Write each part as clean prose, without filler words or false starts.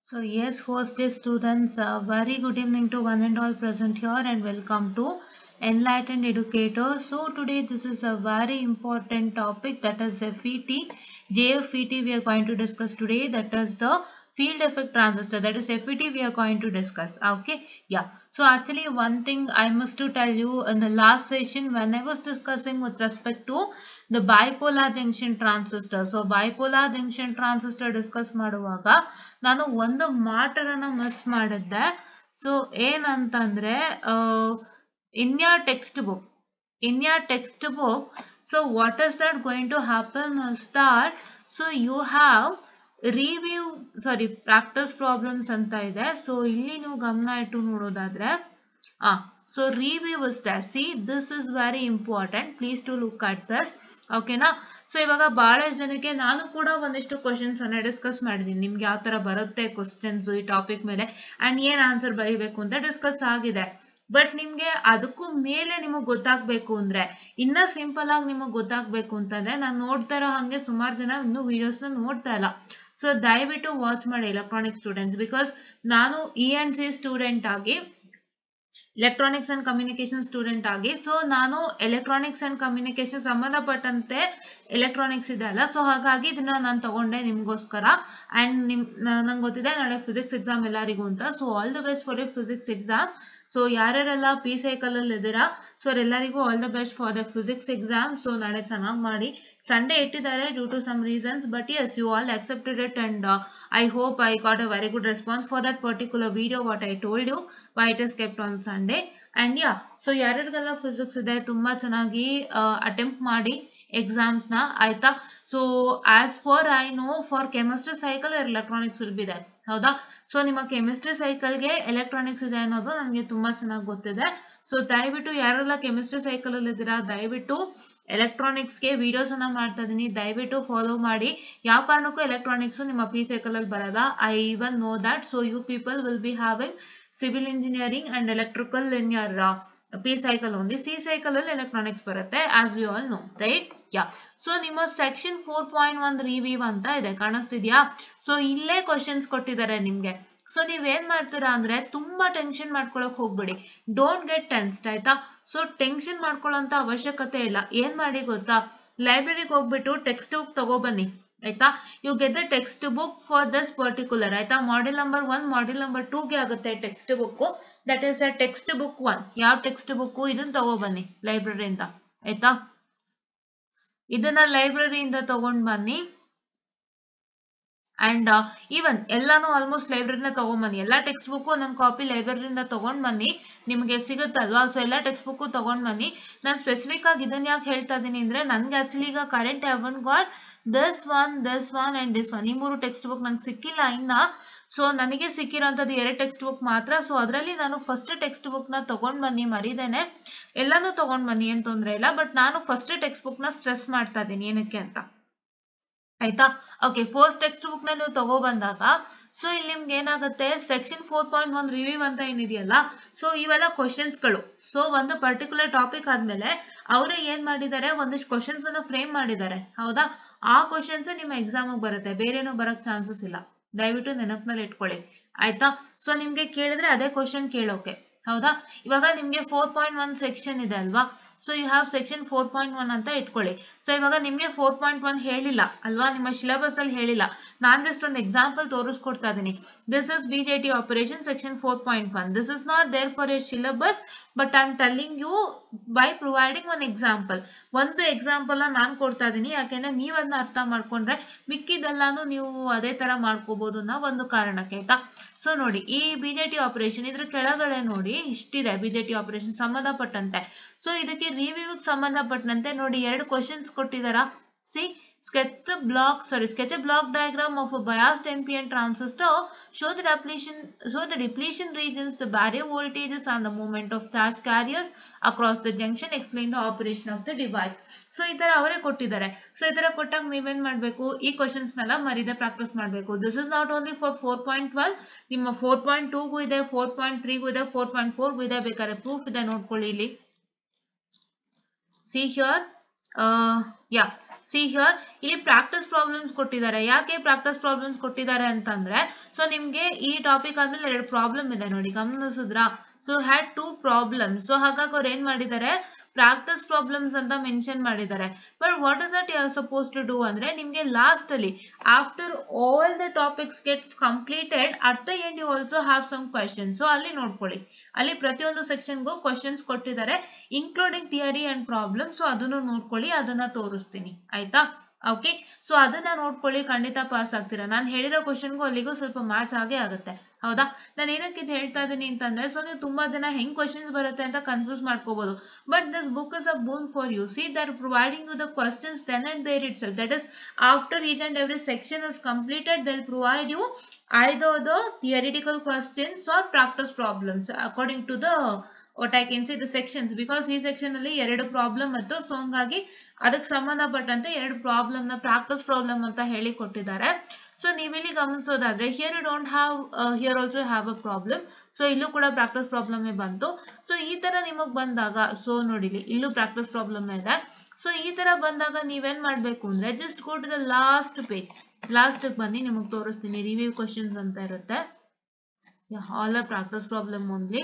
So yes, first day students, very good evening to one and all present here and welcome to Enlightened Educator. So today this is a very important topic, that is FET. JFET we are going to discuss today, that is the field effect transistor, that is FET we are going to discuss. Okay, yeah. So actually one thing I must to tell you, in the last session when I was discussing with respect to the bipolar junction transistor. So bipolar junction transistor discuss ಮಾಡುವಾಗ ನಾನು ಒಂದು ಮಾಟರನ್ನ miss ಮಾಡಿದ್ದೆ. So ಏನಂತಂದ್ರೆ in your textbook so what is that going to happen is that so you have review practice problems ಅಂತ ಇದೆ. So ಇಲ್ಲಿ ನೀವು ಗಮನ ಇಟ್ಟು ನೋಡೋದಾದ್ರೆ so review is there. See, this is very important, please to look at this. Okay na. So ಇವಾಗ ಬಹಳಷ್ಟು ಜನಕ್ಕೆ ನಾನು ಕೂಡ ಒಂದಿಷ್ಟು ಕ್ವಶನ್ಸ್ ಅನ್ನ ಡಿಸ್ಕಸ್ ಮಾಡಿದೀನಿ, ನಿಮ್ಗೆ ಯಾವ ತರ ಬರುತ್ತೆ ಕ್ವಶನ್ಸ್ ಈ ಟಾಪಿಕ್ ಮೇಲೆ ಅಂಡ್ ಏನ್ ಆನ್ಸರ್ ಬರೀಬೇಕು ಅಂತ ಡಿಸ್ಕಸ್ ಆಗಿದೆ. ಬಟ್ ನಿಮ್ಗೆ ಅದಕ್ಕೂ ಮೇಲೆ ನಿಮಗ್ ಗೊತ್ತಾಗ್ಬೇಕು ಅಂದ್ರೆ, ಇನ್ನ ಸಿಂಪಲ್ ಆಗಿ ನಿಮಗ್ ಗೊತ್ತಾಗ್ಬೇಕು ಅಂತಂದ್ರೆ, ನಾನು ನೋಡ್ತಾ ಇರೋ ಹಂಗೆ ಸುಮಾರು ಜನ ಇನ್ನು ವಿಡಿಯೋಸ್ ನ ನೋಡ್ತಾ ಇಲ್ಲ. ಸೊ ದಯವಿಟ್ಟು ವಾಚ್ ಮಾಡಿ ಎಲೆಕ್ಟ್ರಾನಿಕ್ ಸ್ಟೂಡೆಂಟ್ಸ್, ಬಿಕಾಸ್ ನಾನು ENC ಸ್ಟೂಡೆಂಟ್ ಆಗಿ, ಎಲೆಕ್ಟ್ರಾನಿಕ್ಸ್ ಅಂಡ್ ಕಮ್ಯುನಿಕೇಶನ್ ಸ್ಟೂಡೆಂಟ್ ಆಗಿ, ಸೊ ನಾನು ಎಲೆಕ್ಟ್ರಾನಿಕ್ಸ್ ಅಂಡ್ ಕಮ್ಯುನಿಕೇಶನ್ ಸಂಬಂಧಪಟ್ಟಂತೆ ಎಲೆಕ್ಟ್ರಾನಿಕ್ಸ್ ಇದೆ ಅಲ್ಲ, ಸೊ ಹಾಗಾಗಿ ಇದನ್ನ ನಾನು ತಗೊಂಡೆ ನಿಮ್ಗೋಸ್ಕರ. ಅಂಡ್ ನಂಗೆ ಗೊತ್ತಿದೆ ನಾಳೆ ಫಿಸಿಕ್ಸ್ ಎಕ್ಸಾಮ್ ಎಲ್ಲರಿಗೂ ಅಂತ. So all the best for the physics exam. So ಯಾರ್ಯಾರೆಲ್ಲ ಪಿ ಸೈಕಲ್ ಅಲ್ಲಿ ಇದ್ದೀರಾ, ಸೊ ಅವರೆಲ್ಲರಿಗೂ all the best for the physics exam. So ನಾಳೆ ಚೆನ್ನಾಗಿ ಮಾಡಿ. ಸಂಡೇ ಇಟ್ಟಿದ್ದಾರೆ due to some reasons, but yes you all accepted it and I hope I got a very good response for that particular video what I told you why it is kept on Sunday. And yeah, so ಯಾರ್ಯಾರಿಗೆಲ್ಲ physics ಇದೆ ತುಂಬಾ ಚೆನ್ನಾಗಿ attempt ಮಾಡಿ exams ನ, ಆಯ್ತಾ. So as far I know for chemistry cycle electronics will be ಇದೆ, ಹೌದಾ. So ನಿಮ್ಮ ಕೆಮಿಸ್ಟ್ರಿ ಸೈಕಲ್ಗೆ ಎಲೆಕ್ಟ್ರಾನಿಕ್ಸ್ ಇದೆ ಅನ್ನೋದು ನನಗೆ ತುಂಬಾ ಚೆನ್ನಾಗಿ ಗೊತ್ತಿದೆ. ಸೊ ದಯವಿಟ್ಟು ಯಾರೆಲ್ಲ ಕೆಮಿಸ್ಟ್ರಿ ಸೈಕಲ್ ಅಲ್ಲಿ ಇದ್ದೀರಾ, ದಯವಿಟ್ಟು ಎಲೆಕ್ಟ್ರಾನಿಕ್ಸ್ ಗೆ ವಿಡಿಯೋಸ್ ಅನ್ನ ಮಾಡ್ತಾ ಇದೀನಿ, ದಯವಿಟ್ಟು ಫಾಲೋ ಮಾಡಿ. ಯಾವ ಕಾರಣಕ್ಕೂ ಎಲೆಕ್ಟ್ರಾನಿಕ್ಸ್ ನಿಮ್ಮ ಪಿ ಸೈಕಲ್ ಅಲ್ಲಿ ಬರಲ್ಲ, I even know that. So you people will be having civil engineering and electrical in your P cycle only. C cycle ಅಲ್ಲಿ ಎಲೆಕ್ಟ್ರಾನಿಕ್ಸ್ ಬರುತ್ತೆ, as we all know, right. Yeah. So ನಿಮ್ಮ section 4.1 review ಅಂತ ಇದೆ, ಕಾಣಿಸ್ತಿದ್ಯಾ. So ಇಲ್ಲೇ questions ಕೊಟ್ಟಿದ್ದಾರೆ ನಿಮ್ಗೆ. So ನೀವೇನ್ ಮಾಡ್ತೀರಾ ಅಂದ್ರೆ, ತುಂಬಾ ಟೆನ್ಷನ್ ಮಾಡ್ಕೊಳಕ್ ಹೋಗ್ಬೇಡಿ, ಡೋಂಟ್ ಗೆಟ್ ಟೆನ್ಸ್ಡ್, ಆಯ್ತಾ. ಸೊ ಟೆನ್ಷನ್ ಮಾಡ್ಕೊಳ್ಳೋಂತ ಅವಶ್ಯಕತೆ ಇಲ್ಲ. ಏನ್ ಮಾಡಿ ಗೊತ್ತಾ, ಲೈಬ್ರರಿಗೆ ಹೋಗ್ಬಿಟ್ಟು ಟೆಕ್ಸ್ಟ್ ಬುಕ್ ತಗೋಬನ್ನಿ, ಆಯ್ತಾ. You get the textbook for this particular, ಆಯ್ತಾ. ಮಾಡೆಲ್ ನಂಬರ್ 1 ಮಾಡೆಲ್ ನಂಬರ್ 2 ಗೆ ಆಗುತ್ತೆ textbook, that is a textbook 1. ಯಾವ ಟೆಕ್ಸ್ಟ್ ಬುಕ್, ಇದನ್ನ ತಗೋಬನ್ನಿ ಲೈಬ್ರರಿಯಿಂದ, ಆಯ್ತಾ. ಇದನ್ನ ಲೈಬ್ರರಿಯಿಂದ ತಗೊಂಡ್ ಬನ್ನಿ. ಅಂಡ್ ಈವನ್ ಎಲ್ಲಾನು ಆಲ್ಮೋಸ್ಟ್ ಲೈಬ್ರರಿನ ತಗೊಂಡ್ಬನ್ನಿ, ಎಲ್ಲಾ ಟೆಕ್ಸ್ಟ್ ಬುಕ್ ಒಂದೊಂದು ಕಾಪಿ ಲೈಬ್ರರಿಯಿಂದ ತಗೊಂಡ್ ಬನ್ನಿ, ನಿಮಗೆ ಸಿಗುತ್ತಲ್ವಾ. ಸೊ ಎಲ್ಲಾ ಟೆಕ್ಸ್ಟ್ ಬುಕ್ ತಗೊಂಡ್ ಬನ್ನಿ. ನಾನು ಸ್ಪೆಸಿಫಿಕ್ ಆಗಿ ಇದನ್ನ ಯಾಕೆ ಹೇಳ್ತಾ ಇದೀನಿ ಅಂದ್ರೆ, ನನ್ಗೆ ಆಕ್ಚುಲಿ ಈಗ current I haven't got this one and this one, ಈ 3 ಟೆಕ್ಸ್ಟ್ ಬುಕ್ ನಂಗೆ ಸಿಕ್ಕಿಲ್ಲ ಇನ್ನ. ಸೊ ನನಗೆ ಸಿಕ್ಕಿರೋಂಥದ್ದು 2 ಟೆಕ್ಸ್ಟ್ ಬುಕ್ ಮಾತ್ರ. ಸೊ ಅದರಲ್ಲಿ ನಾನು ಫಸ್ಟ್ ಟೆಕ್ಸ್ಟ್ ಬುಕ್ ನ ತಗೊಂಡ್ ಬನ್ನಿ, ಮರಿದೇನೆ ಎಲ್ಲಾನು ತಗೊಂಡ್ ಬನ್ನಿ, ಏನ್ ತೊಂದ್ರೆ ಇಲ್ಲ. ಬಟ್ ನಾನು ಫಸ್ಟ್ ಟೆಕ್ಸ್ಟ್ ಬುಕ್ ನ ಸ್ಟ್ರೆಸ್ ಮಾಡ್ತಾ ಇದ್ದೀನಿ, ಏನಕ್ಕೆ ಅಂತ, ಆಯ್ತಾ. ಓಕೆ, ಫಸ್ಟ್ ಟೆಕ್ಸ್ಟ್ ಬುಕ್ ನ ನೀವು ತಗೋ ಬಂದಾಗ, ಸೊ ಇಲ್ಲಿ ನಿಮ್ಗೆ ಏನಾಗುತ್ತೆ, ಸೆಕ್ಷನ್ 4.1 ರಿವ್ಯೂ ಅಂತ ಏನಿದೆಯಲ್ಲ, ಸೊ ಇವೆಲ್ಲ ಕ್ವಶನ್ಸ್ ಗಳು. ಸೊ ಒಂದು ಪರ್ಟಿಕ್ಯುಲರ್ ಟಾಪಿಕ್ ಆದ್ಮೇಲೆ ಅವರೇ ಏನ್ ಮಾಡಿದ್ದಾರೆ, ಒಂದಿಷ್ಟು ಕ್ವಶನ್ಸ್ ಅನ್ನು ಫ್ರೇಮ್ ಮಾಡಿದ್ದಾರೆ, ಹೌದಾ. ಆ ಕ್ವಶನ್ಸ್ ನಿಮ್ಮ ಎಕ್ಸಾಮ್ ಬರುತ್ತೆ, ಬೇರೇನೋ ಬರಕ್ ಚಾನ್ಸಸ್ ಇಲ್ಲ, ದಯವಿಟ್ಟು ನೆನಪಿನಲ್ಲಿ ಇಟ್ಕೊಳ್ಳಿ, ಆಯ್ತಾ. ಸೊ ನಿಮ್ಗೆ ಕೇಳಿದ್ರೆ ಅದೇ ಕ್ವಶನ್ ಕೇಳೋಕೆ, ಹೌದಾ. ಇವಾಗ ನಿಮ್ಗೆ 4.1 ಸೆಕ್ಷನ್ ಇದೆ ಅಲ್ವಾ. ಸೊ ಯು ಹ್ಯಾವ್ ಸೆಕ್ಷನ್ 4.1 ಅಂತ ಇಟ್ಕೊಳ್ಳಿ. ಸೊ ಇವಾಗ ನಿಮ್ಗೆ 4.1 ಹೇಳಿಲ್ಲ ಅಲ್ವಾ, ನಿಮ್ಮ ಸಿಲೆಬಸ್ ಅಲ್ಲಿ ಹೇಳಿಲ್ಲ. ನಾನ್ ಜಸ್ಟ್ ಒಂದು ಎಕ್ಸಾಂಪಲ್ ತೋರಿಸ್ಕೊಡ್ತಾ ಇದೀನಿ. This is BJT operation section 4.1. This is not there for a syllabus, but I am telling you by providing one example. ಒಂದು ಎಕ್ಸಾಂಪಲ್ ನಾನ್ ಕೊಡ್ತಾ ಇದೀನಿ, ಯಾಕೆಂದ್ರೆ ನೀವ್ ಅದನ್ನ ಅರ್ಥ ಮಾಡ್ಕೊಂಡ್ರೆ ಮಿಕ್ಕಿದೆಲ್ಲಾನು ನೀವು ಅದೇ ತರ ಮಾಡ್ಕೋಬಹುದು ಅನ್ನೋ ಒಂದು ಕಾರಣಕ್ಕೆ, ಆಯ್ತಾ. ಸೊ ನೋಡಿ, ಈ BJT ಆಪರೇಷನ್ ಇದ್ರ ಕೆಳಗಡೆ ನೋಡಿ ಇಷ್ಟಿದೆ, BJT ಆಪರೇಷನ್ ಸಂಬಂಧಪಟ್ಟಂತೆ. ಸೊ ಇದಕ್ಕೆ ರಿವ್ಯೂ ಸಂಬಂಧಪಟ್ಟಂತೆ ನೋಡಿ 2 ಕ್ವಶನ್ಸ್ ಕೊಟ್ಟಿದಾರ. C, sketch a block diagram of a biased NPN transistor. Show the depletion regions, the barrier voltages and the movement of charge carriers across the junction. Explain the operation of the device. So ಈ ತರ ಅವರೇ ಕೊಟ್ಟಿದ್ದಾರೆ. So ಈ ತರ ಕೊಟ್ಟಾಗ ನೀವೇನ್ ಮಾಡ್ಬೇಕು, ಈ ಕ್ವಶನ್ಸ್ ನೆಲ್ಲ ಮರಿದೆ ಪ್ರಾಕ್ಟೀಸ್ ಮಾಡ್ಬೇಕು. This is not only for 4.12, ನಿಮ್ಮ 4.2 ಗೂ ಇದೆ, 4.3 ಗೂ ಇದೆ, 4.4 ಗೂ ಇದೆ, ಬೇಕಾದ್ರೆ ಪ್ರೂಫ್ ಇದೆ ನೋಡ್ಕೊಳ್ಳಿ ಇಲ್ಲಿ. See here, yeah. See here ಇಲ್ಲಿ ಪ್ರಾಕ್ಟೀಸ್ ಪ್ರಾಬ್ಲಮ್ಸ್ ಕೊಟ್ಟಿದ್ದಾರೆ. ಯಾಕೆ ಪ್ರಾಕ್ಟೀಸ್ ಪ್ರಾಬ್ಲಮ್ಸ್ ಕೊಟ್ಟಿದ್ದಾರೆ ಅಂತಂದ್ರೆ ಸೊ ನಿಮ್ಗೆ ಈ ಟಾಪಿಕ್ ಆದ್ಮೇಲೆ 2 ಪ್ರಾಬ್ಲಮ್ ಇದೆ ನೋಡಿ, ಗಮನಿಸಿದ್ರಾ? So had 2 problems. ಸೊ ಹಾಗಾಗಿ ಅವ್ರು ಏನ್ ಮಾಡಿದ್ದಾರೆ, ಪ್ರಾಕ್ಟೀಸ್ ಪ್ರಾಬ್ಲಮ್ಸ್ ಅಂತ ಮೆನ್ಷನ್ ಮಾಡಿದ್ದಾರೆ. But what is that you are suppose to do ಅಂದ್ರೆ ನಿಮ್ಗೆ ಲಾಸ್ಟ್ ಅಲ್ಲಿ after all the topics gets completed at the end you also have some question. So ಅಲ್ಲಿ ನೋಡ್ಕೊಳ್ಳಿ, ಅಲ್ಲಿ ಪ್ರತಿಯೊಂದು ಸೆಕ್ಷನ್ಗೂ ಕ್ವೆಶನ್ಸ್ ಕೊಟ್ಟಿದ್ದಾರೆ including theory and problem. So ಅದನ್ನು ನೋಡ್ಕೊಳ್ಳಿ, ಅದನ್ನ ತೋರಿಸ್ತೀನಿ ಆಯ್ತಾ. ಓಕೆ, ಸೊ ಅದನ್ನ ನೋಡ್ಕೊಳ್ಳಿ, ಖಂಡಿತ ಪಾಸ್ ಆಗ್ತೀರಾ. ನಾನು ಹೇಳಿರೋ ಕ್ವಶನ್ಗೂ ಅಲ್ಲಿಗೂ ಸ್ವಲ್ಪ ಮ್ಯಾಚ್ ಆಗೇ ಆಗುತ್ತೆ, ಹೌದಾ? ನಾನು ಏನಕ್ಕೆ ಇದು ಹೇಳ್ತಾ ಇದ್ದೀನಿ ಅಂತಂದ್ರೆ ಸೊ ನೀವು ತುಂಬಾ ಜನ ಹೆಂಗ್ ಕ್ವಶನ್ಸ್ ಬರುತ್ತೆ ಅಂತ ಕನ್ಫ್ಯೂಸ್ ಮಾಡ್ಕೋಬಹುದು. But this book is a boon for you. See, they are providing you the questions then and there itself. That is, after each and every section is completed, they'll provide you either the theoretical questions or practice problems according to the what I can say the sections, because ಈ section ಅಲ್ಲಿ 2 problem ಮತ್ತು so ಹಂಗಾಗಿ ಅದಕ್ಕೆ ಸಂಬಂಧಪಟ್ಟಂತೆ 2 problem ನ practice problem ಅಂತ ಹೇಳಿ ಕೊಟ್ಟಿದ್ದಾರೆ. ಸೊ ನೀವಿಲ್ಲಿ ಗಮನಿಸೋದಾದ್ರೆ here you don't have, here also have a problem. So ಇಲ್ಲೂ ಕೂಡ ಪ್ರಾಕ್ಟೀಸ್ ಪ್ರಾಬ್ಲಮ್ ಬಂತು. ಸೊ ಈ ತರ ನಿಮಗ್ ಬಂದಾಗ ಸೊ ನೋಡಿಲಿ ಇಲ್ಲೂ ಪ್ರಾಕ್ಟೀಸ್ ಪ್ರಾಬ್ಲಮ್ ಇದೆ. ಸೊ ಈ ತರ ಬಂದಾಗ ನೀವೇನ್ ಮಾಡ್ಬೇಕು ಅಂದ್ರೆ just go to the last page, last ಬನ್ನಿ, ನಿಮಗ್ ತೋರಿಸ್ತೀನಿ. ರಿವ್ಯೂ ಕ್ವಶನ್ಸ್ ಅಂತ ಇರುತ್ತೆ, all are practice problem only.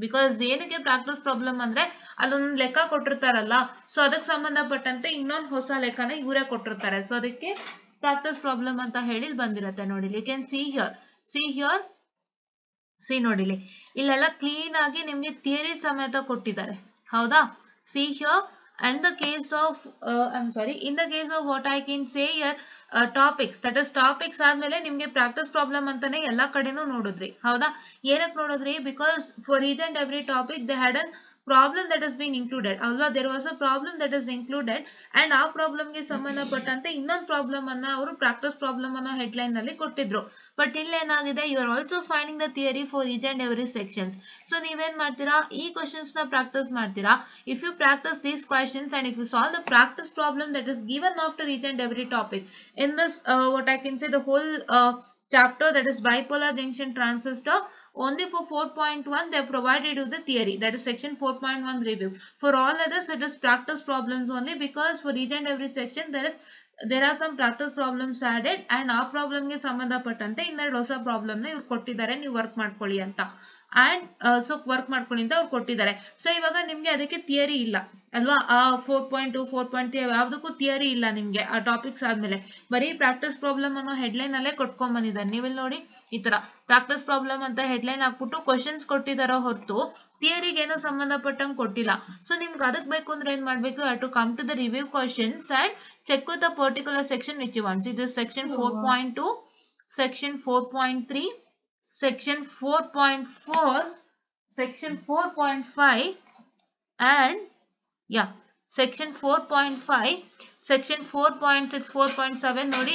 Because ಏನಕ್ಕೆ ಪ್ರಾಕ್ಟೀಸ್ ಪ್ರಾಬ್ಲಮ್ ಅಂದ್ರೆ ಅಲ್ಲೊಂದು ಲೆಕ್ಕ ಕೊಟ್ಟಿರ್ತಾರಲ್ಲ, ಸೊ ಅದಕ್ಕೆ ಸಂಬಂಧಪಟ್ಟಂತೆ ಇನ್ನೊಂದು ಹೊಸ ಲೆಕ್ಕನ ಇವರೇ ಕೊಟ್ಟಿರ್ತಾರೆ. ಸೊ ಅದಕ್ಕೆ ಪ್ರಾಕ್ಟೀಸ್ ಪ್ರಾಬ್ಲಮ್ ಅಂತ ಹೇಳಿ ಬಂದಿರತ್ತೆ. ನೋಡಿಲಿ, you can see here, see here, see ನೋಡಿಲಿ ಇಲ್ಲೆಲ್ಲ ಕ್ಲೀನ್ ಆಗಿ ನಿಮ್ಗೆ ಥಿಯರಿ ಸಮೇತ ಕೊಟ್ಟಿದ್ದಾರೆ, ಹೌದಾ? See here. And the case of I'm sorry, in the case of what I can say here, topics, that is topics ಆದ್ಮೇಲೆ ನಿಮ್ಗೆ ಪ್ರಾಕ್ಟೀಸ್ ಪ್ರಾಬ್ಲಮ್ ಅಂತಾನೆ ಎಲ್ಲಾ ಕಡೆನೂ ನೋಡಿದ್ರಿ, ಹೌದಾ? ಏನಕ್ಕೆ ನೋಡಿದ್ರಿ? Because for each and every topic they had an problem that has been included, ಅಲ್ವಾ? there was a problem that is included and ಆ ಪ್ರಾಬ್ಲಮ್ ಗೆ ಸಂಬಂಧಪಟ್ಟಂತೆ ಇನ್ನೊಂದು ಪ್ರಾಬ್ಲಮ್ ಅನ್ನ ಅವರು ಪ್ರಾಕ್ಟೀಸ್ ಪ್ರಾಬ್ಲಮ್ ಅನ್ನೋ ಹೆಡ್ಲೈನ್ ನಲ್ಲಿ ಕೊಟ್ಟಿದ್ರು. ಬಟ್ ಇಲ್ಲಿ ಏನಾಗಿದೆ, you are also finding the theory for each and every sections. So ನೀವೇನ್ ಮಾಡ್ತೀರಾ, ಈ ಕ್ವಶನ್ಸ್ ನ ಪ್ರಾಕ್ಟೀಸ್ ಮಾಡ್ತೀರಾ. If you practice these questions and if you solve the practice problem that is given after each and every topic in this what I can say the whole chapter, that is bipolar junction transistor, only for 4.1 they have provided you the theory, that is section 4.1 review. For all others it is practice problems only, because for each and every section there are some practice problems added and ಆ problem ಗೆ ಸಂಬಂಧಪಟ್ಟಂತೆ ಇನ್ನೆರಡು ಹೊಸ problem ನ ಇವ್ರು ಕೊಟ್ಟಿದ್ದಾರೆ, ನೀವು work ಮಾಡ್ಕೊಳ್ಳಿ ಅಂತ. ಅಂಡ್ ಸೊ ವರ್ಕ್ ಮಾಡ್ಕೊಳ್ಳಿ ಅಂತ ಅವ್ರು ಕೊಟ್ಟಿದ್ದಾರೆ. ಸೊ ಇವಾಗ ನಿಮ್ಗೆ ಅದಕ್ಕೆ ಥಿಯರಿ ಇಲ್ಲ ಅಲ್ವಾ? ಆ 4.2 4.3 ಯಾವ್ದಕ್ಕೂ ಥಿಯರಿ ಇಲ್ಲ ನಿಮ್ಗೆ ಆ ಟಾಪಿಕ್ಸ್ ಆದ್ಮೇಲೆ. ಬರೀ ಪ್ರಾಕ್ಟೀಸ್ ಪ್ರಾಬ್ಲಮ್ ಅನ್ನೋ ಹೆಡ್ಲೈನ್ ಅಲ್ಲೇ ಕೊಟ್ಕೊಂಡ್ ಬಂದಿದ್ದಾರೆ. ನೀವಿಲ್ಲಿ ನೋಡಿ, ಈ ತರ ಪ್ರಾಕ್ಟೀಸ್ ಪ್ರಾಬ್ಲಮ್ ಅಂತ ಹೆಡ್ಲೈನ್ ಹಾಕ್ಬಿಟ್ಟು ಕ್ವಶನ್ಸ್ ಕೊಟ್ಟಿದಾರೋ ಹೊರತು ಥಿಯರಿಗೆ ಏನೋ ಸಂಬಂಧಪಟ್ಟಂಗ್ ಕೊಟ್ಟಿಲ್ಲ. ಸೊ ನಿಮ್ಗೆ ಅದಕ್ಕೆ ಬೇಕು ಅಂದ್ರೆ ಏನ್ ಮಾಡ್ಬೇಕು, to come to the review questions and check with the particular section which you want. ಇದು section 4.2, section 4.3, section 4.4, section 4.5 and yeah, section 4.5, section 4.6, 4.7 ನೋಡಿ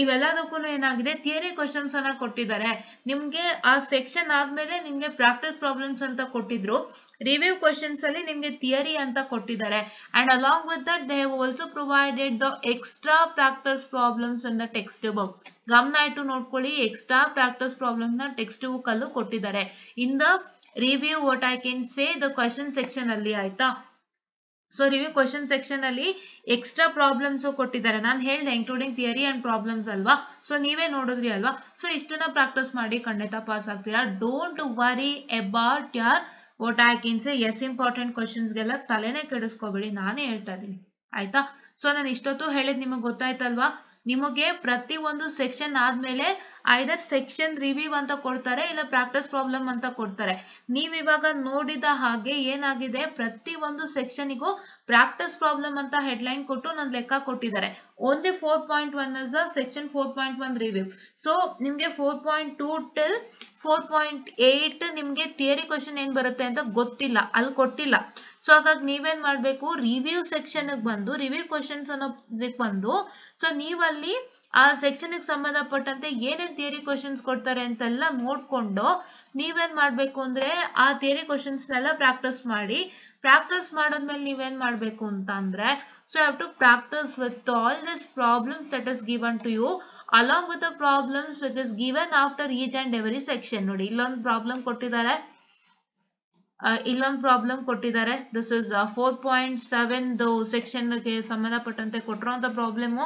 ಇವೆಲ್ಲದಕ್ಕೂ ಏನಾಗಿದೆ ಥಿಯರಿ ಕ್ವಶನ್ಸ್ ಅನ್ನ ಕೊಟ್ಟಿದ್ದಾರೆ. ನಿಮ್ಗೆ ಆ ಸೆಕ್ಷನ್ ಆದ್ಮೇಲೆ ನಿಮ್ಗೆ ಪ್ರಾಕ್ಟೀಸ್ ಪ್ರಾಬ್ಲಮ್ಸ್ ಅಂತ ಕೊಟ್ಟಿದ್ರು, ರಿವ್ಯೂ ಕ್ವಶನ್ಸ್ ಅಲ್ಲಿ ನಿಮ್ಗೆ ಥಿಯರಿ ಅಂತ ಕೊಟ್ಟಿದ್ದಾರೆ. And along with that they have also provided the extra practice problems in the text book. ಗಮನ ಇಟ್ಟು ನೋಡ್ಕೊಳ್ಳಿ, ಎಕ್ಸ್ಟ್ರಾ ಪ್ರಾಕ್ಟೀಸ್ ಪ್ರಾಬ್ಲಮ್ ನ ಟೆಕ್ಸ್ಟ್ ಬುಕ್ ಅಲ್ಲೂ ಕೊಟ್ಟಿದ್ದಾರೆ ಇನ್ the review what I can say the question section ಅಲ್ಲಿ, ಆಯ್ತಾ? ಸೊ ರಿವ್ಯೂ ಕ್ವಶನ್ ಸೆಕ್ಷನ್ ಅಲ್ಲಿ extra problems ಕೊಟ್ಟಿದ್ದಾರೆ. ನಾನು ಹೇಳ್ದೆ ಇನ್ಕ್ಲೂಡಿಂಗ್ ಥಿಯರಿ ಅಂಡ್ ಪ್ರಾಬ್ಲಮ್ಸ್ ಅಲ್ವಾ? ಸೊ ನೀವೇ ನೋಡಿದ್ರಿ ಅಲ್ವಾ? ಸೊ ಇಷ್ಟನ್ನ ಪ್ರಾಕ್ಟೀಸ್ ಮಾಡಿ ಖಂಡಿತ ಪಾಸ್ ಆಗ್ತೀರಾ. Don't worry about your what I can say yes important questions ಗೆಲ್ಲ ತಲೆನೇ ಕೆಡಿಸ್ಕೋಬೇಡಿ, ನಾನೇ ಹೇಳ್ತಾ ಇದ್ದೀನಿ, ಆಯ್ತಾ? ಸೊ ನಾನು ಇಷ್ಟೊತ್ತು ಹೇಳಿದ್ ನಿಮಗೆ ಗೊತ್ತಾಯ್ತಲ್ವಾ? ನಿಮಗೆ ಪ್ರತಿ ಒಂದು ಸೆಕ್ಷನ್ ಆದ್ಮೇಲೆ ಐದರ್ ಸೆಕ್ಷನ್ ರಿವ್ಯೂ ಅಂತ ಕೊಡ್ತಾರೆ, ಇಲ್ಲ ಪ್ರಾಕ್ಟೀಸ್ ಪ್ರಾಬ್ಲಮ್ ಅಂತ ಕೊಡ್ತಾರೆ. ನೀವಿವಾಗ ನೋಡಿದ ಹಾಗೆ ಏನಾಗಿದೆ, ಪ್ರತಿ ಒಂದು ಸೆಕ್ಷನ್ಗೂ ಪ್ರಾಕ್ಟೀಸ್ ಪ್ರಾಬ್ಲಮ್ ಅಂತ ಹೆಡ್ಲೈನ್ ಕೊಟ್ಟು ನನ್ನ ಲೆಕ್ಕ ಕೊಟ್ಟಿದ್ದಾರೆ. Only 4.1 is the section 4.1 review. So ನಿಮ್ಗೆ 4.2 till 4.8 ನಿಮ್ಗೆ ಥಿಯರಿ ಕ್ವಶನ್ ಏನ್ ಬರುತ್ತೆ ಅಂತ ಗೊತ್ತಿಲ್ಲ, ಅಲ್ಲಿ ಕೊಟ್ಟಿಲ್ಲ. ಸೊ ಹಾಗಾಗಿ ನೀವೇನ್ ಮಾಡ್ಬೇಕು, ರಿವ್ಯೂ ಸೆಕ್ಷನ್ ಬಂದು ರಿವ್ಯೂ ಕ್ವಶನ್ಸ್ ಅನ್ನೋದಕ್ಕೆ ಬಂದು ಸೊ ನೀವಲ್ಲಿ ಆ ಸೆಕ್ಷನ್ ಸಂಬಂಧಪಟ್ಟಂತೆ ಏನೇನ್ ಥಿಯರಿ ಕ್ವಶನ್ಸ್ ಕೊಡ್ತಾರೆ ಅಂತೆಲ್ಲ ನೋಡ್ಕೊಂಡು ನೀವೇನ್ ಮಾಡ್ಬೇಕು ಅಂದ್ರೆ ಆ ಥಿಯರಿ ಕ್ವಶನ್ಸ್ ನೆಲ್ಲ ಪ್ರಾಕ್ಟೀಸ್ ಮಾಡಿ. ಪ್ರಾಕ್ಟೀಸ್ ಮಾಡಾದ್ಮೇಲೆ ನೀವೇನ್ ಮಾಡ್ಬೇಕು ಅಂತ ಅಂದ್ರೆ so have to practice with all this problems that is given to you along with the problems which is given after each and every section. ನೋಡಿ ಇಲ್ಲೊಂದು ಪ್ರಾಬ್ಲಮ್ ಕೊಟ್ಟಿದ್ದಾರೆ, ಇಲ್ಲೊಂದು ಪ್ರಾಬ್ಲಮ್ ಕೊಟ್ಟಿದ್ದಾರೆ. ದಿಸ್ ಇಸ್ 4.7 ಸೆಕ್ಷನ್ಗೆ ಸಂಬಂಧಪಟ್ಟಂತೆ ಕೊಟ್ಟಿರುವಂತ ಪ್ರಾಬ್ಲಮ್.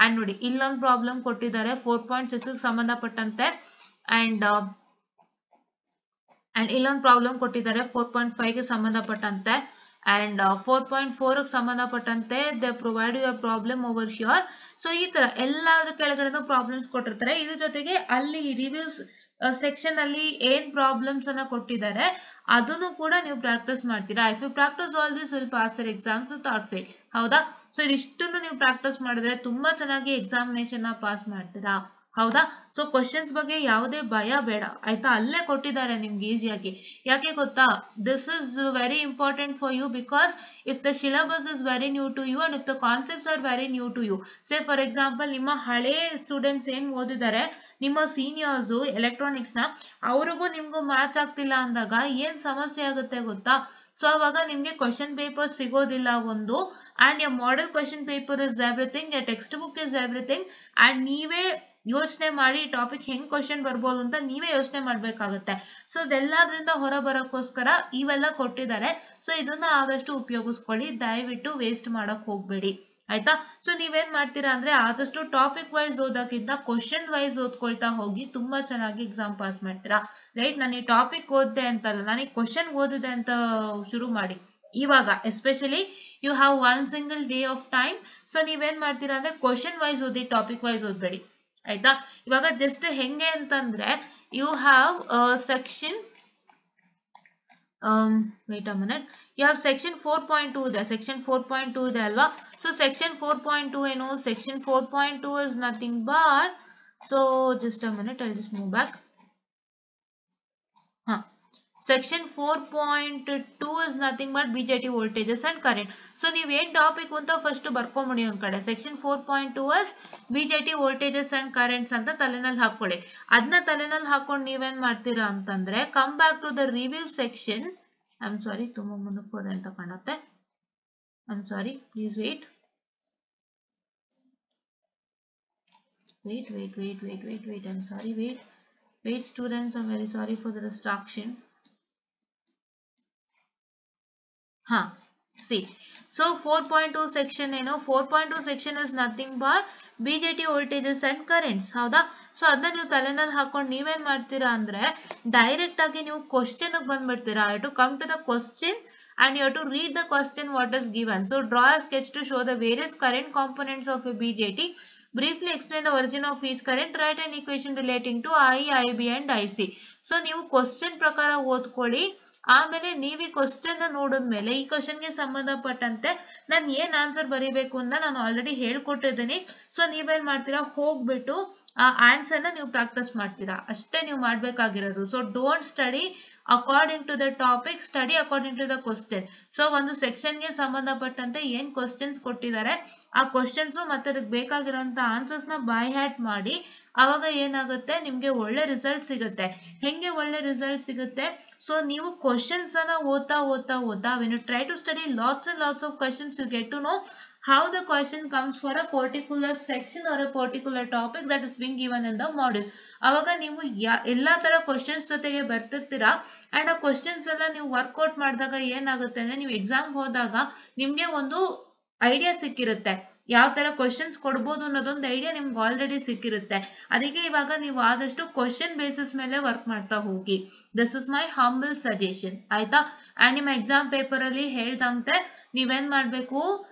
ಅಂಡ್ ನೋಡಿ ಇಲ್ಲೊಂದು problem ಕೊಟ್ಟಿದ್ದಾರೆ 4.6 ಸಂಬಂಧಪಟ್ಟಂತೆ ಅಂಡ್ ಇಲ್ಲೊಂದು ಪ್ರಾಬ್ಲಮ್ ಕೊಟ್ಟಿದ್ದಾರೆ 4.5 ಗೆ ಸಂಬಂಧಪಟ್ಟಂತೆ ಅಂಡ್ 4.4 ಗೆ ಸಂಬಂಧಪಟ್ಟಂತೆ they provide you a problem over here. So ಈ ತರ ಎಲ್ಲಾದ್ರ ಕೆಳಗಡೆ ಪ್ರಾಬ್ಲಮ್ಸ್ ಕೊಟ್ಟಿರ್ತಾರೆ. ಇದ್ರ ಜೊತೆಗೆ ಅಲ್ಲಿ ರಿವ್ಯೂಸ್ ಸೆಕ್ಷನ್ ಅಲ್ಲಿ ಏನ್ ಪ್ರಾಬ್ಲಮ್ಸ್ ಅನ್ನ ಕೊಟ್ಟಿದ್ದಾರೆ ಅದನ್ನು ಕೂಡ ನೀವು ಪ್ರಾಕ್ಟೀಸ್ ಮಾಡ್ತೀರಾ. If you practice all this will pass your exams without fail. ಹೌದಾ? ಸೊ ಇದಿಷ್ಟನ್ನು ನೀವು ಪ್ರಾಕ್ಟೀಸ್ ಮಾಡಿದ್ರೆ ತುಂಬಾ ಚೆನ್ನಾಗಿ ಎಕ್ಸಾಮಿನೇಷನ್ ಪಾಸ್ ಮಾಡ್ತೀರಾ. ಹೌದಾ? ಸೊ ಕ್ವಶನ್ಸ್ ಬಗ್ಗೆ ಯಾವುದೇ ಭಯ ಬೇಡ ಆಯ್ತಾ, ಅಲ್ಲೇ ಕೊಟ್ಟಿದ್ದಾರೆ ನಿಮ್ಗೆ ಈಸಿಯಾಗಿ. ಯಾಕೆ ಗೊತ್ತಾ, this is very important for you because if the syllabus is very new to you and if the concepts are very new to you. Say for example ನಿಮ್ಮ ಹಳೆ ಸ್ಟೂಡೆಂಟ್ಸ್ ಏನ್ ಓದಿದ್ದಾರೆ, ನಿಮ್ಮ ಸೀನಿಯರ್ಸ್ ಎಲೆಕ್ಟ್ರಾನಿಕ್ಸ್ ನ, ಅವ್ರಿಗೂ ನಿಮ್ಗೂ ಮ್ಯಾಚ್ ಆಗ್ತಿಲ್ಲ ಅಂದಾಗ ಏನ್ ಸಮಸ್ಯೆ ಆಗುತ್ತೆ ಗೊತ್ತಾ. ಸೊ ಅವಾಗ ನಿಮ್ಗೆ ಕ್ವಶನ್ ಪೇಪರ್ ಸಿಗೋದಿಲ್ಲ ಒಂದು, and your model question paper is everything, your textbook is everything, and ನೀವೇ ಯೋಚನೆ ಮಾಡಿ ಟಾಪಿಕ್ ಹೆಂಗ್ ಕ್ವಶನ್ ಬರ್ಬೋದು ಅಂತ ನೀವೇ ಯೋಚನೆ ಮಾಡ್ಬೇಕಾಗುತ್ತೆ. ಸೊ ಅದೆಲ್ಲದ್ರಿಂದ ಹೊರ ಬರೋಕ್ಕೋಸ್ಕರ ಇವೆಲ್ಲ ಕೊಟ್ಟಿದ್ದಾರೆ. ಸೊ ಇದನ್ನ ಆದಷ್ಟು ಉಪಯೋಗಿಸ್ಕೊಳ್ಳಿ, ದಯವಿಟ್ಟು ವೇಸ್ಟ್ ಮಾಡಕ್ ಹೋಗ್ಬೇಡಿ ಆಯ್ತಾ. ಸೊ ನೀವೇನ್ ಮಾಡ್ತೀರಾ ಅಂದ್ರೆ ಆದಷ್ಟು ಟಾಪಿಕ್ ವೈಸ್ ಓದೋಕ್ಕಿಂತ ಕ್ವಶನ್ ವೈಸ್ ಓದ್ಕೊಳ್ತಾ ಹೋಗಿ ತುಂಬಾ ಚೆನ್ನಾಗಿ ಎಕ್ಸಾಮ್ ಪಾಸ್ ಮಾಡ್ತೀರಾ. ರೈಟ್? ನಾನು ಈ ಟಾಪಿಕ್ ಓದ್ದೆ ಅಂತಲ್ಲ, ನಾನು ಈ ಕ್ವಶನ್ ಓದಿದೆ ಅಂತ ಶುರು ಮಾಡಿ. ಇವಾಗ especially you have one single day of time. So ನೀವೇನ್ ಮಾಡ್ತೀರಾ ಅಂದ್ರೆ ಕ್ವಶನ್ ವೈಸ್ ಓದಿ, ಟಾಪಿಕ್ ವೈಸ್ ಓದ್ಬೇಡಿ ಆಯ್ತಾ. ಇವಾಗ ಜಸ್ಟ್ ಹೆಂಗೆ ಅಂತಂದ್ರೆ you have section wait a minute, you have section 4.2 ಇದೆ, section 4.2 ಇದೆ ಅಲ್ವಾ. ಸೊ section 4.2 ಏನು, section 4.2 is nothing but, so just a minute, I'll just move back. Section 4.2 is nothing but BJT voltages and current. So ನೀವು ಏನ್ topic ಅಂತ first ಬರ್ಕೊಂಬಿಡಿ ಒಂದ್ ಕಡೆ. Section 4.2 is BJT voltages and currents ಅಂತ ತಲೆನಲ್ಲಿ ಹಾಕೊಳ್ಳಿ. ಅದನ್ನ ತಲೆನಲ್ಲಿ ಹಾಕೊಂಡು ನೀವೇನ್ ಮಾಡ್ತೀರಾ ಅಂತಂದ್ರೆ come back to the review section. I'm sorry, ತುಂಬಾ ಮುಂದಕ್ಕೆ ಹೋದೆ ಅಂತ ಕಾಣುತ್ತೆ. I'm sorry, please wait. I'm sorry, wait students, I'm very sorry for the distraction. See, so 4.2 section ಏನು, 4.2 section is nothing but BJT voltages and currents. ಹೌದಾ? So ಅದನ್ನ ನೀವು ತಲೆನಲ್ಲಿ ಹಾಕೊಂಡು ನೀವೇನ್ ಮಾಡ್ತೀರಾ ಅಂದ್ರೆ ಡೈರೆಕ್ಟ್ ಆಗಿ ನೀವು ಕ್ವಶನ್ ಬಂದ್ಬಿಡ್ತೀರಾ. You to come to the question and you have to read the question what is given. So draw a sketch to show the various current components of a BJT. Briefly explain the origin of each current. Write an equation relating to I, IB and IC. So ನೀವು question ಪ್ರಕಾರ ಓದ್ಕೊಳ್ಳಿ. ಆಮೇಲೆ ನೀವು ಈ question ನೋಡಿದ್ಮೇಲೆ ಈ question ಗೆ ಸಂಬಂಧಪಟ್ಟಂತೆ ನಾನು ಏನ್ ಆನ್ಸರ್ ಬರೀಬೇಕು ಅಂತ ನಾನು ಆಲ್ರೆಡಿ ಹೇಳ್ಕೊಟ್ಟಿದ್ದೀನಿ. ಸೊ ನೀವೇನ್ ಮಾಡ್ತೀರಾ, ಹೋಗ್ಬಿಟ್ಟು ಆ ಆನ್ಸರ್ ನ ನೀವು ಪ್ರಾಕ್ಟೀಸ್ ಮಾಡ್ತೀರಾ, ಅಷ್ಟೇ ನೀವು ಮಾಡ್ಬೇಕಾಗಿರೋದು. So don't study according to the topic, study according to the question. So ಒಂದು ಸೆಕ್ಷನ್ ಗೆ ಸಂಬಂಧಪಟ್ಟಂತೆ ಏನ್ ಕ್ವಶನ್ಸ್ ಕೊಟ್ಟಿದ್ದಾರೆ ಆ ಕ್ವಶನ್ಸ್ ಮತ್ತೆ ಅದಕ್ಕೆ ಬೇಕಾಗಿರೋಂತ ಆನ್ಸರ್ಸ್ ನ ಬೈ ಹ್ಯಾಟ್ ಮಾಡಿ. ಅವಾಗ ಏನಾಗುತ್ತೆ, ನಿಮ್ಗೆ ಒಳ್ಳೆ ರಿಸಲ್ಟ್ ಸಿಗುತ್ತೆ. ಹೆಂಗೆ ಒಳ್ಳೆ ರಿಸಲ್ಟ್ ಸಿಗುತ್ತೆ, ಸೊ ನೀವು ಕ್ವಶನ್ಸ್ ಅನ್ನ ಓದ್ತಾ when you try to study lots and lots of questions, you get to know how the question comes for a particular section or a particular topic that is being given in the module. ಅವಾಗ ನೀವು ಎಲ್ಲಾ ತರ questions ಜೊತೆಗೆ ಬರ್ತಿರ್ತೀರಾ. And ಆ questions ಎಲ್ಲ ನೀವು workout ಮಾಡಿದಾಗ ಏನಾಗುತ್ತೆ ಅಂದ್ರೆ ನೀವು ಎಕ್ಸಾಮ್ ಹೋದಾಗ ನಿಮ್ಗೆ ಒಂದು ಐಡಿಯಾ ಸಿಕ್ಕಿರುತ್ತೆ, ಯಾವ ತರ ಕ್ವಶನ್ಸ್ ಕೊಡ್ಬೋದು ಅನ್ನೋದೊಂದು ಐಡಿಯಾ ನಿಮ್ಗೆ ಆಲ್ರೆಡಿ ಸಿಕ್ಕಿರುತ್ತೆ. ಅದಕ್ಕೆ ಇವಾಗ ನೀವು ಆದಷ್ಟು ಕ್ವಶನ್ ಬೇಸಿಸ್ ಮೇಲೆ ವರ್ಕ್ ಮಾಡ್ತಾ ಹೋಗಿ. This is my humble suggestion ಆಯ್ತಾ. ಅಂಡ್ ನಿಮ್ಮ ಎಕ್ಸಾಮ್ ಪೇಪರ್ ಅಲ್ಲಿ ಹೇಳ್ದಂತೆ ನೀವೇನ್ ಮಾಡ್ಬೇಕು,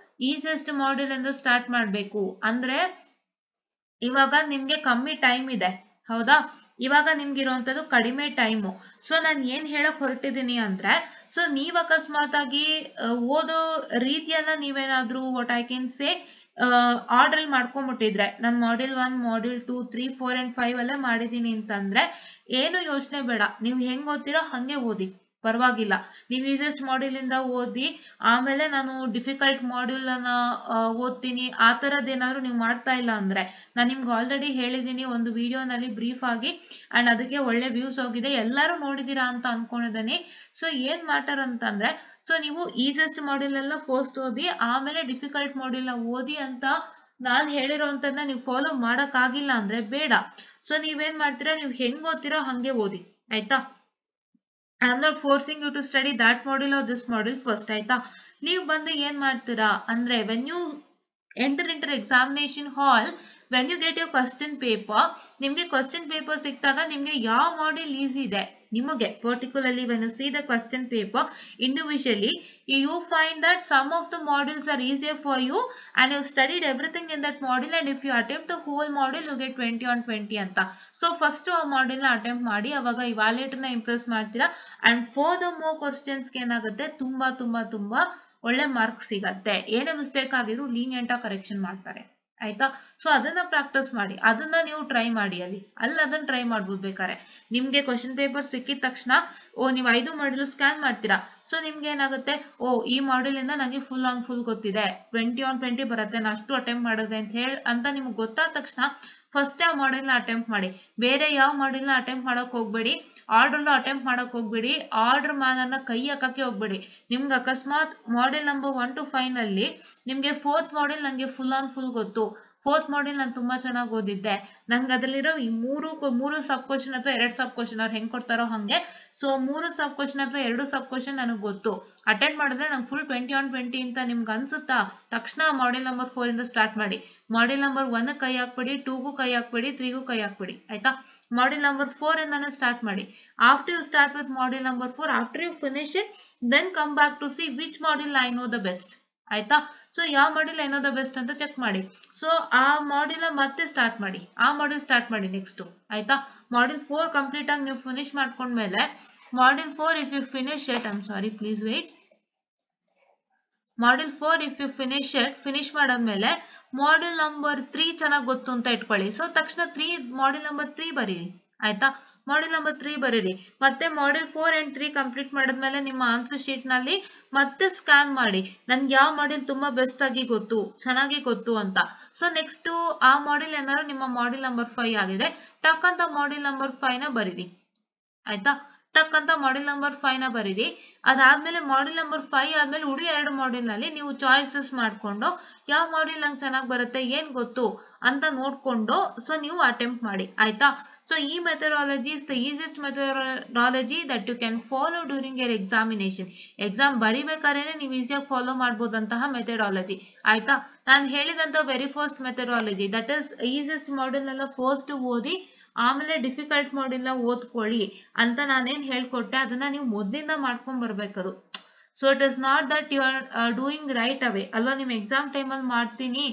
ಈಸಿಯೆಸ್ಟ್ ಮಾಡ್ಯೂಲ್ ಎಂದು ಸ್ಟಾರ್ಟ್ ಮಾಡ್ಬೇಕು. ಅಂದ್ರೆ ಇವಾಗ ನಿಮ್ಗೆ ಕಮ್ಮಿ ಟೈಮ್ ಇದೆ, ಹೌದಾ. ಇವಾಗ ನಿಮ್ಗೆ ಇರುವಂತದ್ದು ಕಡಿಮೆ ಟೈಮು. ಸೊ ನಾನು ಏನ್ ಹೇಳಕ್ ಹೊರಟಿದ್ದೀನಿ ಅಂದ್ರೆ, ಸೊ ನೀವ್ ಅಕಸ್ಮಾತ್ ಆಗಿ ಓದೋ ರೀತಿಯನ್ನ ನೀವೇನಾದ್ರೂ what I can say order ಮಾಡ್ಕೊಂಡ್ಬಿಟ್ಟಿದ್ರೆ, ನಾನು ಮಾಡ್ಯೂಲ್ 1, ಮಾಡ್ಯೂಲ್ 2, 3, 4 and 5 ಅಲ್ಲೇ ಮಾಡಿದೀನಿ ಅಂತಂದ್ರೆ ಏನು ಯೋಚನೆ ಬೇಡ, ನೀವು ಹೆಂಗ್ ಓದ್ತೀರೋ ಹಂಗೆ ಓದಿ, ಪರವಾಗಿಲ್ಲ. ನೀವು ಈಸಿಯೆಸ್ಟ್ ಮಾಡ್ಯೂಲ್ ಇಂದ ಓದಿ ಆಮೇಲೆ ನಾನು ಡಿಫಿಕಲ್ಟ್ ಮಾಡ್ಯೂಲ್ ಅನ್ನ ಓದ್ತೀನಿ ಆ ತರದ್ ಏನಾದ್ರು ನೀವು ಮಾಡ್ತಾ ಇಲ್ಲ ಅಂದ್ರೆ, ನಾನು ನಿಮ್ಗೆ ಆಲ್ರೆಡಿ ಹೇಳಿದೀನಿ ಒಂದು ವಿಡಿಯೋನಲ್ಲಿ ಬ್ರೀಫ್ ಆಗಿ, ಅಂಡ್ ಅದಕ್ಕೆ ಒಳ್ಳೆ ವ್ಯೂಸ್ ಹೋಗಿದೆ, ಎಲ್ಲರೂ ನೋಡಿದೀರಾ ಅಂತ ಅನ್ಕೊಂಡಿದ್ದೀನಿ. ಸೊ ಏನ್ ಮ್ಯಾಟರ್ ಅಂತಂದ್ರೆ, ಸೊ ನೀವು ಈಸಿಯೆಸ್ಟ್ ಮಾಡ್ಯೂಲ್ ಎಲ್ಲ ಫಸ್ಟ್ ಓದಿ ಆಮೇಲೆ ಡಿಫಿಕಲ್ಟ್ ಮಾಡ್ಯೂಲ್ ಓದಿ ಅಂತ ನಾನ್ ಹೇಳಿರೋಂಥದ್ದನ್ನ ನೀವು ಫಾಲೋ ಮಾಡಕ್ ಆಗಿಲ್ಲ ಅಂದ್ರೆ ಬೇಡ. ಸೊ ನೀವೇನ್ ಮಾಡ್ತೀರಾ, ನೀವು ಹೆಂಗ್ ಓದ್ತೀರೋ ಹಂಗೆ ಓದಿ ಆಯ್ತಾ. I am not forcing you to study that module or this module first ಆಯ್ತಾ. ನೀವು ಬಂದು ಏನ್ ಮಾಡ್ತೀರಾ ಅಂದ್ರೆ when you enter into examination hall, when you get your question paper, ನಿಮ್ಗೆ ಕ್ವಶನ್ ಪೇಪರ್ ಸಿಕ್ತಾಗ ನಿಮ್ಗೆ ಯಾವ ಮಾಡ್ಯೂಲ್ ಈಸಿ ಇದೆ ನಿಮಗೆ particularly when you see the question paper individually, you find that some of the modules are easier for you and you studied everything in that module, and if you attempt the whole module you get 20 on 20 ಅಂತ. So first ಆ module ನ attempt ಮಾಡಿ ಅವಾಗ ಇವಾಲ್ಯೂಯೇಟರ್ ನ Impress ಮಾಡ್ತೀರಾ and for the more questions ಏನಾಗುತ್ತೆ ತುಂಬಾ ತುಂಬಾ ತುಂಬಾ ಒಳ್ಳೆ ಮಾರ್ಕ್ಸ್ ಸಿಗತ್ತೆ. ಏನೇ ಮಿಸ್ಟೇಕ್ ಆಗಿದ್ರು ಲೀನಿಯಂಟ್ ಆಗಿ ಕರೆಕ್ಷನ್ ಮಾಡ್ತಾರೆ ಆಯ್ತಾ. ಸೊ ಅದನ್ನ ಪ್ರಾಕ್ಟೀಸ್ ಮಾಡಿ, ಅದನ್ನ ನೀವು ಟ್ರೈ ಮಾಡಿ, ಅಲ್ಲಿ ಅದನ್ನ ಟ್ರೈ ಮಾಡ್ಬೋದು. ಬೇಕಾರೆ ನಿಮ್ಗೆ ಕ್ವಶನ್ ಪೇಪರ್ ಸಿಕ್ಕಿದ ತಕ್ಷಣ ನೀವು 5 ಮಾಡ್ಯೂಲ್ ಸ್ಕ್ಯಾನ್ ಮಾಡ್ತೀರಾ. ಸೊ ನಿಮ್ಗೆ ಏನಾಗುತ್ತೆ, ಈ ಮಾಡ್ಯೂಲ್ ಇಂದ ನಂಗೆ ಫುಲ್ ಗೊತ್ತಿದೆ, 20 on 20 ಬರುತ್ತೆ, ನಾನು ಅಷ್ಟು ಅಟೆಂಪ್ಟ್ ಮಾಡಿದೆ ಅಂತ ನಿಮ್ಗೆ ಗೊತ್ತಾದ ತಕ್ಷಣ ಫಸ್ಟ್ ಆ ಮಾಡ್ಯೂಲ್ ನ ಅಟೆಂಪ್ಟ್ ಮಾಡಿ. ಬೇರೆ ಯಾವ ಮಾಡ್ಯೂಲ್ ನ ಅಟೆಂಪ್ಟ್ ಮಾಡಕ್ ಹೋಗ್ಬೇಡಿ, ಆರ್ಡರ್ ಅಟೆಂಪ್ಟ್ ಮಾಡಕ್ ಹೋಗ್ಬೇಡಿ, ಆರ್ಡರ್ ಮ್ಯಾನರ್ನ ಕೈ ಹಾಕಕ್ಕೆ ಹೋಗ್ಬೇಡಿ. ನಿಮ್ಗೆ ಅಕಸ್ಮಾತ್ ಮಾಡ್ಯೂಲ್ ನಂಬರ್ 1 to 5 ನಲ್ಲಿ ನಿಮ್ಗೆ 4th ಮಾಡ್ಯೂಲ್ ನಂಗೆ ಫುಲ್ ಗೊತ್ತು, 4th ಮಾಡ್ಯೂಲ್ ನಾನು ತುಂಬಾ ಚೆನ್ನಾಗಿ ಓದಿದ್ದೆ, ನಂಗೆ ಅದರಲ್ಲಿರೋ ಈ ಮೂರು ಸಬ್ ಕ್ವಶನ್ ಅಥವಾ 2 ಸಬ್ ಕ್ವಶನ್ ಅವ್ರು ಹೆಂಗ್ ಕೊಡ್ತಾರೋ ಹಂಗೆ, ಸೊ 3 ಸಬ್ ಕ್ವಶನ್ ಅಥವಾ 2 ಸಬ್ ಕ್ವಶನ್ ನನಗೆ ಗೊತ್ತು, ಅಟೆಂಡ್ ಮಾಡಿದ್ರೆ ನಂಗೆ ಫುಲ್ 20 on 20 ಅಂತ ನಿಮ್ಗೆ ಅನ್ಸುತ್ತಾ, ತಕ್ಷಣ ಮಾಡ್ಯೂಲ್ ನಂಬರ್ 4 ಇಂದ ಸ್ಟಾರ್ಟ್ ಮಾಡಿ. ಮಾಡ್ಯೂಲ್ ನಂಬರ್ 1 ಕೈ ಹಾಕ್ಬೇಡಿ, 2 ಕೈ ಹಾಕ್ಬೇಡಿ, 3 ಕೈ ಹಾಕ್ಬೇಡಿ ಆಯ್ತಾ. ಮಾಡ್ಯೂಲ್ ನಂಬರ್ 4 ಇಂದಾನೆ ಸ್ಟಾರ್ಟ್ ಮಾಡಿ. After you start with module number 4, after you finish it, then come back to see which module I know the best ಆಯ್ತಾ. ಸೊ ಯಾವ module I know the best ಅಂತ check ಮಾಡಿ. So ಆ module ಮತ್ತೆ start ಮಾಡಿ, ಆ module start ಮಾಡಿ next ಆಯ್ತಾ. ಮಾಡ್ಯೂಲ್ 4 ಕಂಪ್ಲೀಟ್ ಆಗಿ ನೀವು ಫಿನಿಶ್ ಮಾಡ್ಕೊಂಡ್ಮೇಲೆ module 4 if you finish it, I am sorry please wait, module 4 if you finish ಮಾಡಾದ್ಮೇಲೆ ಮಾಡ್ಯೂಲ್ ನಂಬರ್ 3 ಚೆನ್ನಾಗಿ ಗೊತ್ತು ಅಂತ ಇಟ್ಕೊಳ್ಳಿ. ಸೊ ತಕ್ಷಣ ಮಾಡ್ಯೂಲ್ ನಂಬರ್ 3 ಬರೀರಿ ಆಯ್ತಾ. ಮಾಡ್ಯೂಲ್ ನಂಬರ್ 3 ಬರೀರಿ, ಮತ್ತೆ ಮಾಡ್ಯೂಲ್ 4 and 3 ಕಂಪ್ಲೀಟ್ ಮಾಡಿದ್ಮೇಲೆ ನಿಮ್ಮ ಆನ್ಸರ್ ಶೀಟ್ ನಲ್ಲಿ ಮತ್ತೆ ಸ್ಕ್ಯಾನ್ ಮಾಡಿ, ನನ್ಗೆ ಯಾವ ಮಾಡ್ಯೂಲ್ ತುಂಬಾ ಬೆಸ್ಟ್ ಆಗಿ ಗೊತ್ತು, ಚೆನ್ನಾಗಿ ಗೊತ್ತು ಅಂತ. ಸೊ ನೆಕ್ಸ್ಟ್ ಆ ಮಾಡ್ಯೂಲ್ ಏನಾದ್ರು ನಿಮ್ಮ ಮಾಡ್ಯೂಲ್ ನಂಬರ್ 5 ಆಗಿದೆ, ಟಕ್ ಅಂತ ಮಾಡ್ಯೂಲ್ ನಂಬರ್ 5 ನ ಬರೀರಿ ಆಯ್ತಾ. ಟಕ್ ಅಂತ ಮಾಡ್ಯೂಲ್ ನಂಬರ್ 5 ನ ಬರೀರಿ. ಅದಾದ್ಮೇಲೆ ಮಾಡ್ಯೂಲ್ ನಂಬರ್ 5 ಆದ್ಮೇಲೆ ಉಳಿ 2 ಮಾಡ್ಯೂಲ್ ನಲ್ಲಿ ನೀವು ಚಾಯ್ಸಸ್ ಮಾಡ್ಕೊಂಡು ಯಾವ ಮಾಡ್ಯೂಲ್ ನಂಗೆ ಚೆನ್ನಾಗಿ ಬರುತ್ತೆ, ಏನ್ ಗೊತ್ತು ಅಂತ ನೋಡ್ಕೊಂಡು ಸೊ ನೀವು ಅಟೆಂಪ್ಟ್ ಮಾಡಿ ಆಯ್ತಾ. ಸೊ ಈ methodology is the easiest methodology that you can follow during your examination. Exam ಬರಿಬೇಕಾದ್ರೆ ನೀವು ಈಸಿಯಾಗಿ ಫಾಲೋ ಮಾಡ್ಬೋದಂತಹ ಮೆಥಡಾಲಜಿ ಆಯ್ತಾ. ನಾನು ಹೇಳಿದಂತ very first methodology, that is easiest module ನೆಲ್ಲ ಫಸ್ಟ್ ಓದಿ ಆಮೇಲೆ ಡಿಫಿಕಲ್ಟ್ ಮಾಡ್ಯೂಲ್ ಓದ್ಕೊಳ್ಳಿ ಅಂತ ನಾನೇನ್ ಹೇಳ್ಕೊಟ್ಟೆ ಅದನ್ನ ನೀವು ಮೊದಲಿಂದ ಮಾಡ್ಕೊಂಡ್ ಬರ್ಬೇಕದು. So it is not that you are doing right away ಅಲ್ವಾ, ನಿಮ್ ಎಕ್ಸಾಮ್ ಟೈಮಲ್ಲಿ ಮಾಡ್ತೀನಿ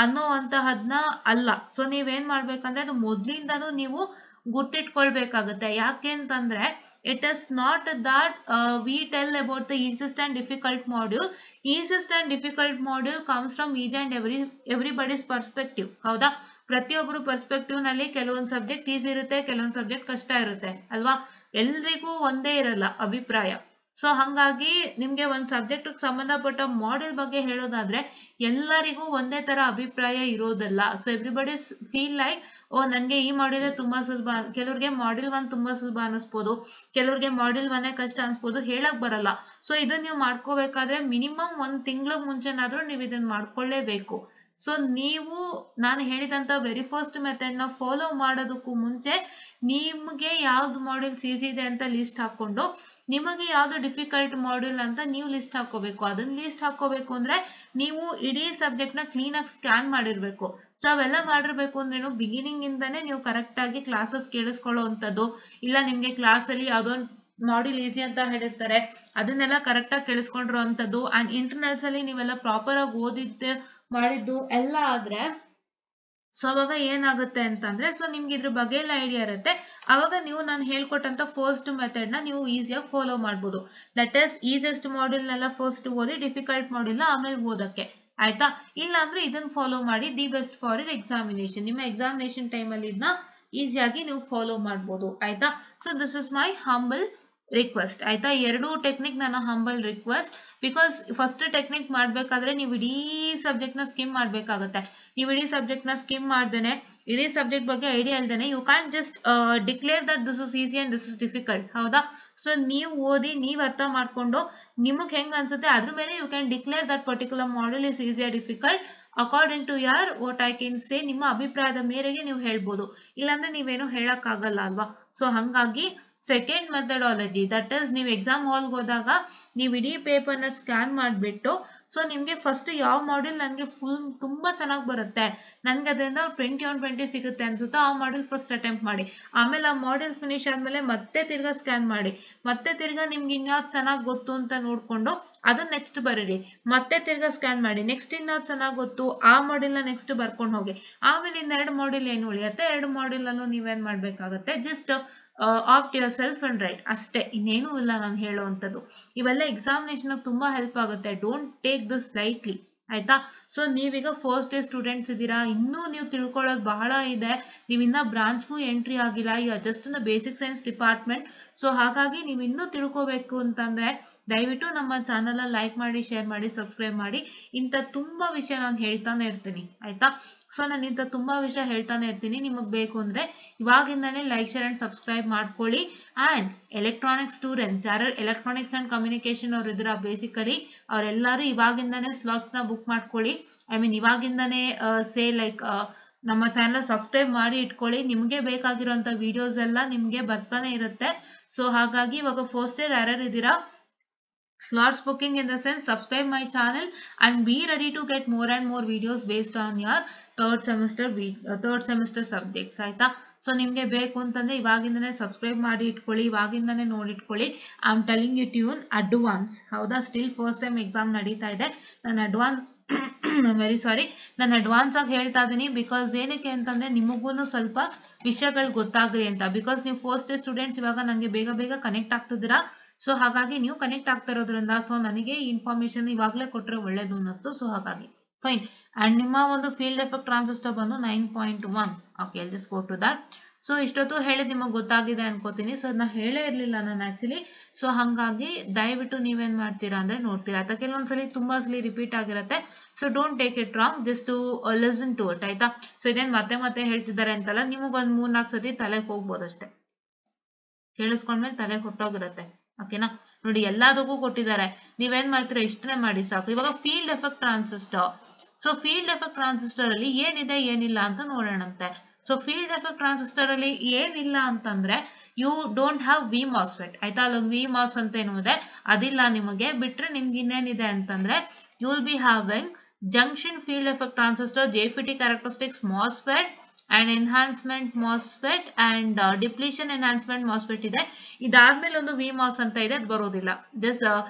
ಅನ್ನೋ ಅಂತಹದ್ನ ಅಲ್ಲ. ಸೊ ನೀವೇನ್ ಮಾಡ್ಬೇಕಂದ್ರೆ ಅದು ಮೊದ್ಲಿಂದಾನು ನೀವು ಗುರ್ತಿಟ್ಕೊಳ್ಬೇಕಾಗತ್ತೆ. ಯಾಕೆ ಅಂತಂದ್ರೆ it is not that we tell about the easiest and difficult module. Easiest and difficult module comes from each and everybody's perspective. ಹೌದಾ, ಪ್ರತಿಯೊಬ್ಬರು ಪರ್ಸ್ಪೆಕ್ಟಿವ್ ನಲ್ಲಿ ಕೆಲವೊಂದು ಸಬ್ಜೆಕ್ಟ್ ಈಸಿ ಇರುತ್ತೆ, ಕೆಲವೊಂದು ಸಬ್ಜೆಕ್ಟ್ ಕಷ್ಟ ಇರುತ್ತೆ ಅಲ್ವಾ. ಎಲ್ರಿಗೂ ಒಂದೇ ಇರಲ್ಲ ಅಭಿಪ್ರಾಯ. ಸೊ ಹಂಗಾಗಿ ನಿಮ್ಗೆ ಒಂದ್ ಸಬ್ಜೆಕ್ಟ್ ಸಂಬಂಧಪಟ್ಟ ಮಾಡ್ಯೂಲ್ ಬಗ್ಗೆ ಹೇಳೋದಾದ್ರೆ ಎಲ್ಲರಿಗೂ ಒಂದೇ ತರ ಅಭಿಪ್ರಾಯ ಇರೋದಲ್ಲ. ಸೊ ಎವ್ರಿಬಡಿ ಫೀಲ್ ಲೈಕ್ ನನ್ಗೆ ಈ ಮಾಡ್ಯೂಲ್ ತುಂಬಾ ಸುಲಭ, ಕೆಲವ್ರಿಗೆ ಮಾಡ್ಯೂಲ್ 1 ತುಂಬಾ ಸುಲಭ ಅನಿಸ್ಬೋದು, ಕೆಲವ್ರಿಗೆ ಮಾಡ್ಯೂಲ್ 1 ಕಷ್ಟ ಅನ್ಸ್ಬೋದು, ಹೇಳಕ್ ಬರಲ್ಲ. ಸೊ ಇದನ್ನ ನೀವು ಮಾಡ್ಕೋಬೇಕಾದ್ರೆ ಮಿನಿಮಮ್ 1 ತಿಂಗಳ ಮುಂಚೆನಾದ್ರೂ ನೀವು ಇದನ್ನ ಮಾಡ್ಕೊಳ್ಳೇಬೇಕು. ಸೊ ನೀವು ನಾನು ಹೇಳಿದಂತ ವೆರಿ ಫಸ್ಟ್ ಮೆಥಡ್ ನ ಫಾಲೋ ಮಾಡೋದಕ್ಕೂ ಮುಂಚೆ ನಿಮ್ಗೆ ಯಾವ್ದು ಮಾಡ್ಯೂಲ್ಸ್ ಈಸಿ ಇದೆ ಅಂತ ಲಿಸ್ಟ್ ಹಾಕೊಂಡು ನಿಮಗೆ ಯಾವ್ದು ಡಿಫಿಕಲ್ಟ್ ಮಾಡ್ಯೂಲ್ ಅಂತ ನೀವು ಲಿಸ್ಟ್ ಹಾಕೋಬೇಕು. ಅದನ್ನ ಲಿಸ್ಟ್ ಹಾಕೋಬೇಕು ಅಂದ್ರೆ ನೀವು ಇಡೀ ಸಬ್ಜೆಕ್ಟ್ ನ ಕ್ಲೀನ್ ಆಗಿ ಸ್ಕ್ಯಾನ್ ಮಾಡಿರ್ಬೇಕು. ಸೊ ಅವೆಲ್ಲ ಮಾಡಿರ್ಬೇಕು ಅಂದ್ರೇನು, ಬಿಗಿನಿಂಗ್ ಇಂದಾನೆ ನೀವು ಕರೆಕ್ಟ್ ಆಗಿ ಕ್ಲಾಸಸ್ ಕೇಳಿಸ್ಕೊಳ್ಳುವಂಥದ್ದು, ಇಲ್ಲ ನಿಮ್ಗೆ ಕ್ಲಾಸ್ ಅಲ್ಲಿ ಯಾವ್ದೊಂದು ಮಾಡ್ಯೂಲ್ ಈಸಿ ಅಂತ ಹೇಳಿರ್ತಾರೆ ಅದನ್ನೆಲ್ಲ ಕರೆಕ್ಟ್ ಆಗಿ ಕೇಳಿಸ್ಕೊಂಡಿರುವಂತದ್ದು ಅಂಡ್ ಇಂಟರ್ನಲ್ಸ್ ಅಲ್ಲಿ ನೀವೆಲ್ಲ ಪ್ರಾಪರ್ ಆಗಿ ಓದಿದ್ದೆ ಮಾಡಿದ್ದು ಎಲ್ಲ ಆದ್ರೆ ಸೊ ಅವಾಗ ಏನಾಗುತ್ತೆ ಅಂತಂದ್ರೆ ಸೊ ನಿಮ್ಗೆ ಇದ್ರ ಬಗ್ಗೆ ಎಲ್ಲ ಐಡಿಯಾ ಇರುತ್ತೆ. ಅವಾಗ ನೀವು ನಾನು ಹೇಳ್ಕೊಟ್ಟಂತ ಫಸ್ಟ್ ಮೆಥಡ್ ನ ನೀವು ಈಸಿಯಾಗಿ ಫಾಲೋ ಮಾಡ್ಬೋದು. ದಟ್ ಇಸ್ ಈಸಿಯೆಸ್ಟ್ ಮಾಡ್ಯೂಲ್ ನೆಲ್ಲ ಫಸ್ಟ್ ಓದಿ, ಡಿಫಿಕಲ್ಟ್ ಮಾಡ್ಯೂಲ್ ನ ಆಮೇಲೆ ಓದಕ್ಕೆ ಆಯ್ತಾ. ಇಲ್ಲ ಅಂದ್ರೆ ಇದನ್ನ ಫಾಲೋ ಮಾಡಿ, the best for your examination. ನಿಮ್ಮ ಎಕ್ಸಾಮಿನೇಷನ್ ಟೈಮ್ ಅಲ್ಲಿ ಇದನ್ನ ಈಸಿಯಾಗಿ ನೀವು ಫಾಲೋ ಮಾಡ್ಬೋದು ಆಯ್ತಾ. So this is my humble request ಆಯ್ತಾ. ಎರಡೂ ಟೆಕ್ನಿಕ್ ನನ್ನ humble request. Because first technique ಮಾಡ್ಬೇಕಾದ್ರೆ ನೀವು ಇಡೀ ಸಬ್ಜೆಕ್ಟ್ ನ ಸ್ಕಿಮ್ ಮಾಡ್ಬೇಕಾಗತ್ತೆ. ನೀವು ಇಡೀ ಸಬ್ಜೆಕ್ಟ್ ನ ಸ್ಕಿಮ್ ಮಾಡ್ದೇನೆ, ಇಡೀ ಸಬ್ಜೆಕ್ಟ್ ಬಗ್ಗೆ ಐಡಿಯಾ ಇಲ್ದೇನೆ you can just declare that this is easy and this is difficult. ಹೌದಾ. ಸೊ ನೀವು ಓದಿ ನೀವ್ ಅರ್ಥ ಮಾಡ್ಕೊಂಡು ನಿಮಗ್ ಹೆಂಗ್ ಅನ್ಸುತ್ತೆ ಅದ್ರ ಮೇಲೆ you can declare that particular module is easy or difficult according to your what I can say. ನಿಮ್ಮ ಅಭಿಪ್ರಾಯದ ಮೇರೆಗೆ ನೀವು ಹೇಳ್ಬೋದು, ಇಲ್ಲಾಂದ್ರೆ ನೀವೇನು ಹೇಳಕ್ ಆಗಲ್ಲ ಅಲ್ವಾ. ಸೊ ಹಂಗಾಗಿ ಸೆಕೆಂಡ್ ಮೆಥಡಾಲಜಿ, ದಟ್ ಇಸ್ ನೀವು ಎಕ್ಸಾಮ್ ಹಾಲ್ಗೆ ಹೋದಾಗ ನೀವು ಇಡೀ ಪೇಪರ್ನ ಸ್ಕ್ಯಾನ್ ಮಾಡಿಬಿಟ್ಟು ಸೊ ನಿಮಗೆ ಫಸ್ಟ್ ಯಾವ ಮಾಡ್ಯೂಲ್ ನನಗೆ ಫುಲ್ ತುಂಬ ಚೆನ್ನಾಗಿ ಬರುತ್ತೆ, ನನಗೆ ಅದರಿಂದ 20/20 ಸಿಗುತ್ತೆ ಅನ್ಸುತ್ತೋ ಆ ಮಾಡ್ಯೂಲ್ ಫಸ್ಟ್ ಅಟೆಂಪ್ಟ್ ಮಾಡಿ. ಆಮೇಲೆ ಆ ಮಾಡ್ಯೂಲ್ ಫಿನಿಶ್ ಆದಮೇಲೆ ಮತ್ತೆ ತಿರ್ಗಾ ಸ್ಕ್ಯಾನ್ ಮಾಡಿ, ಮತ್ತೆ ತಿರ್ಗಾ ನಿಮ್ಗೆ ಇನ್ಯಾವ್ದು ಚೆನ್ನಾಗಿ ಗೊತ್ತು ಅಂತ ನೋಡಿಕೊಂಡು ಅದನ್ನ ನೆಕ್ಸ್ಟ್ ಬರೀರಿ, ಮತ್ತೆ ತಿರ್ಗಾ ಸ್ಕ್ಯಾನ್ ಮಾಡಿ, ನೆಕ್ಸ್ಟ್ ಇನ್ಯಾವ್ದು ಚೆನ್ನಾಗಿ ಗೊತ್ತು ಆ ಮಾಡ್ಯೂಲ್ನ ನೆಕ್ಸ್ಟ್ ಬರ್ಕೊಂಡು ಹೋಗಿ. ಆಮೇಲೆ ಇನ್ನೆರಡು ಮಾಡ್ಯೂಲ್ ಏನು ಉಳಿಯುತ್ತೆ, 2 ಮಾಡ್ಯೂಲಲ್ಲೂ ನೀವೇನು ಮಾಡಬೇಕಾಗುತ್ತೆ, just opt yourself and write ಅಷ್ಟೇ, ಇನ್ನೇನು ಇಲ್ಲ ನಾನು ಹೇಳುವಂಥದ್ದು. ಇವೆಲ್ಲ ಎಕ್ಸಾಮಿನೇಷನ್ ತುಂಬಾ ಹೆಲ್ಪ್ ಆಗುತ್ತೆ. ಡೋಂಟ್ ಟೇಕ್ ದಿಸ್ ಲೈಟ್ಲಿ, ಆಯ್ತಾ. ಸೊ ನೀವೀಗ ಫಸ್ಟ್ ಇಯರ್ ಸ್ಟೂಡೆಂಟ್ಸ್ ಇದ್ದೀರಾ, ಇನ್ನೂ ನೀವು ತಿಳ್ಕೊಳ್ಳೋದು ಬಹಳ ಇದೆ, ನೀವಿನ್ನ ಬ್ರಾಂಚ್ಗೂ ಎಂಟ್ರಿ ಆಗಿಲ್ಲ, you are just in the basic science department. So ಹಾಗಾಗಿ ನೀವು ಇನ್ನೂ ತಿಳ್ಕೋಬೇಕು ಅಂತಂದ್ರೆ ದಯವಿಟ್ಟು ನಮ್ಮ ಚಾನಲ್ ಲೈಕ್ ಮಾಡಿ, ಶೇರ್ ಮಾಡಿ, ಸಬ್ಸ್ಕ್ರೈಬ್ ಮಾಡಿ. ಇಂಥ ತುಂಬಾ ವಿಷಯ ನಾನು ಹೇಳ್ತಾನೆ ಇರ್ತೀನಿ, ಆಯ್ತಾ. ಸೊ ನಾನು ಇಂಥ ತುಂಬಾ ವಿಷಯ ಹೇಳ್ತಾನೆ ಇರ್ತೀನಿ, ನಿಮಗೆ ಬೇಕು ಅಂದ್ರೆ ಇವಾಗಿಂದಾನೇ ಲೈಕ್, ಶೇರ್ ಅಂಡ್ ಸಬ್ಸ್ಕ್ರೈಬ್ ಮಾಡ್ಕೊಳ್ಳಿ. ಅಂಡ್ ಎಲೆಕ್ಟ್ರಾನಿಕ್ಸ್ ಸ್ಟೂಡೆಂಟ್ಸ್ ಯಾರು ಎಲೆಕ್ಟ್ರಾನಿಕ್ಸ್ ಅಂಡ್ ಕಮ್ಯುನಿಕೇಶನ್ ಅವ್ರು ಇದ್ರ ಬೇಸಿಕಲಿ ಅವರೆಲ್ಲರೂ ಇವಾಗಿಂದಾನೇ ಸ್ಲಾಟ್ಸ್ ನ ಬುಕ್ ಮಾಡ್ಕೊಳ್ಳಿ. ಐ ಮೀನ್ ಇವಾಗಿಂದಾನೇ ಸೇ ಲೈಕ್ ನಮ್ಮ ಚಾನಲ್ ಸಬ್ಸ್ಕ್ರೈಬ್ ಮಾಡಿ ಇಟ್ಕೊಳ್ಳಿ, ನಿಮ್ಗೆ ಬೇಕಾಗಿರುವಂತ ವಿಡಿಯೋಸ್ ಎಲ್ಲ ನಿಮ್ಗೆ ಬರ್ತಾನೆ ಇರುತ್ತೆ. ಸೊ ಹಾಗಾಗಿ ಇವಾಗ ಫಸ್ಟ್ ಇಯರ್ ಯಾರ್ಯಾರು ಇದ್ದೀರಾ, slots booking in the sense subscribe my channel and be ready to get more and more videos based on your third semester subjects, ಆಯ್ತಾ. ಸೊ ನಿಮ್ಗೆ ಬೇಕು ಅಂತಂದ್ರೆ ಇವಾಗಿಂದಾನೇ ಸಬ್ಸ್ಕ್ರೈಬ್ ಮಾಡಿ ಇಟ್ಕೊಳ್ಳಿ, ಇವಾಗಿಂದಾನೇ ನೋಡಿಟ್ಕೊಳ್ಳಿ. I am telling you in advance, ಹೌದಾ. ಸ್ಟಿಲ್ ಫಸ್ಟ್ ಟೈಮ್ ಎಕ್ಸಾಮ್ ನಡೀತಾ ಇದೆ, ನಾನು ವೆರಿ ಸಾರಿ, ನಾನು ಅಡ್ವಾನ್ಸ್ ಆಗಿ ಹೇಳ್ತಾ ಇದ್ದೀನಿ. ಬಿಕಾಸ್ ಏನಕ್ಕೆ ಅಂತಂದ್ರೆ ನಿಮಗೂ ಸ್ವಲ್ಪ ವಿಷಯಗಳು ಗೊತ್ತಾಗ್ಲಿ ಅಂತ. ಬಿಕಾಸ್ ನೀವು ಫಸ್ಟ್ ಇಯರ್ ಸ್ಟೂಡೆಂಟ್ಸ್ ಇವಾಗ ನನಗೆ ಬೇಗ ಬೇಗ ಕನೆಕ್ಟ್ ಆಗ್ತಿದ್ದೀರಾ. ಸೊ ಹಾಗಾಗಿ ನೀವು ಕನೆಕ್ಟ್ ಆಗ್ತಾ ಇರೋದ್ರಿಂದ ಸೊ ನನಗೆ ಈ ಇನ್ಫಾರ್ಮೇಶನ್ ಇವಾಗಲೇ ಕೊಟ್ಟರೆ ಒಳ್ಳೇದು ಅನ್ನಿಸ್ತು. ಸೊ ಹಾಗಾಗಿ ಫೈನ್. ಅಂಡ್ ನಿಮ್ಮ ಒಂದು ಫೀಲ್ಡ್ ಎಫೆಕ್ಟ್ ಟ್ರಾನ್ಸಿಸ್ಟರ್ ಬಂದು 9.1. Okay, I'll just go to that. So ಇಷ್ಟೊತ್ತು ಹೇಳಿದ್ ನಿಮಗೆ ಗೊತ್ತಾಗಿದೆ ಅನ್ಕೋತೀನಿ. ಸೊ ಅದನ್ನ ಹೇಳೇ ಇರ್ಲಿಲ್ಲ ನಾನು ಆಕ್ಚುಲಿ. ಸೊ ಹಾಗಾಗಿ ದಯವಿಟ್ಟು ನೀವೇನ್ ಮಾಡ್ತೀರಾ ಅಂದ್ರೆ ನೋಡ್ತೀರಾ, ಅಥವಾ ಕೆಲವೊಂದ್ಸಲಿ ತುಂಬಾ ಸಲ ರಿಪೀಟ್ ಆಗಿರುತ್ತೆ. So don't take it wrong, just to listen to it, ಆಯ್ತಾ. ಸೊ ಇದೇನ್ ಮತ್ತೆ ಮತ್ತೆ ಹೇಳ್ತಿದ್ದಾರೆ ಅಂತಲ್ಲ, ನಿಮಗೊಂದ್ 3-4 ಸತಿ ತಲೆಗೆ ಹೋಗ್ಬೋದಷ್ಟೇ, ಕೇಳಿಸ್ಕೊಂಡ್ಮೇಲೆ ತಲೆ ಹೊಟ್ಟೋಗಿರುತ್ತೆ. ಓಕೆನಾ. ನೋಡಿ ಎಲ್ಲದಕ್ಕೂ ಕೊಟ್ಟಿದ್ದಾರೆ, ನೀವೇನ್ ಮಾಡ್ತೀರಾ ಇಷ್ಟನೇ ಮಾಡಿ ಸಾಕು. ಇವಾಗ field effect transistor. So field effect transistor ಅಲ್ಲಿ ಏನಿದೆ ಏನಿಲ್ಲ ಅಂತ ನೋಡೋಣಂತೆ. ಸೊ ಫೀಲ್ಡ್ ಎಫೆಕ್ಟ್ ಟ್ರಾನ್ಸಿಸ್ಟರ್ ಅಲ್ಲಿ ಏನಿಲ್ಲ ಅಂತಂದ್ರೆ you don't have V MOSFET, ಆಯ್ತಾ. ಅಲ್ಲೊಂದು ವಿ ಮಾಸ್ ಅಂತ ಏನು ಇದೆ ಅದಿಲ್ಲ ನಿಮಗೆ. ಬಿಟ್ರೆ ನಿಮ್ಗೆ ಇನ್ನೇನಿದೆ ಅಂತಂದ್ರೆ you will be having junction field effect transistor, JFET characteristics, MOSFET and enhancement MOSFET and depletion enhancement MOSFET ಇದೆ. ಇದಾದ್ಮೇಲೆ ಒಂದು VMOS ಅಂತ ಇದೆ, ಅದು ಬರೋದಿಲ್ಲ. ದಿಸ್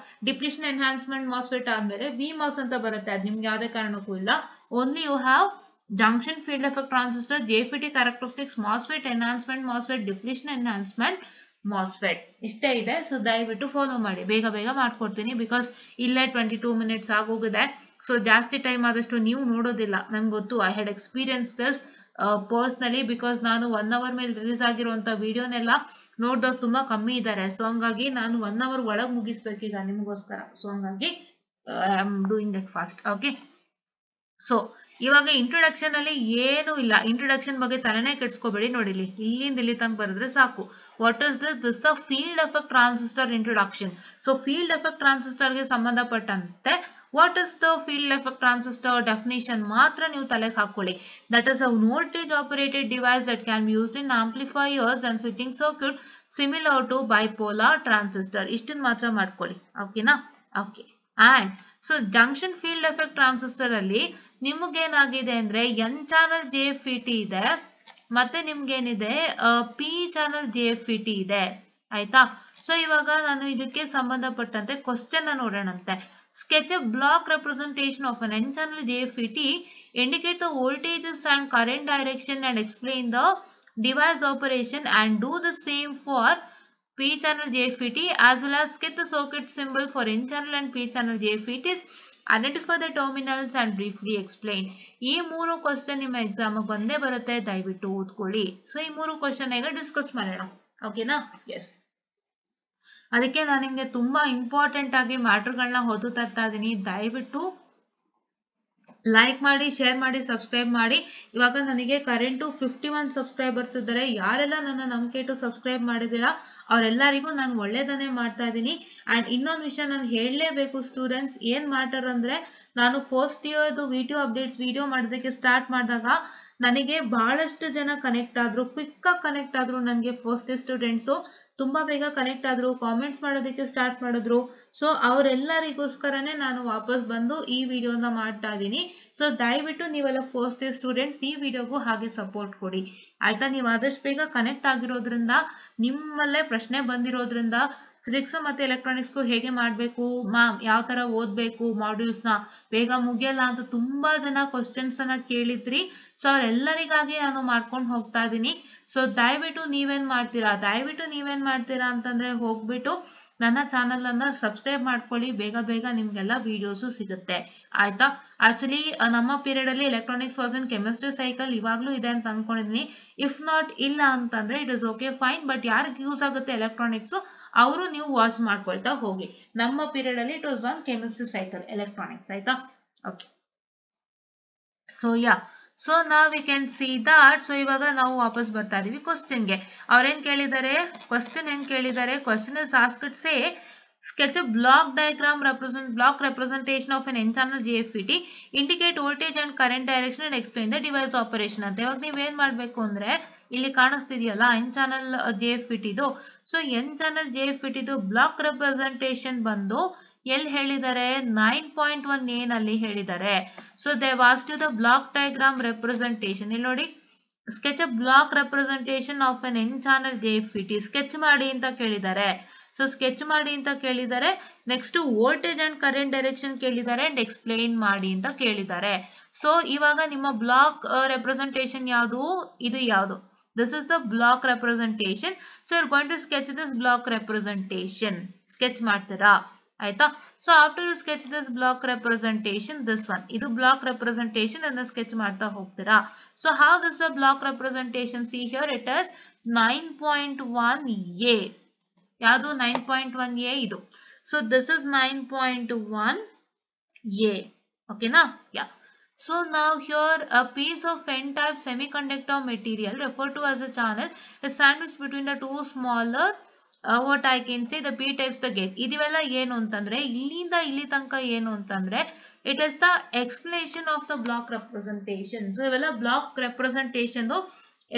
ಡಿಪ್ಲಿಷನ್ ಎನ್ಹಾನ್ಸ್ಮೆಂಟ್ MOSFET ಆದ್ಮೇಲೆ VMOS ಅಂತ ಬರುತ್ತೆ, ಅದು ನಿಮ್ಗೆ ಯಾವುದೇ ಕಾರಣಕ್ಕೂ ಇಲ್ಲ. Only you have junction field effect transistor, JFET characteristics, MOSFET, enhancement MOSFET, depletion enhancement MOSFET ಇಷ್ಟೇ ಇದೆ. ಸೊ ದಯವಿಟ್ಟು ಫಾಲೋ ಮಾಡಿ, ಬೇಗ ಬೇಗ ಮಾಡ್ಕೊಡ್ತೀನಿ. ಬಿಕಾಸ್ ಇಲ್ಲೇ 22 ಮಿನಿಟ್ಸ್ ಆಗೋಗಿದೆ. ಸೊ ಜಾಸ್ತಿ ಟೈಮ್ ಆದಷ್ಟು ನೀವು ನೋಡೋದಿಲ್ಲ, ನಂಗೆ ಗೊತ್ತು. I had experience this personally. Because ನಾನು 1 ಅವರ್ ಮೇಲೆ ರಿಲೀಸ್ ಆಗಿರುವಂತ ವಿಡಿಯೋನೆಲ್ಲ ನೋಡಿದವ್ರು ತುಂಬಾ ಕಮ್ಮಿ ಇದ್ದಾರೆ. ಸೊ ಹಂಗಾಗಿ ನಾನು 1 ಅವರ್ ಒಳಗೆ ಮುಗಿಸ್ಬೇಕೀಗ ನಿಮಗೋಸ್ಕರ. ಸೊ ಹಂಗಾಗಿ I am doing it fast. Okay. So ಇವಾಗ ಇಂಟ್ರೊಡಕ್ಷನ್ ಅಲ್ಲಿ ಏನು ಇಲ್ಲ, ಇಂಟ್ರೊಡಕ್ಷನ್ ಬಗ್ಗೆ ತಲೆನೇ ಕೆಡ್ಸ್ಕೋಬೇಡಿ. ನೋಡಿಲಿ ಇಲ್ಲಿಂದ ಇಲ್ಲಿ ತನಕ ಬರೆದ್ರೆ ಸಾಕು. What is this a field effect transistor introduction. So field effect transistor ಗೆ ಸಂಬಂಧಪಟ್ಟಂತೆ what is the field effect transistor definition ಮಾತ್ರ ನೀವು ತಲೆಗೆ ಹಾಕೊಳ್ಳಿ. That is a voltage operated device that can be used in amplifiers and switching circuit similar to bipolar transistor. ಇಷ್ಟನ್ನ ಮಾತ್ರ ಮಾಡ್ಕೊಳ್ಳಿ, ಓಕೆನಾ. Okay. And so junction field effect transistor ಅಲ್ಲಿ ನಿಮಗೇನಾಗಿದೆ ಅಂದ್ರೆ ಎನ್ ಚಾನಲ್ JFET ಇದೆ, ಮತ್ತೆ ನಿಮ್ಗೇನಿದೆ ಪಿ ಚಾನಲ್ JFET ಇದೆ, ಆಯ್ತಾ. ಸೊ ಇವಾಗ ನಾನು ಇದಕ್ಕೆ ಸಂಬಂಧಪಟ್ಟಂತೆ question ನೋಡೋಣಂತೆ. Sketch a block representation of an N-channel JFET, indicate the voltages and current direction and explain the device operation, and do the same for P-channel JFET as well as sketch the circuit symbol for N-channel and P-channel JFETs. Identify the terminals and briefly explain. ಈ 3 question ನಿಮ್ಮ exam ಬಂದೇ ಬರುತ್ತೆ, ದಯವಿಟ್ಟು ಓದ್ಕೊಳ್ಳಿ. So ಈ 3 question ಈಗ discuss ಮಾಡೋಣ, ಓಕೆನಾ. ಎಸ್, ಅದಕ್ಕೆ ನಾನು ನಿಮ್ಗೆ ತುಂಬಾ ಇಂಪಾರ್ಟೆಂಟ್ ಆಗಿ ಮ್ಯಾಟರ್ಗಳನ್ನ ಹೊತ್ತು ತರ್ತಾ ಇದ್ದೀನಿ. ದಯವಿಟ್ಟು ಲೈಕ್ ಮಾಡಿ, ಶೇರ್ ಮಾಡಿ, ಸಬ್ಸ್ಕ್ರೈಬ್ ಮಾಡಿ. ಇವಾಗ ನನಗೆ ಕರೆಂಟು 51 ಸಬ್ಸ್ಕ್ರೈಬರ್ಸ್ ಇದ್ದಾರೆ. ಯಾರೆಲ್ಲ ನನ್ನ ನಂಬಿಕೆ ಇಟ್ಟು ಸಬ್ಸ್ಕ್ರೈಬ್ ಮಾಡಿದ್ದೀರಾ ಅವರೆಲ್ಲರಿಗೂ ನಾನು ಒಳ್ಳೇದನ್ನೇ ಮಾಡ್ತಾ ಇದ್ದೀನಿ. ಅಂಡ್ ಇನ್ನೊಂದು ವಿಷಯ ನಾನು ಹೇಳಲೇಬೇಕು ಸ್ಟೂಡೆಂಟ್ಸ್, ಏನ್ ಮ್ಯಾಟರ್ ಅಂದ್ರೆ ನಾನು ಫಸ್ಟ್ ಇಯರ್ದು ವಿಡಿಯೋ ಅಪ್ಡೇಟ್ಸ್ ವಿಡಿಯೋ ಮಾಡೋದಕ್ಕೆ ಸ್ಟಾರ್ಟ್ ಮಾಡಿದಾಗ ನನಗೆ ಬಹಳಷ್ಟು ಜನ ಕನೆಕ್ಟ್ ಆದ್ರು, ಕ್ವಿಕ್ ಆಗಿ ಕನೆಕ್ಟ್ ಆದ್ರು ನನಗೆ ಫಸ್ಟ್ ಇಯರ್ ಸ್ಟೂಡೆಂಟ್ಸು. ತುಂಬಾ ಬೇಗ ಕನೆಕ್ಟ್ ಆದ್ರು, ಕಾಮೆಂಟ್ಸ್ ಮಾಡೋದಕ್ಕೆ ಸ್ಟಾರ್ಟ್ ಮಾಡಿದ್ರು. ಸೊ ಅವರೆಲ್ಲರಿಗೋಸ್ಕರನೇ ನಾನು ವಾಪಸ್ ಬಂದು ಈ ವಿಡಿಯೋನ ಮಾಡ್ತಾ ಇದ್ದೀನಿ. ಸೊ ದಯವಿಟ್ಟು ನೀವೆಲ್ಲ ಫಸ್ಟ್ ಇಯರ್ ಸ್ಟೂಡೆಂಟ್ಸ್ ಈ ವಿಡಿಯೋಗೂ ಹಾಗೆ ಸಪೋರ್ಟ್ ಕೊಡಿ ಆಯ್ತಾ. ನೀವು ಆದಷ್ಟು ಬೇಗ ಕನೆಕ್ಟ್ ಆಗಿರೋದ್ರಿಂದ, ನಿಮ್ಮಲ್ಲೇ ಪ್ರಶ್ನೆ ಬಂದಿರೋದ್ರಿಂದ ಫಿಸಿಕ್ಸ್ ಮತ್ತೆ ಎಲೆಕ್ಟ್ರಾನಿಕ್ಸ್ಗೂ ಹೇಗೆ ಮಾಡಬೇಕು ಮ್ಯಾಮ್, ಯಾವ ತರ ಓದ್ಬೇಕು ಮಾಡ್ಯೂಲ್ಸ್ನ, ಬೇಗ ಮುಗಿಯಲ್ಲ ಅಂತ ತುಂಬಾ ಜನ ಕ್ವಶನ್ಸ್ ಅನ್ನ ಕೇಳಿದ್ರಿ. ಸೊ ಅವರೆಲ್ಲರಿಗಾಗಿ ನಾನು ಮಾಡ್ಕೊಂಡು ಹೋಗ್ತಾ ಇದ್ದೀನಿ. ಸೊ ದಯವಿಟ್ಟು ನೀವೇನ್ ಮಾಡ್ತೀರಾ ಅಂತಂದ್ರೆ ಹೋಗ್ಬಿಟ್ಟು ನನ್ನ ಚಾನಲ್ ಅನ್ನ ಸಬ್ಸ್ಕ್ರೈಬ್ ಮಾಡ್ಕೊಳ್ಳಿ. ಬೇಗ ಬೇಗ ನಿಮ್ಗೆಲ್ಲ ವಿಡಿಯೋಸು ಸಿಗುತ್ತೆ ಆಯ್ತಾ. ಆಕ್ಚುಲಿ ನಮ್ಮ ಪೀರಿಯಡ್ ಅಲ್ಲಿ electronics was in chemistry cycle ಇವಾಗ್ಲೂ ಇದೆ ಅಂತ ಅನ್ಕೊಂಡಿದೀನಿ. ಇಫ್ ನಾಟ್ ಇಲ್ಲ ಅಂತಂದ್ರೆ it is okay fine, but ಯಾರಿಗೆ ಯೂಸ್ ಆಗುತ್ತೆ ಎಲೆಕ್ಟ್ರಾನಿಕ್ಸ್ ಅವರು ನೀವು ವಾಚ್ ಮಾಡ್ಕೊಳ್ತಾ ಹೋಗಿ. ನಮ್ಮ ಪೀರಿಯಡ್ ಅಲ್ಲಿ it was on chemistry cycle electronics ಆಯ್ತಾ. ಓಕೆ, ಸೊ ಯಾ, ಸೊ ನಾವ್ we can see that. So ಇವಾಗ ನಾವು ವಾಪಸ್ ಬರ್ತಾ ಇದೀವಿ ಕ್ವಶನ್ಗೆ. ಅವ್ರೇನ್ ಕೇಳಿದ್ದಾರೆ, question is asked say sketch a block representation of an n-channel JFET, indicate voltage and current direction and explain the device operation ಅಂತ. ಇವಾಗ ನೀವೇನ್ ಮಾಡ್ಬೇಕು ಅಂದ್ರೆ ಇಲ್ಲಿ ಕಾಣಿಸ್ತಿದೆಯಲ್ಲ n-channel JFET ಇದು. ಸೊ n-channel JFET ಇದು ಬ್ಲಾಕ್ ರೆಪ್ರೆಸೆಂಟೇಷನ್ ಬಂದು ಎಲ್ಲಿ ಹೇಳಿದ್ದಾರೆ, 9.1a ನಲ್ಲಿ ಹೇಳಿದ್ದಾರೆ. So they was to the block diagram representation. ಇಲ್ಲಿ ನೋಡಿ, sketch a block representation of an n-channel JFET, sketch ಮಾಡಿ ಅಂತ ಕೇಳಿದ್ದಾರೆ. ಸೊ ಸ್ಕೆಚ್ ಮಾಡಿ ಅಂತ ಕೇಳಿದ್ದಾರೆ. Next voltage and current direction ಕೇಳಿದ್ದಾರೆ ಅಂಡ್ ಎಕ್ಸ್ಪ್ಲೈನ್ ಮಾಡಿ ಅಂತ ಕೇಳಿದ್ದಾರೆ. ಸೊ ಇವಾಗ ನಿಮ್ಮ ಬ್ಲಾಕ್ ರೆಪ್ರೆಸೆಂಟೇಷನ್ ಯಾವುದು, ಇದು ಯಾವುದು, this is the block representation. So you are going to sketch this block representation. Sketch ಮಾಡ್ತೀರಾ ಆಯ್ತಾ. So after you sketch this block representation, this one ಇದು ಬ್ಲಾಕ್ ರೆಪ್ರೆಸೆಂಟೇಷನ್ ಅನ್ನ ಸ್ಕೆಚ್ ಮಾಡ್ತಾ ಹೋಗ್ತೀರಾ. So how this the block representation, see here it is 9.1a. ಯಾವುದು 9.1a ಇದು. So this is 9.1a. ಓಕೆನಾ, ಯಾ. So now here a piece of n-type semiconductor material referred to as a channel is sandwiched between the two smaller what I can say the p types the gate. ಇದಿವೆಲ್ಲ ಏನು ಅಂತಂದ್ರೆ, ಇಲ್ಲಿಂದ ಇಲ್ಲಿ ತನಕ ಏನು ಅಂತಂದ್ರೆ it is the explanation of the block representation. So ಇವೆಲ್ಲ block representation